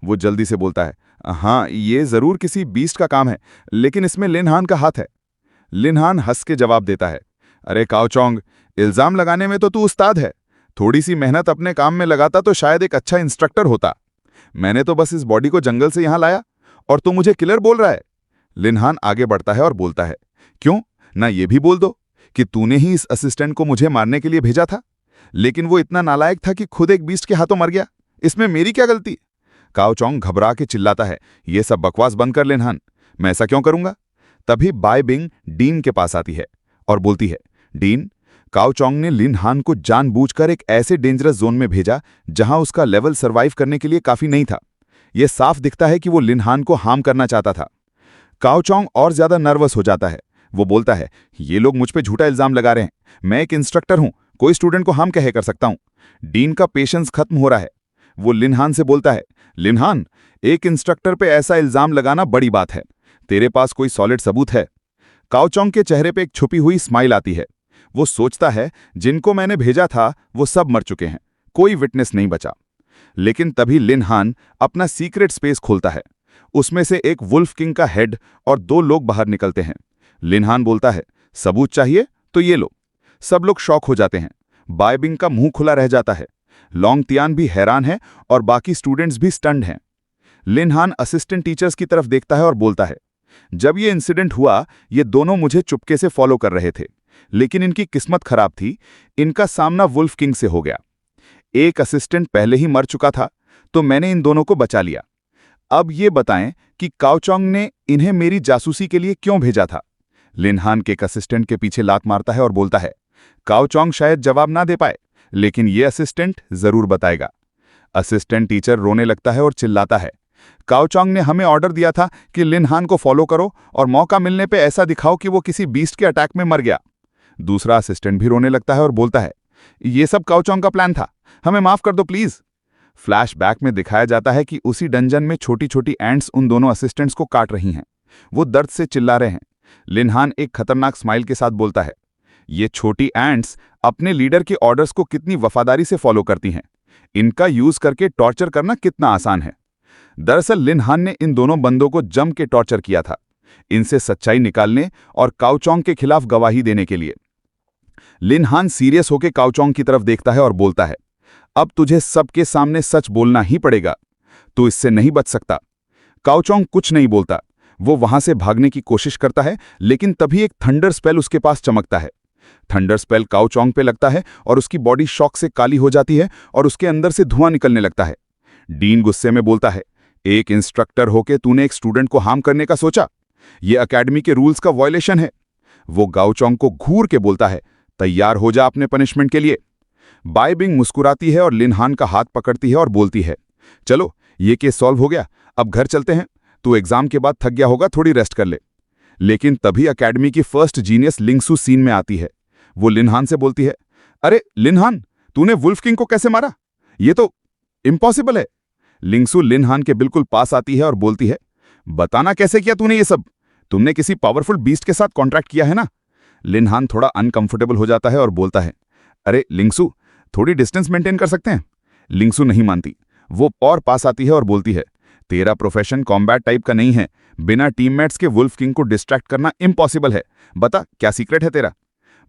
वो जल्दी से बोलता है, हाँ, ये जरूर किसी बीस्ट का काम है, लेकिन इसमें लिन हान का हाथ है। लिन हान हंस के जवाब देता है, अरे काओ चोंग, इल्जाम लगाने में तो तू उस्ताद है। थोड़ी सी मेहनत अपने काम में लगाता तो शायद एक अच्छा इंस्ट्रक्टर होता। मैंने तो बस इस बॉडी को जंगल से यहां लाया और तू मुझे किलर बोल रहा है। लिन हान आगे बढ़ता है और बोलता है, क्यों ना ये भी बोल दो कि तूने ही इस असिस्टेंट को मुझे मारने के लिए भेजा था, लेकिन वो इतना नालायक था कि खुद एक बीस्ट के हाथों मर गया। इसमें मेरी क्या गलती? काओ चोंग घबरा के चिल्लाता है, ये सब बकवास बंद कर लिन हान, मैं ऐसा क्यों करूंगा। तभी बाय बिंग डीन के पास आती है और बोलती है, डीन, काओ चोंग ने लिन हान को जानबूझकर एक ऐसे डेंजरस जोन में भेजा जहां उसका लेवल सर्वाइव करने के लिए काफी नहीं था। यह साफ दिखता है कि वो लिन हान को हार्म करना चाहता था। काओ चोंग और ज्यादा नर्वस हो जाता है। वो बोलता है, ये लोग मुझ पे झूठा इल्जाम लगा रहे हैं, मैं एक इंस्ट्रक्टर हूं, कोई स्टूडेंट को हार्म कह कर सकता हूं। डीन का पेशेंस खत्म हो रहा है। वो लिन हान से बोलता है, लिन हान, एक इंस्ट्रक्टर पे ऐसा इल्जाम लगाना बड़ी बात है, तेरे पास कोई सॉलिड सबूत है? काओ चोंग के चेहरे पे एक छुपी हुई स्माइल आती है। वो सोचता है, जिनको मैंने भेजा था वो सब मर चुके हैं, कोई विटनेस नहीं बचा। लेकिन तभी लिन हान अपना सीक्रेट स्पेस खोलता है। उसमें से एक वुल्फ किंग का हेड और 2 लोग बाहर निकलते हैं। लिन हान बोलता है, सबूत चाहिए तो ये लो। सब लोग शॉक हो जाते हैं। बाय बिंग का मुंह खुला रह जाता है। लॉन्ग तियान भी हैरान है और बाकी स्टूडेंट्स भी स्टन्ड हैं। लिन हान असिस्टेंट टीचर्स की तरफ देखता है और बोलता है, जब ये इंसिडेंट हुआ ये दोनों मुझे चुपके से फॉलो कर रहे थे, लेकिन इनकी किस्मत खराब थी, इनका सामना वुल्फ किंग से हो गया। एक असिस्टेंट पहले ही मर चुका था, तो मैंने इन दोनों को बचा लिया। अब ये बताएं कि काओ चोंग ने इन्हें मेरी जासूसी के लिए क्यों भेजा था? लिन हान के एक असिस्टेंट के पीछे लात मारता है और बोलता है, काओ चोंग शायद जवाब ना दे पाए, लेकिन ये असिस्टेंट जरूर बताएगा। असिस्टेंट टीचर रोने लगता है और चिल्लाता है, काओ चोंग ने हमें ऑर्डर दिया था कि लिन हान को फॉलो करो और मौका मिलने पे ऐसा दिखाओ कि वो किसी बीस्ट के अटैक में मर गया। दूसरा असिस्टेंट भी रोने लगता है और बोलता है, ये सब काओ चोंग का प्लान था, हमें माफ कर दो प्लीज। फ्लैशबैक में दिखाया जाता है कि उसी डंजन में छोटी छोटी एंट्स उन दोनों असिस्टेंट्स को काट रही हैं। वो दर्द से चिल्ला रहे हैं। लिन हान एक खतरनाक स्माइल के साथ बोलता है, ये छोटी एंट्स अपने लीडर के ऑर्डर्स को कितनी वफादारी से फॉलो करती हैं, इनका यूज करके टॉर्चर करना कितना आसान है। दरअसल लिन हान ने इन दोनों बंदों को जम के टॉर्चर किया था, इनसे सच्चाई निकालने और काओ चोंग के खिलाफ गवाही देने के लिए। लिन हान सीरियस होकर काओ चोंग की तरफ देखता है और बोलता है, अब तुझे सबके सामने सच बोलना ही पड़ेगा, तू इससे नहीं बच सकता। काओ चोंग कुछ नहीं बोलता। वो वहां से भागने की कोशिश करता है, लेकिन तभी एक थंडर स्पेल उसके पास चमकता है। थंडर स्पेल काओ चोंग पे लगता है और उसकी बॉडी शॉक से काली हो जाती है और उसके अंदर से धुआं निकलने लगता है। डीन गुस्से में बोलता है, एक इंस्ट्रक्टर होके तूने एक स्टूडेंट को हार्म करने का सोचा? ये एकेडमी के रूल्स का वायलेशन है। वो गाओचोंग को घूर के बोलता है, तैयार हो जा अपने पनिशमेंट के लिए। बाइबिंग मुस्कुराती है और लिनहान का हाथ पकड़ती है और बोलती है, चलो ये केस सॉल्व हो गया, अब घर चलते हैं। तू एग्जाम के बाद थक गया होगा, थोड़ी रेस्ट कर ले। लेकिन तभी एकेडमी की फर्स्ट जीनियस लिंगसू सीन में आती है। वो लिनहान से बोलती है, अरे लिनहान, तूने वुल्फ किंग को कैसे मारा? ये तो इम्पॉसिबल है। लिंगसू लिनहान के बिल्कुल पास आती है और बोलती है, बताना कैसे किया तूने ये सब? तुमने किसी पावरफुल बीस्ट के साथ कॉन्ट्रैक्ट किया है ना? लिनहान थोड़ा अनकंफर्टेबल हो जाता है और बोलता है, अरे लिंगसू, थोड़ी डिस्टेंस मेंटेन कर सकते हैं? लिंगसू नहीं मानती। वो और पास आती है और बोलती है, तेरा प्रोफेशन कॉम्बैट टाइप का नहीं है। बिना टीममेट्स के वुल्फ किंग को डिस्ट्रैक्ट करना इम्पॉसिबल है। बता, क्या सीक्रेट है तेरा?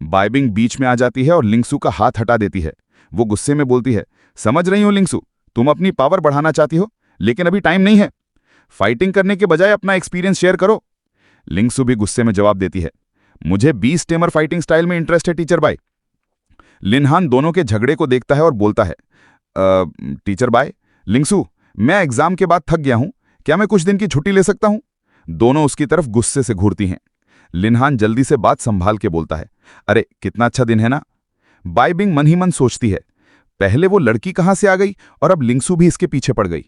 बाइबिंग बीच में आ जाती है और लिंगसू का हाथ हटा देती है। वो गुस्से में बोलती है, समझ रही हूं लिंगसू, तुम अपनी पावर बढ़ाना चाहती हो, लेकिन अभी टाइम नहीं है। फाइटिंग करने के बजाय अपना एक्सपीरियंस शेयर करो। लिंगसू भी गुस्से में जवाब देती है, मुझे 20 टेमर फाइटिंग स्टाइल में इंटरेस्ट है टीचर बाय। लिनहान दोनों के झगड़े को देखता है और बोलता है, टीचर बाय, लिंगसू, मैं एग्जाम के बाद थक गया हूं, क्या मैं कुछ दिन की छुट्टी ले सकता हूं? दोनों उसकी तरफ गुस्से से घूरती हैं। लिनहान जल्दी से बात संभाल के बोलता है, अरे कितना अच्छा दिन है ना? बाइबिंग मन ही मन सोचती है, पहले वो लड़की कहां से आ गई और अब लिंगसू भी इसके पीछे पड़ गई।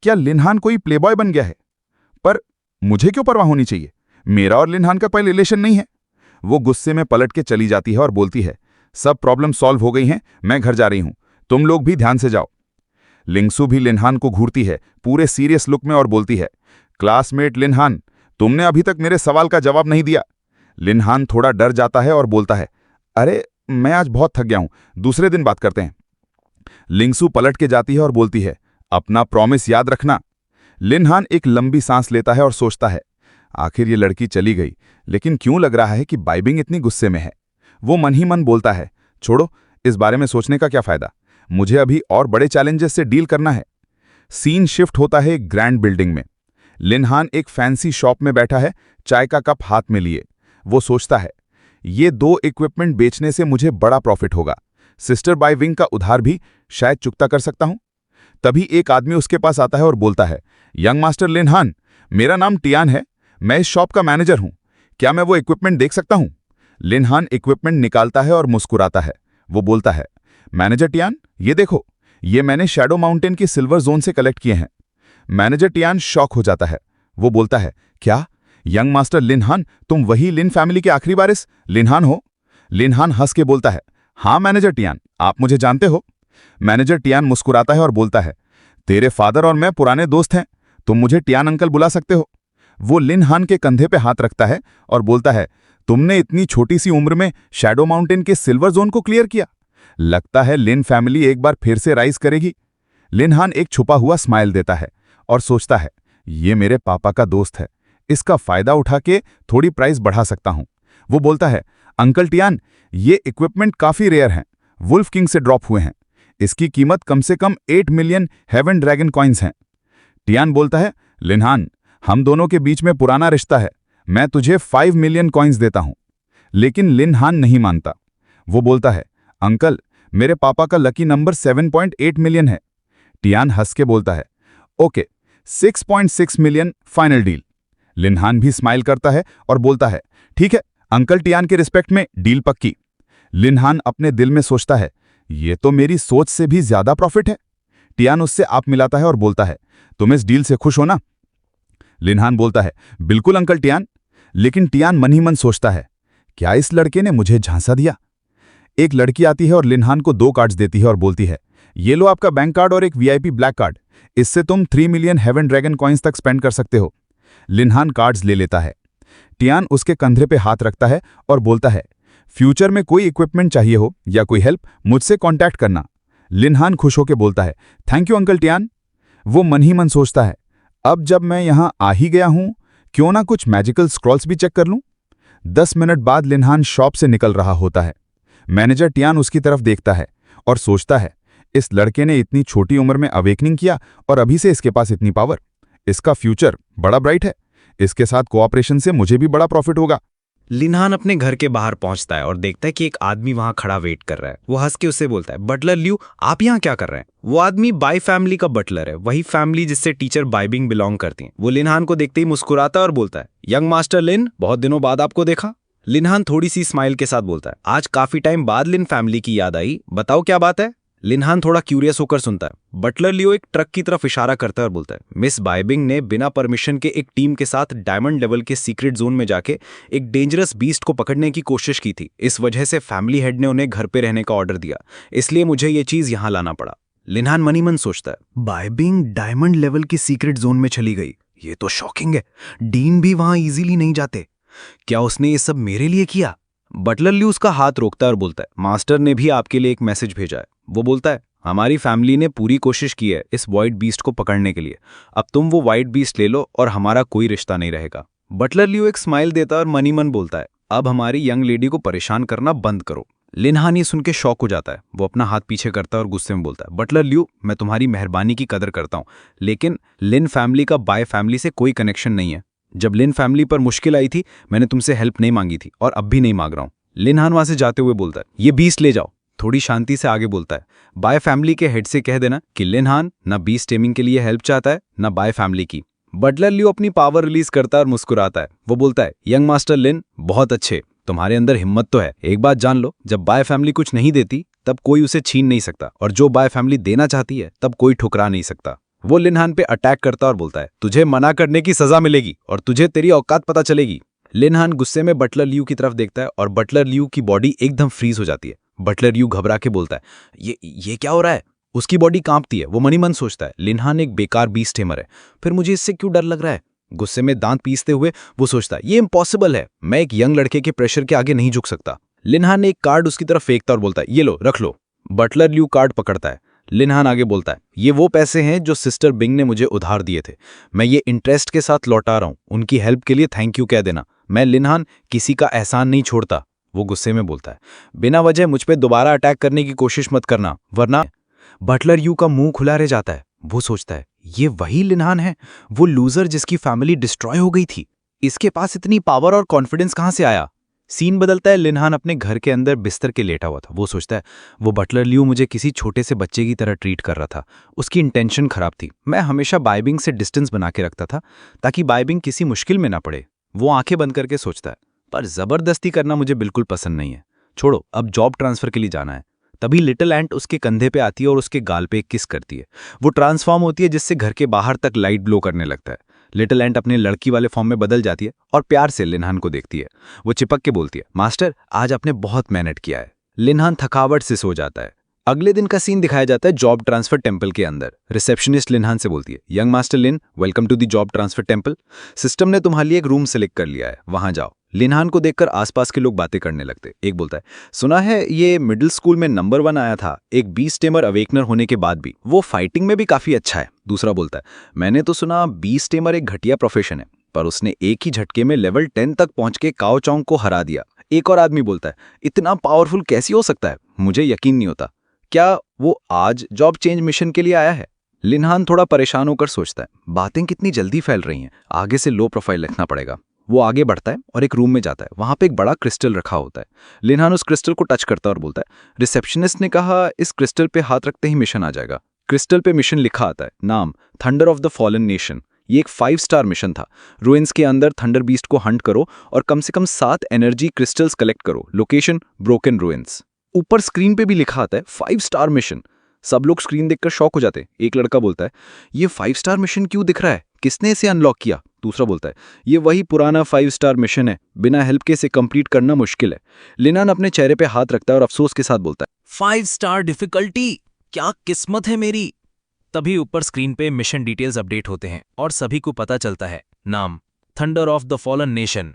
क्या लिनहान कोई प्लेबॉय बन गया है? पर मुझे क्यों परवाह होनी चाहिए? मेरा और लिनहान का कोई रिलेशन नहीं है। वो गुस्से में पलट के चली जाती है और बोलती है, सब प्रॉब्लम सॉल्व हो गई हैं, मैं घर जा रही हूं, तुम लोग भी ध्यान से जाओ। लिंगसू भी लिनहान को घूरती है पूरे सीरियस लुक में और बोलती है, क्लासमेट लिनहान, तुमने अभी तक मेरे सवाल का जवाब नहीं दिया। लिनहान थोड़ा डर जाता है और बोलता है, अरे मैं आज बहुत थक गया हूं, दूसरे दिन बात करते हैं। लिंगसू पलट के जाती है और बोलती है, अपना प्रॉमिस याद रखना। लिनहान एक लंबी सांस लेता है और सोचता है, आखिर ये लड़की चली गई, लेकिन क्यों लग रहा है कि बाइबिंग इतनी गुस्से में है? वो मन ही मन बोलता है, छोड़ो, इस बारे में सोचने का क्या फायदा, मुझे अभी और बड़े चैलेंजेस से डील करना है। सीन शिफ्ट होता है एक ग्रैंड बिल्डिंग में। लिनहान एक फैंसी शॉप में बैठा है, चाय का कप हाथ में लिए। वो सोचता है, ये 2 इक्विपमेंट बेचने से मुझे बड़ा प्रॉफिट होगा। सिस्टर बाय विंग का उधार भी शायद चुकता कर सकता हूं। तभी एक आदमी उसके पास आता है और बोलता है, यंग मास्टर लिनहान, मेरा नाम टियान है, मैं इस शॉप का मैनेजर हूं, क्या मैं वो इक्विपमेंट देख सकता हूं? लिनहान इक्विपमेंट निकालता है और मुस्कुराता है। वो बोलता है, मैनेजर टियान, ये देखो, ये मैंने शैडो माउंटेन की सिल्वर जोन से कलेक्ट किए हैं। मैनेजर टियान शॉक हो जाता है। वो बोलता है, क्या यंग मास्टर लिनहान, तुम वही लिन फैमिली के आखिरी वारिस लिनहान हो? लिनहान हंस के बोलता है, हाँ मैनेजर टियान, आप मुझे जानते हो? मैनेजर टियान मुस्कुराता है और बोलता है, तेरे फादर और मैं पुराने दोस्त हैं, तुम मुझे टियान अंकल बुला सकते हो। वो लिनहान के कंधे पे हाथ रखता है और बोलता है, तुमने इतनी छोटी सी उम्र में शैडो माउंटेन के सिल्वर जोन को क्लियर किया, लगता है लिन फैमिली एक बार फिर से राइज करेगी। लिनहान एक छुपा हुआ स्माइल देता है और सोचता है, ये मेरे पापा का दोस्त है, इसका फायदा उठा के थोड़ी प्राइस बढ़ा सकता हूं। वो बोलता है, अंकल टियान, ये इक्विपमेंट काफी रेयर हैं, वुल्फ किंग से ड्रॉप हुए हैं, इसकी कीमत कम से कम 8 मिलियन हेवन ड्रैगन कॉइन्स हैं। टियान बोलता है, लिनहान, हम दोनों के बीच में पुराना रिश्ता है, मैं तुझे 5 मिलियन कॉइन्स देता हूं। लेकिन लिनहान नहीं मानता। वो बोलता है, अंकल, मेरे पापा का लकी नंबर 7.8 मिलियन है। टियान हंस के बोलता है, ओके, 6.6 मिलियन फाइनल डील। लिनहान भी स्माइल करता है और बोलता है, ठीक है अंकल, टियान के रिस्पेक्ट में डील पक्की। लिनहान अपने दिल में सोचता है, ये तो मेरी सोच से भी ज्यादा प्रॉफिट है। टियान उससे आप मिलाता है और बोलता है, तुम इस डील से खुश हो ना? लिनहान बोलता है, बिल्कुल अंकल टियान। लेकिन टियान मन ही मन सोचता है, क्या इस लड़के ने मुझे झांसा दिया? एक लड़की आती है और लिनहान को 2 कार्ड्स देती है और बोलती है, ये लो आपका बैंक कार्ड और एक वीआईपी ब्लैक कार्ड, इससे तुम 3 मिलियन हेवन ड्रैगन कॉइन्स तक स्पेंड कर सकते हो। लिनहान कार्ड्स ले लेता है। टियान उसके कंधे पे हाथ रखता है और बोलता है, फ्यूचर में कोई इक्विपमेंट चाहिए हो या कोई हेल्प, मुझसे कॉन्टैक्ट करना। लिनहान खुश होकर बोलता है, थैंक यू अंकल टियान। वो मन ही मन सोचता है, अब जब मैं यहां आ ही गया हूं, क्यों ना कुछ मैजिकल स्क्रॉल्स भी चेक कर लूं। 10 मिनट बाद लिनहान शॉप से निकल रहा होता है। मैनेजर टियान उसकी तरफ देखता है और सोचता है, इस लड़के ने इतनी छोटी उम्र में अवेकनिंग किया और अभी से इसके पास इतनी पावर, इसका फ्यूचर बड़ा ब्राइट है, इसके साथ कोऑपरेशन से मुझे भी बड़ा प्रॉफिट होगा। लिनहान अपने घर के बाहर पहुंचता है और देखता है कि एक आदमी वहां खड़ा वेट कर रहा है। वो हंस के उससे बोलता है, बटलर ल्यू, आप यहाँ क्या कर रहे हैं? वो आदमी बाई फैमिली का बटलर है, वही फैमिली जिससे टीचर बाइबिंग बिलोंग करती हैं। वो लिनहान को देखते ही मुस्कुराता है और बोलता है, यंग मास्टर लिन, बहुत दिनों बाद आपको देखा। लिनहान थोड़ी सी स्माइल के साथ बोलता है, आज काफी टाइम बाद लिन फैमिली की याद आई, बताओ क्या बात है? लिनहान थोड़ा क्यूरियस होकर सुनता है। बटलर लियो एक ट्रक की तरफ इशारा करता है और बोलता है, मिस बाइबिंग ने बिना परमिशन के एक टीम के साथ डायमंड लेवल के सीक्रेट जोन में जाके एक डेंजरस बीस्ट को पकड़ने की कोशिश की थी। इस वजह से फैमिली हेड ने उन्हें घर पे रहने का ऑर्डर दिया, इसलिए मुझे ये चीज यहां लाना पड़ा। लिनहान मनी मन सोचता है, बाइबिंग डायमंड लेवल की सीक्रेट जोन में चली गई, ये तो शॉकिंग है। डीन भी वहां इजीली नहीं जाते, क्या उसने ये सब मेरे लिए किया? बटलर ल्यू उसका हाथ रोकता है और बोलता है, मास्टर ने भी आपके लिए एक मैसेज भेजा है। वो बोलता है, हमारी फैमिली ने पूरी कोशिश की है इस वाइट बीस्ट को पकड़ने के लिए, अब तुम वो वाइट बीस्ट ले लो और हमारा कोई रिश्ता नहीं रहेगा। बटलर ल्यू एक स्माइल देता है और मनी मन बोलता है, अब हमारी यंग लेडी को परेशान करना बंद करो। लिनहान ये सुन के शॉक हो जाता है। वो अपना हाथ पीछे करता है और गुस्से में बोलता है, बटलर ल्यू, मैं तुम्हारी मेहरबानी की कदर करता हूं, लेकिन लिन फैमिली का बाय फैमिली से कोई कनेक्शन नहीं है। जब लिन फैमिली पर मुश्किल आई थी मैंने तुमसे हेल्प नहीं मांगी थी और अब भी नहीं मांग रहा हूं। लिनहान वहां से जाते हुए बोलता है, ये बीस्ट ले जाओ। थोड़ी शांति से आगे बोलता है, बाय फैमिली के हेड से कह देना कि लिनहान ना बीस्ट टेमिंग के लिए हेल्प चाहता है ना बाय फैमिली की। बटलर ल्यू अपनी पावर रिलीज करता है और मुस्कुराता है। वो बोलता है, यंग मास्टर लिन, बहुत अच्छे, तुम्हारे अंदर हिम्मत तो है। एक बात जान लो, जब बाय फैमिली कुछ नहीं देती तब कोई उसे छीन नहीं सकता, और जो बाय फैमिली देना चाहती है तब कोई ठुकरा नहीं सकता। वो लिनहान पे अटैक करता और बोलता है, तुझे मना करने की सजा मिलेगी और तुझे तेरी औकात पता चलेगी। लिनहान गुस्से में बटलर ल्यू की तरफ देखता है और बटलर ल्यू की बॉडी एकदम फ्रीज हो जाती है। बटलर ल्यू घबरा के बोलता है, ये क्या हो रहा है? उसकी बॉडी कांपती है। वो मनी मन सोचता है, लिनहान एक बेकार बीस्ट टेमर है, फिर मुझे इससे क्यों डर लग रहा है? गुस्से में दांत पीसते हुए वो सोचता है, ये इम्पॉसिबल है, मैं एक यंग लड़के के प्रेशर के आगे नहीं झुक सकता। लिनहान ने एक कार्ड उसकी तरफ फेंकता और बोलता है, ये लो, रख लो। बटलर ल्यू कार्ड पकड़ता है। लिनहान आगे बोलता है, ये वो पैसे हैं जो सिस्टर बिंग ने मुझे उधार दिए थे, मैं ये इंटरेस्ट के साथ लौटा रहा हूं, उनकी हेल्प के लिए थैंक यू कह देना। मैं लिनहान किसी का एहसान नहीं छोड़ता। वो गुस्से में बोलता है, बिना वजह मुझ पे दोबारा अटैक करने की कोशिश मत करना, वरना। बटलर यू का मुंह खुला रह जाता है। वो सोचता है, ये वही लिनहान है, वो लूजर जिसकी फैमिली डिस्ट्रॉय हो गई थी। इसके पास इतनी पावर और कॉन्फिडेंस कहां से आया? सीन बदलता है। लिनहान अपने घर के अंदर बिस्तर के लेटा हुआ था। वो सोचता है, वो बटलर ल्यू मुझे किसी छोटे से बच्चे की तरह ट्रीट कर रहा था, उसकी इंटेंशन खराब थी। मैं हमेशा बाइबिंग से डिस्टेंस बना के रखता था ताकि बाइबिंग किसी मुश्किल में ना पड़े। वो आंखें बंद करके सोचता है, पर जबरदस्ती करना मुझे बिल्कुल पसंद नहीं है। छोड़ो, अब जॉब ट्रांसफर के लिए जाना है। तभी लिटिल एंट उसके कंधे पे आती है और उसके गाल पे एक किस करती है। वो ट्रांसफॉर्म होती है जिससे घर के बाहर तक लाइट ग्लो करने लगता है। लिटिल एंट अपने लड़की वाले फॉर्म में बदल जाती है और प्यार से लिनहान को देखती है। वो चिपक के बोलती है, मास्टर, आज आपने बहुत मेहनत किया है। लिनहान थकावट से सो जाता है। अगले दिन का सीन दिखाया जाता है जॉब ट्रांसफर टेम्पल के अंदर। रिसेप्शनिस्ट लिनहान से बोलती है, young master Lin, welcome to the job transfer temple. System ने तुम्हारे लिए एक रूम सेलेक्ट कर लिया है, वहां जाओ। लिनहान को देखकर आसपास के लोग बातें करने लगते। एक बोलता है, सुना है ये मिडिल स्कूल में नंबर 1 आया था, एक बीस्ट टेमर अवेकनर होने के बाद भी। वो फाइटिंग में भी काफी अच्छा है। दूसरा बोलता है, मैंने तो सुना बीस्ट टेमर एक घटिया प्रोफेशन है, पर उसने एक ही झटके में लेवल 10 तक पहुंच के काओ चौंग को हरा दिया। एक और आदमी बोलता है, इतना पावरफुल कैसे हो सकता है, मुझे यकीन नहीं होता। क्या वो आज जॉब चेंज मिशन के लिए आया है? लिनहान थोड़ा परेशान होकर सोचता है, बातें कितनी जल्दी फैल रही हैं, आगे से लो प्रोफाइल रखना पड़ेगा। वो आगे बढ़ता है और एक रूम में जाता है। वहां पे एक बड़ा क्रिस्टल रखा होता है। लिनहान उस क्रिस्टल को टच करता है और बोलता है, रिसेप्शनिस्ट ने कहा इस क्रिस्टल पे हाथ रखते ही मिशन आ जाएगा। क्रिस्टल पे मिशन लिखा आता है, नाम thunder of the fallen nation. ये एक 5 स्टार मिशन था। रुइंस के अंदर थंडर बीस्ट को हंट करो और कम से कम 7 एनर्जी क्रिस्टल्स कलेक्ट करो। Location broken ruins. ऊपर स्क्रीन पे भी लिखा आता है 5 स्टार मिशन। सब लोग स्क्रीन देखकर शॉक हो जाते हैं। एक लड़का बोलता है, ये 5 स्टार मिशन क्यों दिख रहा है, किसने इसे अनलॉक किया? दूसरा बोलता है, ये वही पुराना 5 स्टार मिशन है, बिना हेल्प के इसे कंप्लीट करना मुश्किल है। लिनहान अपने चेहरे पे हाथ रखता है और अफसोस के साथ बोलता है, 5 स्टार डिफिकल्टी, क्या किस्मत है मेरी। तभी ऊपर स्क्रीन पे मिशन डिटेल्स अपडेट होते हैं और सभी को पता चलता है, नाम thunder of the fallen nation.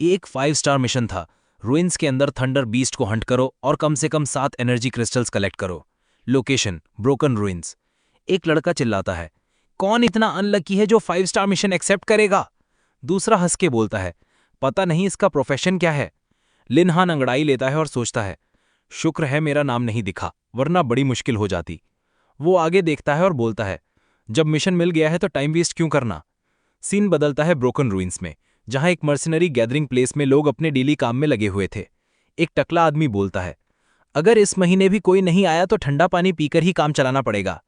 एक 5 स्टार मिशन था। रुइंस के अंदर थंडर बीस्ट को हंट करो और कम से कम 7 एनर्जी क्रिस्टल्स कलेक्ट करो। Location broken ruins. एक लड़का चिल्लाता है, कौन इतना अनलकी है जो 5 स्टार मिशन एक्सेप्ट करेगा? दूसरा हंस के बोलता है, पता नहीं इसका प्रोफेशन क्या है। लिनहान अंगड़ाई लेता है और सोचता है, शुक्र है मेरा नाम नहीं दिखा, वरना बड़ी मुश्किल हो जाती। वो आगे देखता है और बोलता है, जब मिशन मिल गया है तो टाइम वेस्ट क्यों करना। सीन बदलता है ब्रोकन रुइंस में। जहां एक मर्सिनरी गैदरिंग प्लेस में लोग अपने डेली काम में लगे हुए थे। एक टकला आदमी बोलता है, अगर इस महीने भी कोई नहीं आया तो ठंडा पानी पीकर ही काम चलाना पड़ेगा।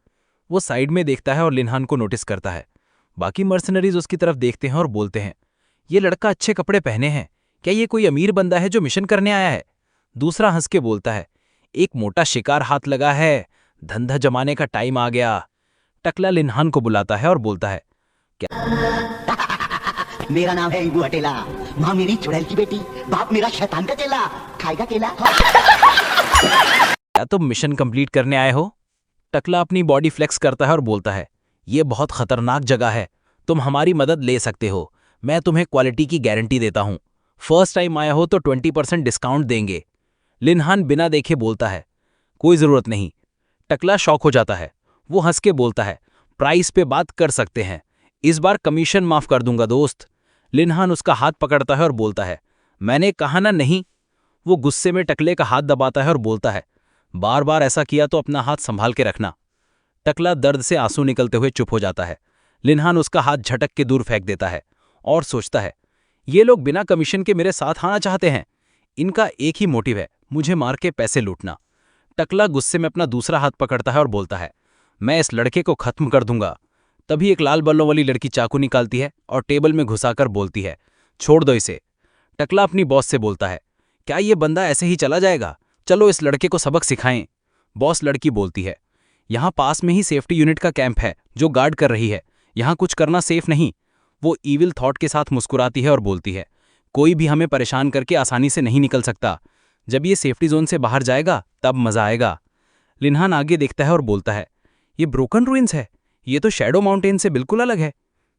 वो साइड में देखता है और लिनहान को नोटिस करता है। बाकी मर्सनरीज उसकी तरफ देखते हैं और बोलते हैं, ये लड़का अच्छे कपड़े पहने हैं, क्या ये कोई अमीर बंदा है जो मिशन करने आया है? दूसरा हंस के बोलता है, एक मोटा शिकार हाथ लगा है, धंधा जमाने का टाइम आ गया। टकला लिनहान को बुलाता है और बोलता है, मेरा नाम है इंगू हटेला, माँ मेरी चुड़ैल की बेटी, बाप मेरा शैतान का चेला, खाएगा केला। क्या तुम मिशन कंप्लीट करने आए हो? टकला अपनी बॉडी फ्लेक्स करता है और बोलता है, ये बहुत खतरनाक जगह है, तुम हमारी मदद ले सकते हो, मैं तुम्हें क्वालिटी की गारंटी देता हूं। फर्स्ट टाइम आया हो तो 20% डिस्काउंट देंगे। लिनहान बिना देखे बोलता है, कोई जरूरत नहीं। टकला शॉक हो जाता है। वो हंस के बोलता है, प्राइस पे बात कर सकते हैं, इस बार कमीशन माफ कर दूंगा दोस्त। लिनहान उसका हाथ पकड़ता है और बोलता है, मैंने कहा ना नहीं। वो गुस्से में टकले का हाथ दबाता है और बोलता है, बार बार ऐसा किया तो अपना हाथ संभाल के रखना। टकला दर्द से आंसू निकलते हुए चुप हो जाता है। लिनहान उसका हाथ झटक के दूर फेंक देता है और सोचता है, ये लोग बिना कमीशन के मेरे साथ आना चाहते हैं, इनका एक ही मोटिव है, मुझे मार के पैसे लूटना। टकला गुस्से में अपना दूसरा हाथ पकड़ता है और बोलता है, मैं इस लड़के को खत्म कर दूंगा। तभी एक लाल बल्लों वाली लड़की चाकू निकालती है और टेबल में घुसाकर बोलती है, छोड़ दो इसे। टकला अपनी बॉस से बोलता है, क्या ये बंदा ऐसे ही चला जाएगा? चलो इस लड़के को सबक सिखाएं। बॉस लड़की बोलती है, यहां पास में ही सेफ्टी यूनिट का कैंप है जो गार्ड कर रही है, यहां कुछ करना सेफ नहीं। वो ईविल थॉट के साथ मुस्कुराती है और बोलती है, कोई भी हमें परेशान करके आसानी से नहीं निकल सकता, जब ये सेफ्टी जोन से बाहर जाएगा तब मजा आएगा। लिनहान आगे देखता है और बोलता है, ये ब्रोकन रूइंस है, ये तो शैडो माउंटेन से बिल्कुल अलग है।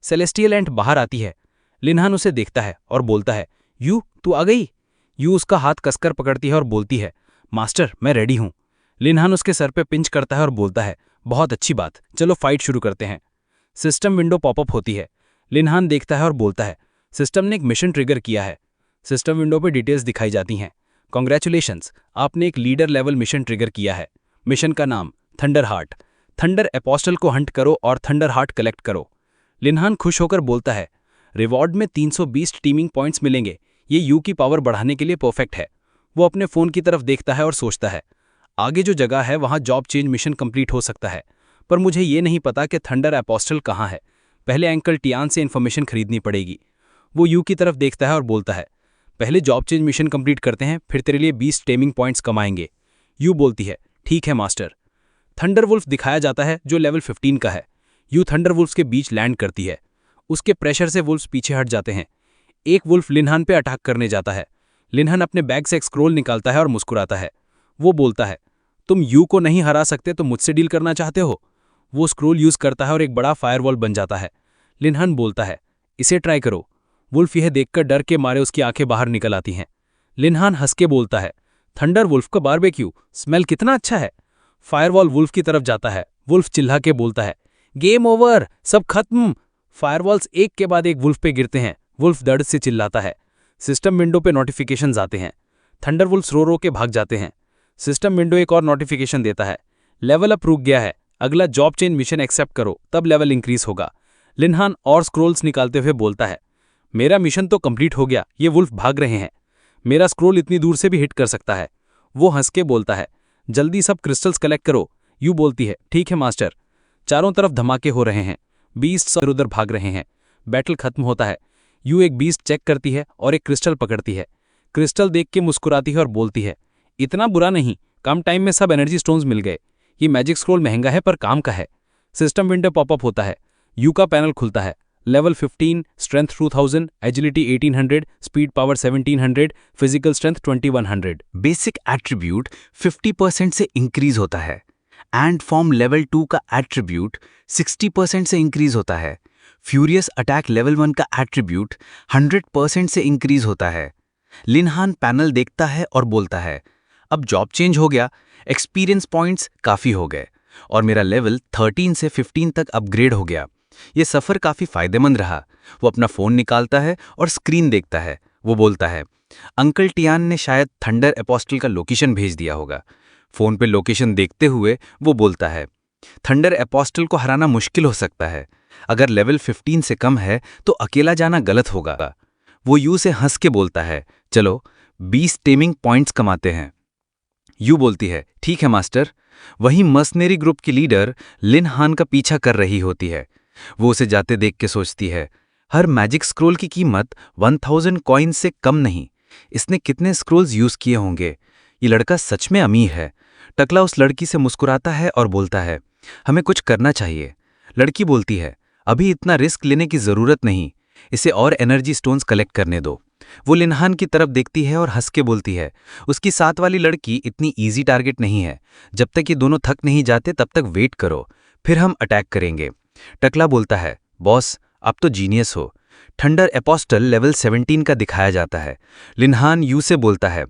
सेलेस्टियल एंट बाहर आती है। लिनहान उसे देखता है और बोलता है, यू तू आ गई? यू उसका हाथ कसकर पकड़ती है और बोलती है, मास्टर मैं रेडी हूं। लिनहान उसके सर पे पिंच करता है और बोलता है, बहुत अच्छी बात, चलो फाइट शुरू करते हैं। सिस्टम विंडो पॉपअप होती है। लिनहान देखता है और बोलता है, सिस्टम ने एक मिशन ट्रिगर किया है। सिस्टम विंडो पे डिटेल्स दिखाई जाती हैं। कॉन्ग्रेचुलेशंस, आपने एक लीडर लेवल मिशन ट्रिगर किया है। मिशन का नाम थंडर हार्ट। थंडर एपोस्टल को हंट करो और थंडर हार्ट कलेक्ट करो। लिनहान खुश होकर बोलता है, रिवॉर्ड में 320 टीमिंग पॉइंट्स मिलेंगे, ये यू की पावर बढ़ाने के लिए परफेक्ट है। वो अपने फ़ोन की तरफ देखता है और सोचता है, आगे जो जगह है वहाँ जॉब चेंज मिशन कंप्लीट हो सकता है, पर मुझे ये नहीं पता कि थंडर एपोस्टल कहाँ है। पहले अंकल टियान से इन्फॉर्मेशन खरीदनी पड़ेगी। वो यू की तरफ देखता है और बोलता है, पहले जॉब चेंज मिशन कंप्लीट करते हैं, फिर तेरे लिए 20 टेमिंग पॉइंट्स कमाएंगे। यू बोलती है, ठीक है मास्टर। थंडर वुल्फ दिखाया जाता है जो लेवल 15 का है। यू थंडर वुल्फ्स के बीच लैंड करती है। उसके प्रेशर से वुल्फ्स पीछे हट जाते हैं। एक वुल्फ लिनहान पे अटैक करने जाता है। लिनहान अपने बैग से एक स्क्रोल निकालता है और मुस्कुराता है। वो बोलता है, तुम यू को नहीं हरा सकते तो मुझसे डील करना चाहते हो? वो स्क्रोल यूज करता है और एक बड़ा फायरवॉल बन जाता है। लिनहान बोलता है, इसे ट्राई करो। वुल्फ यह देखकर डर के मारे उसकी आंखें बाहर निकल आती हैं। लिनहान हंस के बोलता है, थंडर वुल्फ का बारबेक्यू, स्मेल कितना अच्छा है। फायरवॉल वुल्फ की तरफ जाता है। वुल्फ चिल्ला के बोलता है, गेम ओवर, सब खत्म। फायरवॉल्स एक के बाद एक वुल्फ पे गिरते हैं। वुल्फ दर्द से चिल्लाता है। सिस्टम विंडो पे नोटिफिकेशंस आते हैं। थंडर वुल्फ्स रो रो के भाग जाते हैं। सिस्टम विंडो एक और नोटिफिकेशन देता है, लेवल अप रुक गया है, अगला जॉब चेंज मिशन एक्सेप्ट करो तब लेवल इंक्रीज होगा। लिनहान और स्क्रोल्स निकालते हुए बोलता है, मेरा मिशन तो कंप्लीट हो गया, ये वुल्फ भाग रहे हैं, मेरा स्क्रोल इतनी दूर से भी हिट कर सकता है। वो हंस के बोलता है, जल्दी सब क्रिस्टल्स कलेक्ट करो। यू बोलती है, ठीक है मास्टर। चारों तरफ धमाके हो रहे हैं, बीस्ट इधर उधर भाग रहे हैं। बैटल खत्म होता है। यू एक बीस्ट चेक करती है और एक क्रिस्टल पकड़ती है। क्रिस्टल देख के मुस्कुराती है और बोलती है, इतना बुरा नहीं, कम टाइम में सब एनर्जी स्टोन्स मिल गए। ये मैजिक स्क्रोल महंगा है पर काम का है। सिस्टम विंडो पॉपअप होता है। यू का पैनल खुलता है। Level 15, strength 2000, agility 1800, speed power 1700, physical strength 2100। Basic attribute 50% से इंक्रीज होता है। एंड फॉर्म लेवल 2 का एट्रीब्यूट 60% से इंक्रीज होता है। फ्यूरियस अटैक लेवल 1 का एट्रीब्यूट 100% से इंक्रीज होता है। लिनहान पैनल देखता है और बोलता है, अब जॉब चेंज हो गया, एक्सपीरियंस पॉइंट्स काफ़ी हो गए और मेरा लेवल 13 से 15 तक अपग्रेड हो गया। ये सफ़र काफ़ी फ़ायदेमंद रहा। वो अपना फ़ोन निकालता है और स्क्रीन देखता है। वो बोलता है, अंकल टियान ने शायद थंडर एपोस्टल का लोकेशन भेज दिया होगा। फ़ोन पे लोकेशन देखते हुए वो बोलता है, थंडर एपोस्टल को हराना मुश्किल हो सकता है। अगर लेवल 15 से कम है तो अकेला जाना गलत होगा। वो यू से हंस के बोलता है, चलो 20 टेमिंग पॉइंट्स कमाते हैं। यू बोलती है, ठीक है मास्टर। वहीं मर्सनरी ग्रुप की लीडर लिन हान का पीछा कर रही होती है। वो उसे जाते देख के सोचती है, हर मैजिक स्क्रोल की कीमत 1000 कॉइन से कम नहीं। इसने कितने स्क्रोल्स यूज किए होंगे। ये लड़का सच में अमीर है। टकला उस लड़की से मुस्कुराता है और बोलता है, हमें कुछ करना चाहिए। लड़की बोलती है, अभी इतना रिस्क लेने की जरूरत नहीं, इसे और एनर्जी स्टोन्स कलेक्ट करने दो। वो लिनहान की तरफ देखती है और हंस के बोलती है, उसकी साथ वाली लड़की इतनी इजी टारगेट नहीं है। जब तक ये दोनों थक नहीं जाते तब तक वेट करो, फिर हम अटैक करेंगे। टकला बोलता है, बॉस आप तो जीनियस हो। थंडर एपोस्टल लेवल 17 का दिखाया जाता है। लिनहान यू से बोलता है,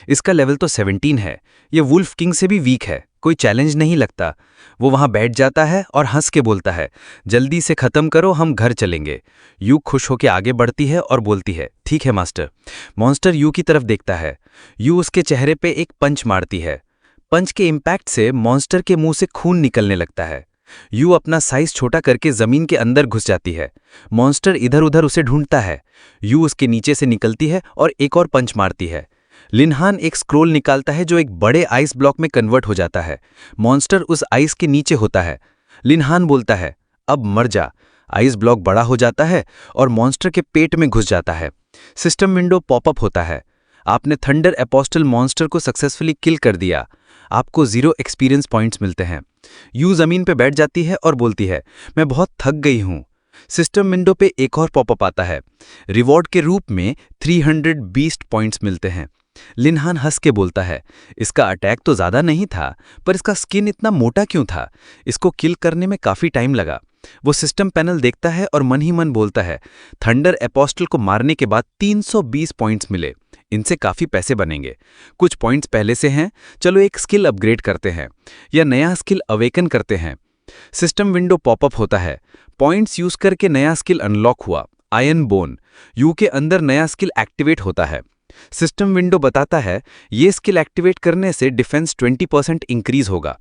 इसका लेवल तो 17 है, ये वुल्फ किंग से भी वीक है, कोई चैलेंज नहीं लगता। वो वहां बैठ जाता है और हंस के बोलता है, जल्दी से खत्म करो, हम घर चलेंगे। यू खुश होकर आगे बढ़ती है और बोलती है, ठीक है मास्टर। मॉन्स्टर यू की तरफ देखता है। यू उसके चेहरे पे एक पंच मारती है। पंच के इम्पैक्ट से मॉन्स्टर के मुंह से खून निकलने लगता है। यू अपना साइज छोटा करके जमीन के अंदर घुस जाती है। मॉन्स्टर इधर उधर उसे ढूंढता है। यू उसके नीचे से निकलती है और एक और पंच मारती है। लिनहान एक स्क्रोल निकालता है जो एक बड़े आइस ब्लॉक में कन्वर्ट हो जाता है। मॉन्स्टर उस आइस के नीचे होता है। लिनहान बोलता है, अब मर जा। आइस ब्लॉक बड़ा हो जाता है और मॉन्स्टर के पेट में घुस जाता है। सिस्टम विंडो पॉपअप होता है। आपने थंडर एपोस्टल मॉन्स्टर को सक्सेसफुली किल कर दिया। आपको 0 एक्सपीरियंस पॉइंट्स मिलते हैं। यू जमीन पे बैठ जाती है और बोलती है, मैं बहुत थक गई हूं। सिस्टम विंडो पे एक और पॉपअप आता है। रिवॉर्ड के रूप में 300 बीस्ट पॉइंट्स मिलते हैं। लिनहान हंस के बोलता है, इसका अटैक तो ज्यादा नहीं था, पर इसका स्किन इतना मोटा क्यों था? इसको किल करने में काफी टाइम लगा। वो सिस्टम पैनल देखता है और मन ही मन बोलता है, थंडर एपोस्टल को मारने के बाद 320 पॉइंट्स मिले, इनसे काफी पैसे बनेंगे। कुछ पॉइंट्स पहले से हैं, चलो एक स्किल अपग्रेड करते हैं या नया स्किल अवेकन करते हैं। सिस्टम विंडो पॉपअप होता है। पॉइंट्स यूज करके नया स्किल अनलॉक हुआ, आयरन बोन। यू के अंदर नया स्किल एक्टिवेट होता है। सिस्टम विंडो बताता है, ये स्किल एक्टिवेट करने से डिफेंस 20% इंक्रीज होगा।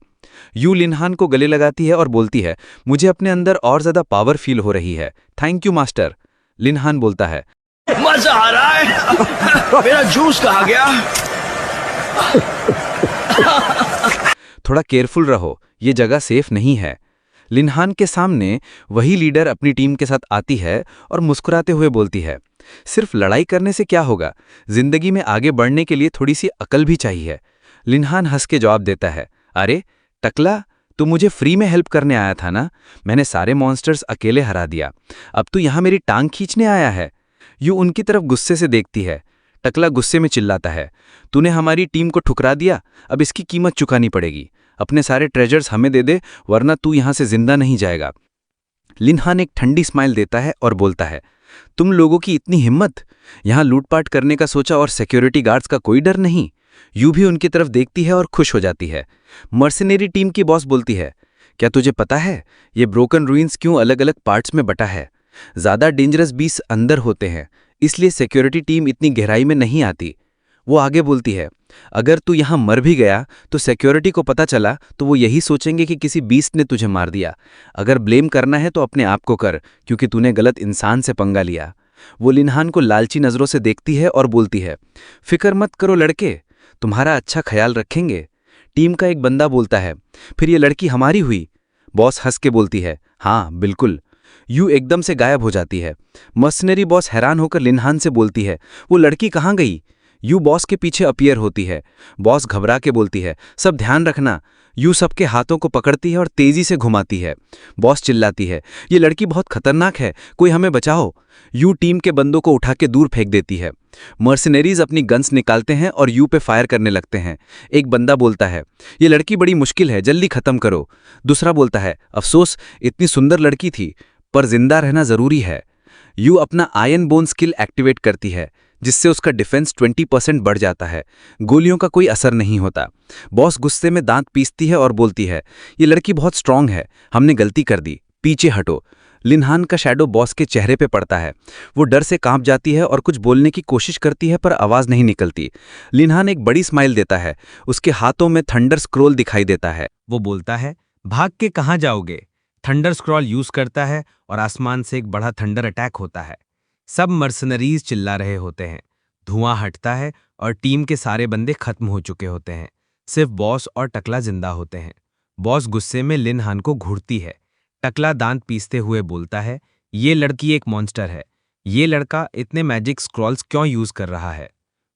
यू लिनहान को गले लगाती है और बोलती है, मुझे अपने अंदर और ज्यादा पावर फील हो रही है। Thank you master. लिनहान बोलता है, मजा आ रहा है। मेरा जूस कहाँ गया? थोड़ा केयरफुल रहो, ये जगह सेफ नहीं है। लिनहान के सामने वही लीडर अपनी टीम के साथ आती है और मुस्कुराते हुए बोलती है, सिर्फ लड़ाई करने से क्या होगा, जिंदगी में आगे बढ़ने के लिए थोड़ी सी अकल भी चाहिए। लिनहान हंस के जवाब देता है, अरे टकला, तू मुझे फ्री में हेल्प करने आया था ना? मैंने सारे मॉन्स्टर्स अकेले हरा दिया, अब तू यहां मेरी टांग खींचने आया है। यू उनकी तरफ गुस्से से देखती है। टकला गुस्से में चिल्लाता है, तूने हमारी टीम को ठुकरा दिया, अब इसकी कीमत चुकानी पड़ेगी। अपने सारे ट्रेजर्स हमें दे दे, वरना तू यहां से जिंदा नहीं जाएगा। लिनहान एक ठंडी स्माइल देता है और बोलता है, तुम लोगों की इतनी हिम्मत, यहां लूटपाट करने का सोचा और सिक्योरिटी गार्ड्स का कोई डर नहीं। यू भी उनकी तरफ देखती है और खुश हो जाती है। मर्सिनरी टीम की बॉस बोलती है, क्या तुझे पता है ये ब्रोकन रूइंस क्यों अलग अलग पार्ट्स में बटा है? ज्यादा डेंजरस बीस्ट अंदर होते हैं, इसलिए सिक्योरिटी टीम इतनी गहराई में नहीं आती। वो आगे बोलती है, अगर तू यहां मर भी गया तो सिक्योरिटी को पता चला तो वो यही सोचेंगे कि किसी बीस्ट ने तुझे मार दिया। अगर ब्लेम करना है तो अपने आप को कर, क्योंकि तूने गलत इंसान से पंगा लिया। वो लिनहान को लालची नजरों से देखती है और बोलती है, फिक्र मत करो लड़के, तुम्हारा अच्छा ख्याल रखेंगे। टीम का एक बंदा बोलता है, फिर ये लड़की हमारी हुई? बॉस हंस के बोलती है, हाँ बिल्कुल। यू एकदम से गायब हो जाती है। मर्सनरी बॉस हैरान होकर लिनहान से बोलती है, वो लड़की कहाँ गई? यू बॉस के पीछे अपीयर होती है। बॉस घबरा के बोलती है, सब ध्यान रखना। यू सबके हाथों को पकड़ती है और तेजी से घुमाती है। बॉस चिल्लाती है, ये लड़की बहुत खतरनाक है, कोई हमें बचाओ। यू टीम के बंदों को उठा के दूर फेंक देती है। मर्सिनरीज अपनी गन्स निकालते हैं और यू पे फायर करने लगते हैं। एक बंदा बोलता है, ये लड़की बड़ी मुश्किल है, जल्दी खत्म करो। दूसरा बोलता है, अफसोस, इतनी सुंदर लड़की थी, पर जिंदा रहना जरूरी है। यू अपना आयरन बोन स्किल एक्टिवेट करती है, जिससे उसका डिफेंस 20% बढ़ जाता है। गोलियों का कोई असर नहीं होता। बॉस गुस्से में दांत पीसती है और बोलती है, ये लड़की बहुत स्ट्रांग है, हमने गलती कर दी, पीछे हटो। लिनहान का शैडो बॉस के चेहरे पे पड़ता है। वो डर से कांप जाती है और कुछ बोलने की कोशिश करती है, पर आवाज नहीं निकलती। लिनहान एक बड़ी स्माइल देता है। उसके हाथों में थंडर स्क्रोल दिखाई देता है। वो बोलता है, भाग के कहाँ जाओगे? थंडर स्क्रॉल यूज करता है और आसमान से एक बड़ा थंडर अटैक होता है। सब मर्सनरीज चिल्ला रहे होते हैं। धुआं हटता है और टीम के सारे बंदे खत्म हो चुके होते हैं। सिर्फ बॉस और टकला जिंदा होते हैं। बॉस गुस्से में लिन हान को घूरती है। टकला दांत पीसते हुए बोलता है, ये लड़की एक मॉन्स्टर है। ये लड़का इतने मैजिक स्क्रॉल्स क्यों यूज कर रहा है?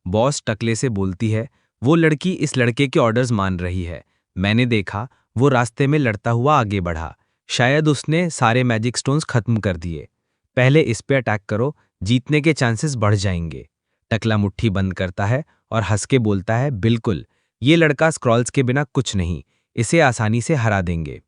बॉस टकले से बोलती है, वो लड़की इस लड़के के ऑर्डर्स मान रही है। मैंने देखा वो रास्ते में लड़ता हुआ आगे बढ़ा। शायद उसने सारे मैजिक स्टोन्स खत्म कर दिए। पहले इस पे अटैक करो, जीतने के चांसेस बढ़ जाएंगे। टकला मुट्ठी बंद करता है और हंस के बोलता है, बिल्कुल, ये लड़का स्क्रॉल्स के बिना कुछ नहीं, इसे आसानी से हरा देंगे।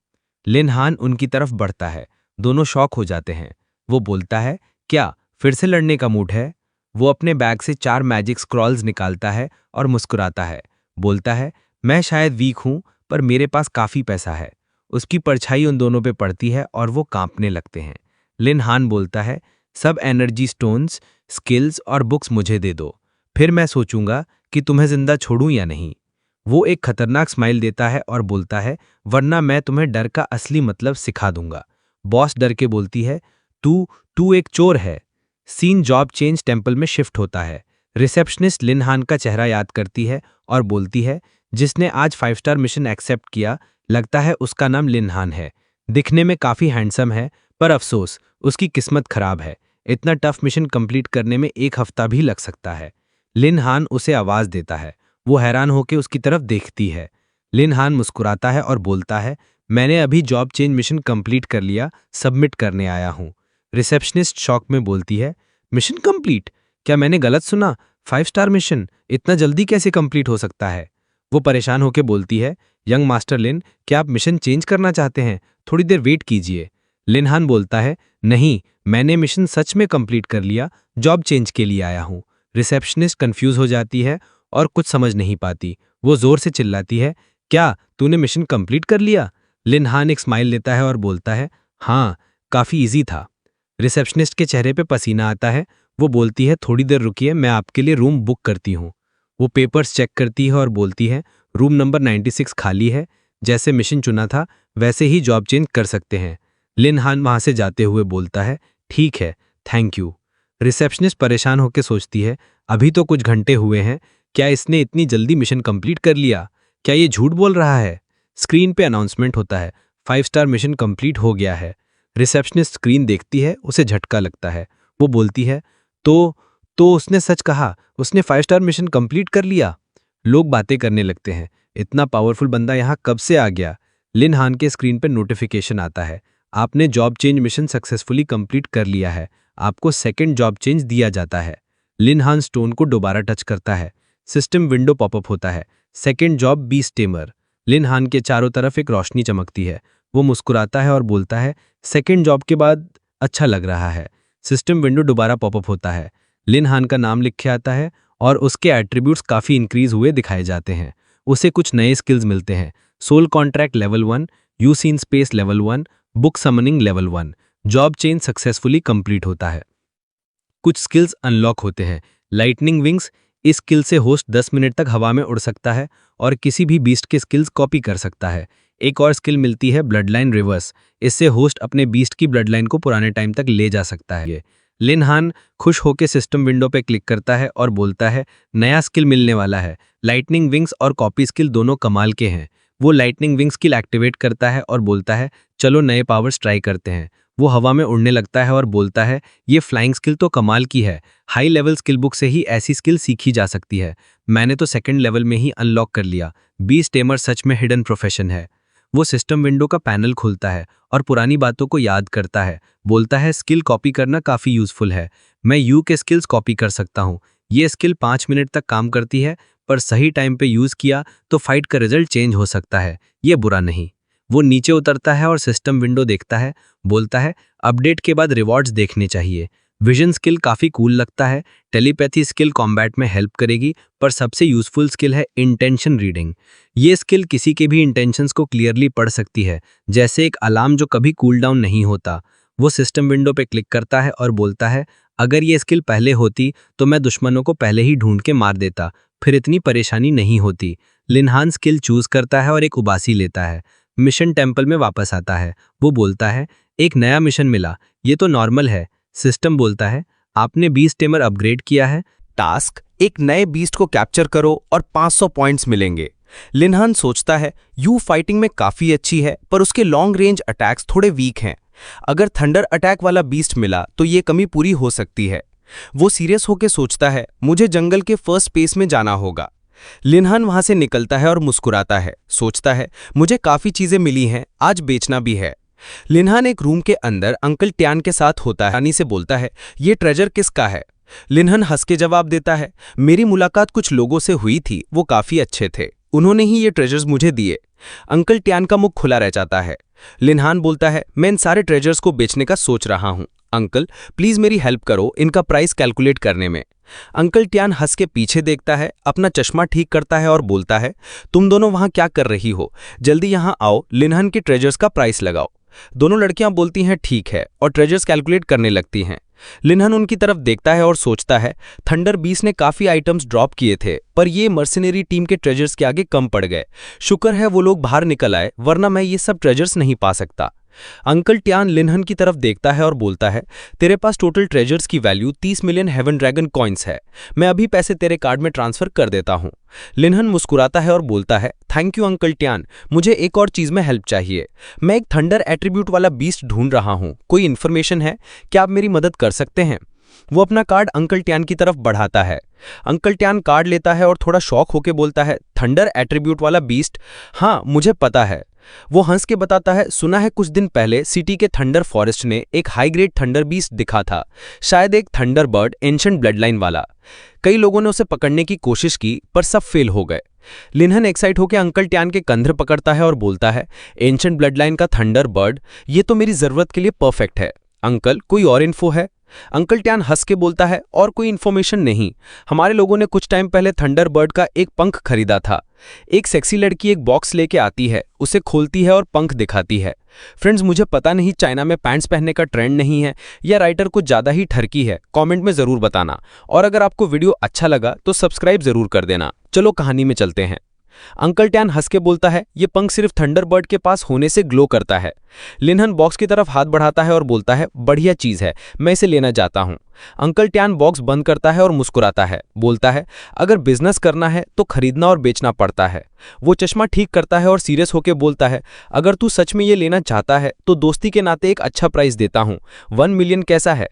लिन हान उनकी तरफ बढ़ता है। दोनों शॉक हो जाते हैं। वो बोलता है, क्या फिर से लड़ने का मूड है? वो अपने बैग से 4 मैजिक स्क्रॉल्स निकालता है और मुस्कुराता है। बोलता है, मैं शायद वीक हूं, पर मेरे पास काफी पैसा है। उसकी परछाई उन दोनों पे पड़ती है और वो कांपने लगते हैं। लिन हान बोलता है, सब एनर्जी स्टोन्स, स्किल्स और बुक्स मुझे दे दो, फिर मैं सोचूंगा कि तुम्हें जिंदा छोड़ूं या नहीं। वो एक खतरनाक स्माइल देता है और बोलता है, वरना मैं तुम्हें डर का असली मतलब सिखा दूंगा। बॉस डर के बोलती है, तू एक चोर है। सीन जॉब चेंज टेम्पल में शिफ्ट होता है। रिसेप्शनिस्ट लिन हान का चेहरा याद करती है और बोलती है, जिसने आज 5 स्टार मिशन एक्सेप्ट किया, लगता है उसका नाम लिन हान है। दिखने में काफी हैंडसम है, पर अफसोस उसकी किस्मत खराब है। इतना टफ मिशन कंप्लीट करने में 1 हफ्ता भी लग सकता है। लिन हान उसे आवाज देता है। वो हैरान होकर उसकी तरफ देखती है। लिन हान मुस्कुराता है और बोलता है, मैंने अभी जॉब चेंज मिशन कंप्लीट कर लिया, सबमिट करने आया हूँ। रिसेप्शनिस्ट शॉक में बोलती है, मिशन कंप्लीट? क्या मैंने गलत सुना? 5 स्टार मिशन इतना जल्दी कैसे कंप्लीट हो सकता है? वो परेशान होकर बोलती है, यंग मास्टर लिन, क्या आप मिशन चेंज करना चाहते हैं? थोड़ी देर वेट कीजिए। लिन हान बोलता है, नहीं, मैंने मिशन सच में कंप्लीट कर लिया, जॉब चेंज के लिए आया हूँ। रिसेप्शनिस्ट कंफ्यूज हो जाती है और कुछ समझ नहीं पाती। वो जोर से चिल्लाती है, क्या तूने मिशन कंप्लीट कर लिया? लिन हान एक स्माइल लेता है और बोलता है, हाँ, काफी इजी था। रिसेप्शनिस्ट के चेहरे पे पसीना आता है। वो बोलती है, थोड़ी देर रुकिए, मैं आपके लिए रूम बुक करती हूँ। वो पेपर्स चेक करती है और बोलती है, रूम नंबर 96 खाली है। जैसे मिशन चुना था वैसे ही जॉब चेंज कर सकते हैं। लिन हान वहां से जाते हुए बोलता है, ठीक है, थैंक यू। रिसेप्शनिस्ट परेशान होकर सोचती है, अभी तो कुछ घंटे हुए हैं, क्या इसने इतनी जल्दी मिशन कंप्लीट कर लिया? क्या ये झूठ बोल रहा है? स्क्रीन पे अनाउंसमेंट होता है, 5 स्टार मिशन कंप्लीट हो गया है। रिसेप्शनिस्ट स्क्रीन देखती है, उसे झटका लगता है। वो बोलती है, तो उसने सच कहा, उसने 5 स्टार मिशन कंप्लीट कर लिया। लोग बातें करने लगते हैं, इतना पावरफुल बंदा यहाँ कब से आ गया? लिन हान के स्क्रीन पर नोटिफिकेशन आता है, आपने job change mission successfully complete कर लिया है। आपको सेकंड जॉब चेंज दिया जाता है। लिन हान स्टोन को दोबारा टच करता है। सिस्टम विंडो पॉपअप होता है, सेकंड जॉब बीस्ट टेमर। लिन हान के चारों तरफ एक रोशनी चमकती है। वो मुस्कुराता है और बोलता है, सेकंड जॉब के बाद अच्छा लग रहा है। सिस्टम विंडो दोबारा पॉपअप होता है। लिन हान का नाम लिखे आता है और उसके एट्रीब्यूट्स काफी इंक्रीज हुए दिखाए जाते हैं। उसे कुछ नए स्किल्स मिलते हैं, soul contract level 1, unseen space level 1, book summoning level 1। Job change successfully complete होता है। कुछ स्किल्स अनलॉक होते हैं, लाइटनिंग विंग्स। इस स्किल से होस्ट 10 मिनट तक हवा में उड़ सकता है और किसी भी बीस्ट के स्किल्स कॉपी कर सकता है। एक और स्किल मिलती है, ब्लड लाइन रिवर्स। इससे होस्ट अपने बीस्ट की ब्लड लाइन को पुराने टाइम तक ले जा सकता है। लिन हान खुश होकर सिस्टम विंडो पे क्लिक करता है और बोलता है, नया स्किल मिलने वाला है। लाइटनिंग विंग्स और कॉपी स्किल दोनों कमाल के हैं। वो लाइटनिंग विंग्स स्किल एक्टिवेट करता है और बोलता है, चलो नए पावर्स ट्राई करते हैं। वो हवा में उड़ने लगता है और बोलता है, ये फ्लाइंग स्किल तो कमाल की है। हाई लेवल स्किल बुक से ही ऐसी स्किल सीखी जा सकती है। मैंने तो सेकंड लेवल में ही अनलॉक कर लिया। बीस्ट टेमर सच में हिडन प्रोफेशन है। वो सिस्टम विंडो का पैनल खोलता है और पुरानी बातों को याद करता है। बोलता है, स्किल कॉपी करना काफ़ी यूजफुल है। मैं यू के स्किल्स कॉपी कर सकता हूँ। ये स्किल 5 मिनट तक काम करती है, पर सही टाइम पे यूज़ किया तो फाइट का रिजल्ट चेंज हो सकता है। ये बुरा नहीं। वो नीचे उतरता है और सिस्टम विंडो देखता है। बोलता है, अपडेट के बाद रिवॉर्ड्स देखने चाहिए। विजन स्किल काफ़ी कूल लगता है। टेलीपैथी स्किल कॉम्बैट में हेल्प करेगी, पर सबसे यूजफुल स्किल है इंटेंशन रीडिंग। ये स्किल किसी के भी इंटेंशंस को क्लियरली पढ़ सकती है, जैसे एक अलार्म जो कभी कूल डाउन नहीं होता। वो सिस्टम विंडो पे क्लिक करता है और बोलता है, अगर ये स्किल पहले होती तो मैं दुश्मनों को पहले ही ढूंढ के मार देता, फिर इतनी परेशानी नहीं होती। लिन हान स्किल चूज करता है और एक उबासी लेता है। मिशन टेम्पल में वापस आता है। वो बोलता है, एक नया मिशन मिला, ये तो नॉर्मल है। सिस्टम बोलता है, आपने बीस्ट टेमर अपग्रेड किया है। टास्क, एक नए बीस्ट को कैप्चर करो और 500 पॉइंट्स मिलेंगे। लिनहान सोचता है यू फाइटिंग में काफी अच्छी है, पर उसके लॉन्ग रेंज अटैक्स थोड़े वीक हैं। अगर थंडर अटैक वाला बीस्ट मिला तो ये कमी पूरी हो सकती है। वो सीरियस होकर सोचता है मुझे जंगल के फर्स्ट स्पेस में जाना होगा। लिनहान वहां से निकलता है और मुस्कुराता है, सोचता है मुझे काफी चीजें मिली हैं, आज बेचना भी है। लिनहान एक रूम के अंदर अंकल ट्यान के साथ होता है। रानी से बोलता है ये ट्रेजर किसका है? लिनहान हंस के जवाब देता है मेरी मुलाकात कुछ लोगों से हुई थी, वो काफी अच्छे थे, उन्होंने ही ये ट्रेजर्स मुझे दिए। अंकल ट्यान का मुख खुला रह जाता है। लिनहान बोलता है मैं इन सारे ट्रेजर्स को बेचने का सोच रहा हूं, अंकल प्लीज मेरी हेल्प करो इनका प्राइस कैलकुलेट करने में। अंकल ट्यान हंस के पीछे देखता है, अपना चश्मा ठीक करता है और बोलता है तुम दोनों वहां क्या कर रही हो, जल्दी यहां आओ, लिनहान के ट्रेजर्स का प्राइस लगाओ। दोनों लड़कियां बोलती हैं ठीक है और ट्रेजर्स कैलकुलेट करने लगती हैं। लिनहान उनकी तरफ देखता है और सोचता है थंडर 20 ने काफी आइटम्स ड्रॉप किए थे, पर ये मर्सिनरी टीम के ट्रेजर्स के आगे कम पड़ गए। शुक्र है वो लोग बाहर निकल आए, वरना मैं ये सब ट्रेजर्स नहीं पा सकता। अंकल ट्यान लिनहान की तरफ देखता है और बोलता है तेरे पास टोटल ट्रेजर्स की value 30 million heaven dragon coins है, मैं अभी पैसे तेरे कार्ड में ट्रांसफर कर देता हूं। लिनहान मुस्कुराता है और बोलता है थैंक यू अंकल ट्यान, मुझे एक और चीज में हेल्प चाहिए। मैं एक थंडर एट्रीब्यूट वाला बीस्ट ढूंढ रहा हूं, कोई इन्फॉर्मेशन है, क्या आप मेरी मदद कर सकते हैं? वो अपना कार्ड अंकल ट्यान की तरफ बढ़ाता है। अंकल ट्यान कार्ड लेता है और थोड़ा शॉक होकर बोलता है थंडर एट्रीब्यूट वाला बीस्ट, हाँ मुझे पता है। वो हंस के बताता है सुना है कुछ दिन पहले सिटी के थंडर फॉरेस्ट ने एक हाई ग्रेड थंडर बीस्ट दिखा था, शायद एक थंडर बर्ड एंशिएंट ब्लडलाइन वाला। कई लोगों ने उसे पकड़ने की कोशिश की पर सब फेल हो गए। लिनहान एक्साइट होकर अंकल ट्यान के कंधे पकड़ता है और बोलता है एंशिएंट ब्लडलाइन का थंडर बर्ड, ये तो मेरी जरूरत के लिए परफेक्ट है। अंकल कोई और इन्फो है? अंकल ट्यान हंस के बोलता है और कोई इन्फॉर्मेशन नहीं, हमारे लोगों ने कुछ टाइम पहले थंडर बर्ड का एक पंख खरीदा था। एक सेक्सी लड़की एक बॉक्स लेके आती है, उसे खोलती है और पंख दिखाती है। फ्रेंड्स मुझे पता नहीं चाइना में पैंट्स पहनने का ट्रेंड नहीं है या राइटर को ज़्यादा ही ठरकी है, कमेंट में ज़रूर बताना। और अगर आपको वीडियो अच्छा लगा तो सब्सक्राइब ज़रूर कर देना। चलो कहानी में चलते हैं। अंकल ट्यान हंस के बोलता है ये पंख सिर्फ थंडरबर्ड के पास होने से ग्लो करता है। लिनहान बॉक्स की तरफ हाथ बढ़ाता है और बोलता है बढ़िया चीज है, मैं इसे लेना चाहता हूं। अंकल ट्यान बॉक्स बंद करता है और मुस्कुराता है, बोलता है अगर बिजनेस करना है तो खरीदना और बेचना पड़ता है। वो चश्मा ठीक करता है और सीरियस होकर बोलता है अगर तू सच में ये लेना चाहता है तो दोस्ती के नाते एक अच्छा प्राइस देता हूं, 1 मिलियन कैसा है?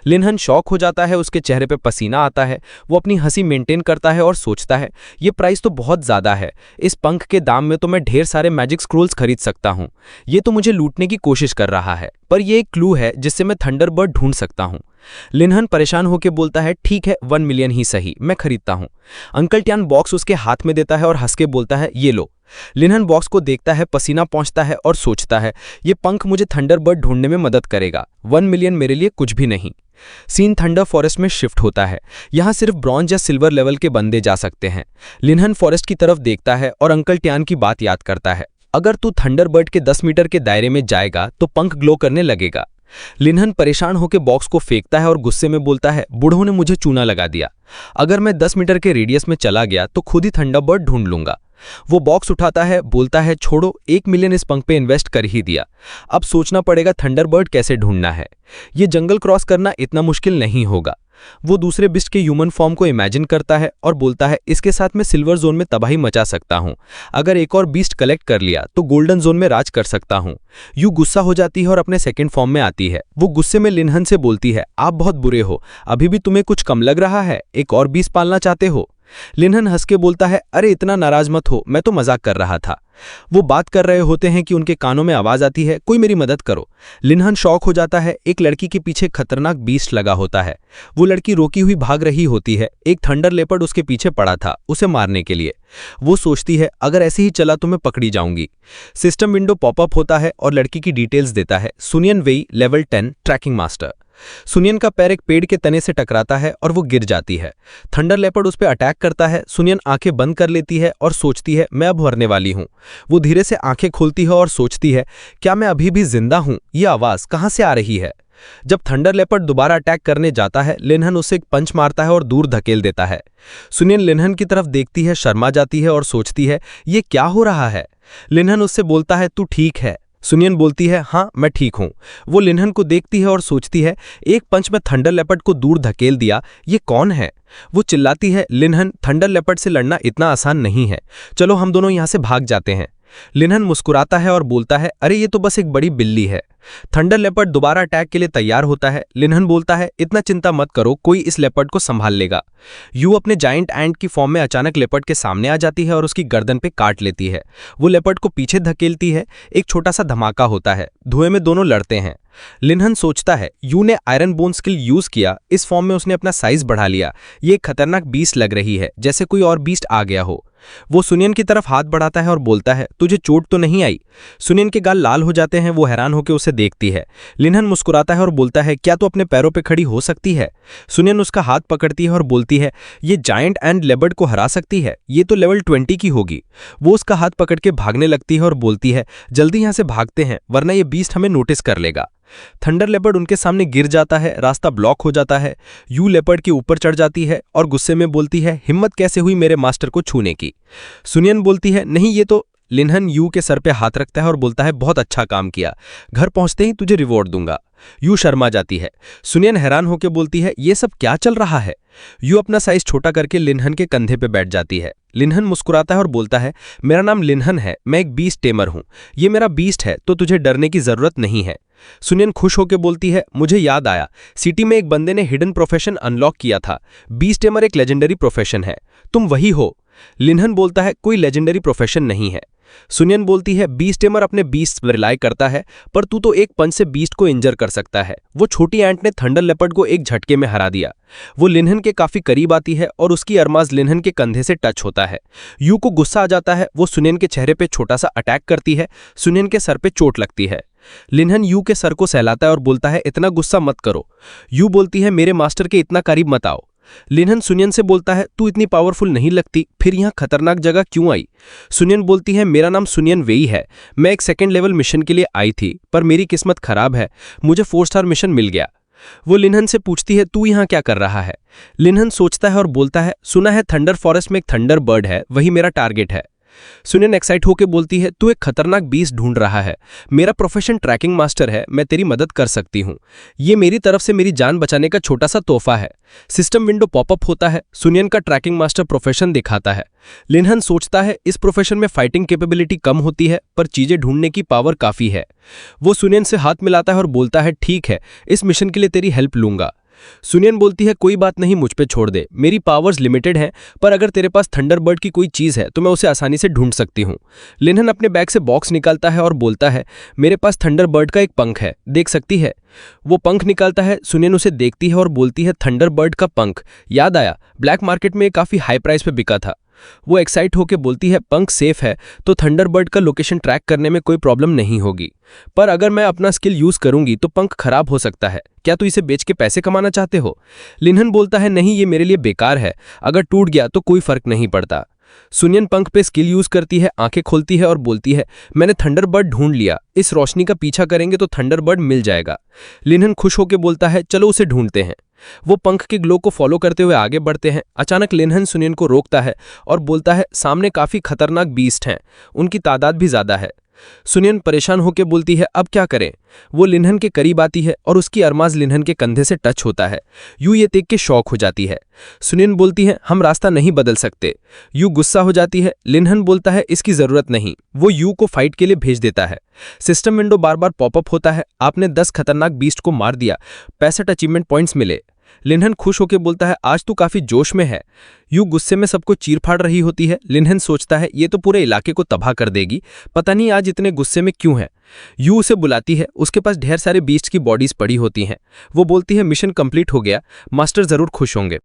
लिनहान शॉक हो जाता है, उसके चेहरे पे पसीना आता है। वो अपनी हंसी मेंटेन करता है और सोचता है ये प्राइस तो बहुत ज़्यादा है, इस पंख के दाम में तो मैं ढेर सारे मैजिक स्क्रोल्स खरीद सकता हूँ। ये तो मुझे लूटने की कोशिश कर रहा है, पर यह एक क्लू है जिससे मैं थंडरबर्ड ढूंढ सकता हूँ। लिनहान परेशान होकर बोलता है ठीक है 1 मिलियन ही सही, मैं खरीदता हूँ। अंकल ट्यान बॉक्स उसके हाथ में देता है और हंस के बोलता है ये लो। लिनहान बॉक्स को देखता है, पसीना पहुंचता है और सोचता है ये पंख मुझे थंडरबर्ड ढूंढने में मदद करेगा, 1 मिलियन मेरे लिए कुछ भी नहीं। सीन थंडर फॉरेस्ट में शिफ्ट होता है। यहाँ सिर्फ ब्रॉन्ज या सिल्वर लेवल के बंदे जा सकते हैं। लिनहान फॉरेस्ट की तरफ देखता है और अंकल ट्यान की बात याद करता है, अगर तू थंडरबर्ड के 10 मीटर के दायरे में जाएगा तो पंख ग्लो करने लगेगा। लिनहान परेशान होकर बॉक्स को फेंकता है और गुस्से में बोलता है बूढ़ों ने मुझे चूना लगा दिया, अगर मैं 10 मीटर के रेडियस में चला गया तो खुद ही थंडरबर्ड ढूंढ लूंगा। वो बॉक्स उठाता है, बोलता है छोड़ो, 1 मिलियन इस पंख पे इन्वेस्ट कर ही दिया, अब सोचना पड़ेगा थंडरबर्ड कैसे ढूंढना है। ये जंगल क्रॉस करना इतना मुश्किल नहीं होगा। वो दूसरे बिस्ट के ह्यूमन फॉर्म को इमेजिन करता है और बोलता है इसके साथ मैं सिल्वर जोन में तबाही मचा सकता हूँ, अगर एक और बीस्ट कलेक्ट कर लिया तो गोल्डन जोन में राज कर सकता हूँ। यू गुस्सा हो जाती है और अपने सेकंड फॉर्म में आती है। वो गुस्से में लिनहान से बोलती है आप बहुत बुरे हो, अभी भी तुम्हें कुछ कम लग रहा है, एक और बीस्ट पालना चाहते हो? लिनहान हंस के बोलता है अरे इतना नाराज मत हो, मैं तो मजाक कर रहा था। वो बात कर रहे होते हैं कि उनके कानों में आवाज आती है कोई मेरी मदद करो। लिनहान शॉक हो जाता है, एक लड़की के पीछे खतरनाक बीस्ट लगा होता है। वो लड़की रोकी हुई भाग रही होती है, एक थंडर लेपर्ड उसके पीछे पड़ा था उसे मारने के लिए। वो सोचती है अगर ऐसे ही चला तो मैं पकड़ी जाऊंगी। सिस्टम विंडो पॉपअप होता है और लड़की की डिटेल्स देता है, सुनियन वेई लेवल 10 ट्रैकिंग मास्टर। सुनियन का पैर एक पेड़ के तने से टकराता है और वो गिर जाती है। थंडर लेपर्ड उस पर अटैक करता है। सुनियन आंखें बंद कर लेती है और सोचती है मैं अब मरने वाली हूँ। वो धीरे से आंखें खोलती है और सोचती है क्या मैं अभी भी जिंदा हूँ, ये आवाज़ कहाँ से आ रही है? जब थंडर लेपर्ड दोबारा अटैक करने जाता है, लिनहान उसे एक पंच मारता है और दूर धकेल देता है। सुनियन लिनहान की तरफ देखती है, शर्मा जाती है और सोचती है ये क्या हो रहा है। लिनहान उससे बोलता है तू ठीक है? सुनियन बोलती है हाँ मैं ठीक हूं। वो लिनहन को देखती है और सोचती है एक पंच में थंडर लेपर्ड को दूर धकेल दिया, ये कौन है। वो चिल्लाती है लिनहन थंडर लेपर्ड से लड़ना इतना आसान नहीं है, चलो हम दोनों यहां से भाग जाते हैं। लिनहन मुस्कुराता है और बोलता है अरे ये तो बस एक बड़ी बिल्ली है। थंडर लेपर्ड दोबारा अटैक के लिए तैयार होता है। लिनहन बोलता है इतना चिंता मत करो, कोई इस लेपर्ड को संभाल लेगा। यू अपने जायंट एंट की फॉर्म में अचानक लेपर्ड के सामने आ जाती है और उसकी गर्दन पे काट लेती है। वो लेपर्ड को पीछे धकेलती है, एक छोटा सा धमाका होता है, धुएं में दोनों लड़ते हैं। लिनहन सोचता है यू ने आयरन बोन स्किल यूज किया, इस फॉर्म में उसने अपना साइज बढ़ा लिया, ये एक खतरनाक बीस्ट लग रही है, जैसे कोई और बीस्ट आ गया हो। वो सुनियन की तरफ हाथ बढ़ाता है और बोलता है तुझे चोट तो नहीं आई। सुनियन के गाल लाल हो जाते हैं, वो हैरान होकर उसे देखती है। लिनहन मुस्कुराता है और बोलता है क्या तू अपने पैरों पे खड़ी हो सकती है। सुनियन उसका हाथ पकड़ती है और बोलती है ये जायंट एंड लेपर्ड को हरा सकती है, ये तो लेवल 20 की होगी। वो उसका हाथ पकड़ के भागने लगती है और बोलती है जल्दी यहां से भागते हैं वरना ये बीस्ट हमें नोटिस कर लेगा। थंडर लेपर्ड उनके सामने गिर जाता है, रास्ता ब्लॉक हो जाता है। यू लेपर्ड के ऊपर चढ़ जाती है और गुस्से में बोलती है हिम्मत कैसे हुई मेरे मास्टर को छूने की। सुनियन बोलती है नहीं ये तो। लिनहन यू के सर पे हाथ रखता है और बोलता है बहुत अच्छा काम किया, घर पहुंचते ही तुझे रिवॉर्ड दूंगा। यू शर्मा जाती है। सुनियन हैरान होकर बोलती है ये सब क्या चल रहा है। यू अपना साइज छोटा करके लिनहन के कंधे पे बैठ जाती है। लिनहन मुस्कुराता है और बोलता है मेरा नाम लिनहन है, मैं एक बीस्ट टेमर हूं, ये मेरा बीस्ट है तो तुझे डरने की जरूरत नहीं है। सुनियन खुश होकर बोलती है मुझे याद आया, सिटी में एक बंदे ने हिडन प्रोफेशन अनलॉक किया था, बीस्ट टेमर एक लेजेंडरी प्रोफेशन है, तुम वही हो। लिनहन बोलता है कोई लेजेंडरी प्रोफेशन नहीं है। सुनियन बोलती है बीस्ट टेमर अपने बीस्ट पर रिलाई करता है, पर तू तो एक पंच से बीस्ट को इंजर कर सकता है। वो छोटी एंट ने थंडर लेपर्ड को एक झटके में हरा दिया। वो लिनहन के काफी करीब आती है और उसकी अरमाज लिनहन के कंधे से टच होता है। यू को गुस्सा आ जाता है, वो सुनियन के चेहरे पे छोटा सा अटैक करती है। सुनियन के सर पे चोट लगती है। लिनहन यू के सर को सहलाता है और बोलता है इतना गुस्सा मत करो। यू बोलती है मेरे मास्टर के इतना करीब मत आओ। लिनहन सुनियन से बोलता है तू इतनी पावरफुल नहीं लगती, फिर यहां खतरनाक जगह क्यों आई। सुनियन बोलती है मेरा नाम सुनियन वेई है, मैं एक सेकंड लेवल मिशन के लिए आई थी, पर मेरी किस्मत खराब है, मुझे 4 स्टार मिशन मिल गया। वो लिनहन से पूछती है तू यहां क्या कर रहा है। लिनहन सोचता है और बोलता है सुना है थंडर फॉरेस्ट में एक थंडर बर्ड है, वही मेरा टारगेट है। सुनियन एक्साइट होकर बोलती है तू एक खतरनाक बीस्ट ढूंढ रहा है, मेरा प्रोफेशन ट्रैकिंग मास्टर है, मैं तेरी मदद कर सकती हूं, ये मेरी तरफ से मेरी जान बचाने का छोटा सा तोहफा है। सिस्टम विंडो पॉपअप होता है, सुनियन का ट्रैकिंग मास्टर प्रोफेशन दिखाता है। लिनहन सोचता है इस प्रोफेशन में फाइटिंग कैपेबिलिटी कम होती है, पर चीजें ढूंढने की पावर काफी है। वो सुनियन से हाथ मिलाता है और बोलता है ठीक है, इस मिशन के लिए तेरी हेल्प लूंगा। सुनियन बोलती है कोई बात नहीं, मुझ पे छोड़ दे, मेरी पावर्स लिमिटेड हैं, पर अगर तेरे पास थंडरबर्ड की कोई चीज है तो मैं उसे आसानी से ढूंढ सकती हूं। लिनहन अपने बैग से बॉक्स निकालता है और बोलता है मेरे पास थंडरबर्ड का एक पंख है, देख सकती है। वो पंख निकालता है। सुनियन उसे देखती है और बोलती है थंडरबर्ड का पंख, याद आया ब्लैक मार्केट में काफी हाई प्राइस पे बिका था। वो एक्साइट होकर बोलती है पंख सेफ है तो थंडरबर्ड का लोकेशन ट्रैक करने में कोई प्रॉब्लम नहीं होगी, पर अगर मैं अपना स्किल यूज करूंगी तो पंख खराब हो सकता है, क्या तू इसे बेच के पैसे कमाना चाहते हो। लिनहन बोलता है नहीं, ये मेरे लिए बेकार है, अगर टूट गया तो कोई फर्क नहीं पड़ता। सुनियन पंख पे स्किल यूज करती है, आंखें खोलती है और बोलती है मैंने थंडरबर्ड ढूंढ लिया, इस रोशनी का पीछा करेंगे तो थंडरबर्ड मिल जाएगा। लिनहन खुश होकर बोलता है चलो उसे ढूंढते हैं। वो पंख के ग्लो को फॉलो करते हुए आगे बढ़ते हैं। अचानक लिनहन सुनियन को रोकता है और बोलता है सामने काफी खतरनाक बीस्ट हैं, उनकी तादाद भी ज्यादा है। सुनियन परेशान होकर बोलती है अब क्या करें। वो लिनहन के करीब आती है और उसकी अरमाज लिनहन के कंधे से टच होता है। यू ये देख के शॉक हो जाती है। सुनियन बोलती है हम रास्ता नहीं बदल सकते। यू गुस्सा हो जाती है। लिनहन बोलता है इसकी जरूरत नहीं। वो यू को फाइट के लिए भेज देता है। सिस्टम विंडो बार बार पॉपअप होता है। आपने 10 खतरनाक बीस्ट को मार दिया, 65 अचीवमेंट पॉइंट्स मिले। लिनहन खुश होकर बोलता है आज तू काफी जोश में है। यू गुस्से में सबको चीर फाड़ रही होती है। लिनहन सोचता है ये तो पूरे इलाके को तबाह कर देगी, पता नहीं आज इतने गुस्से में क्यों है। यू उसे बुलाती है, उसके पास ढेर सारे बीस्ट की बॉडीज पड़ी होती हैं। वो बोलती है मिशन कंप्लीट हो गया, मास्टर जरूर खुश होंगे।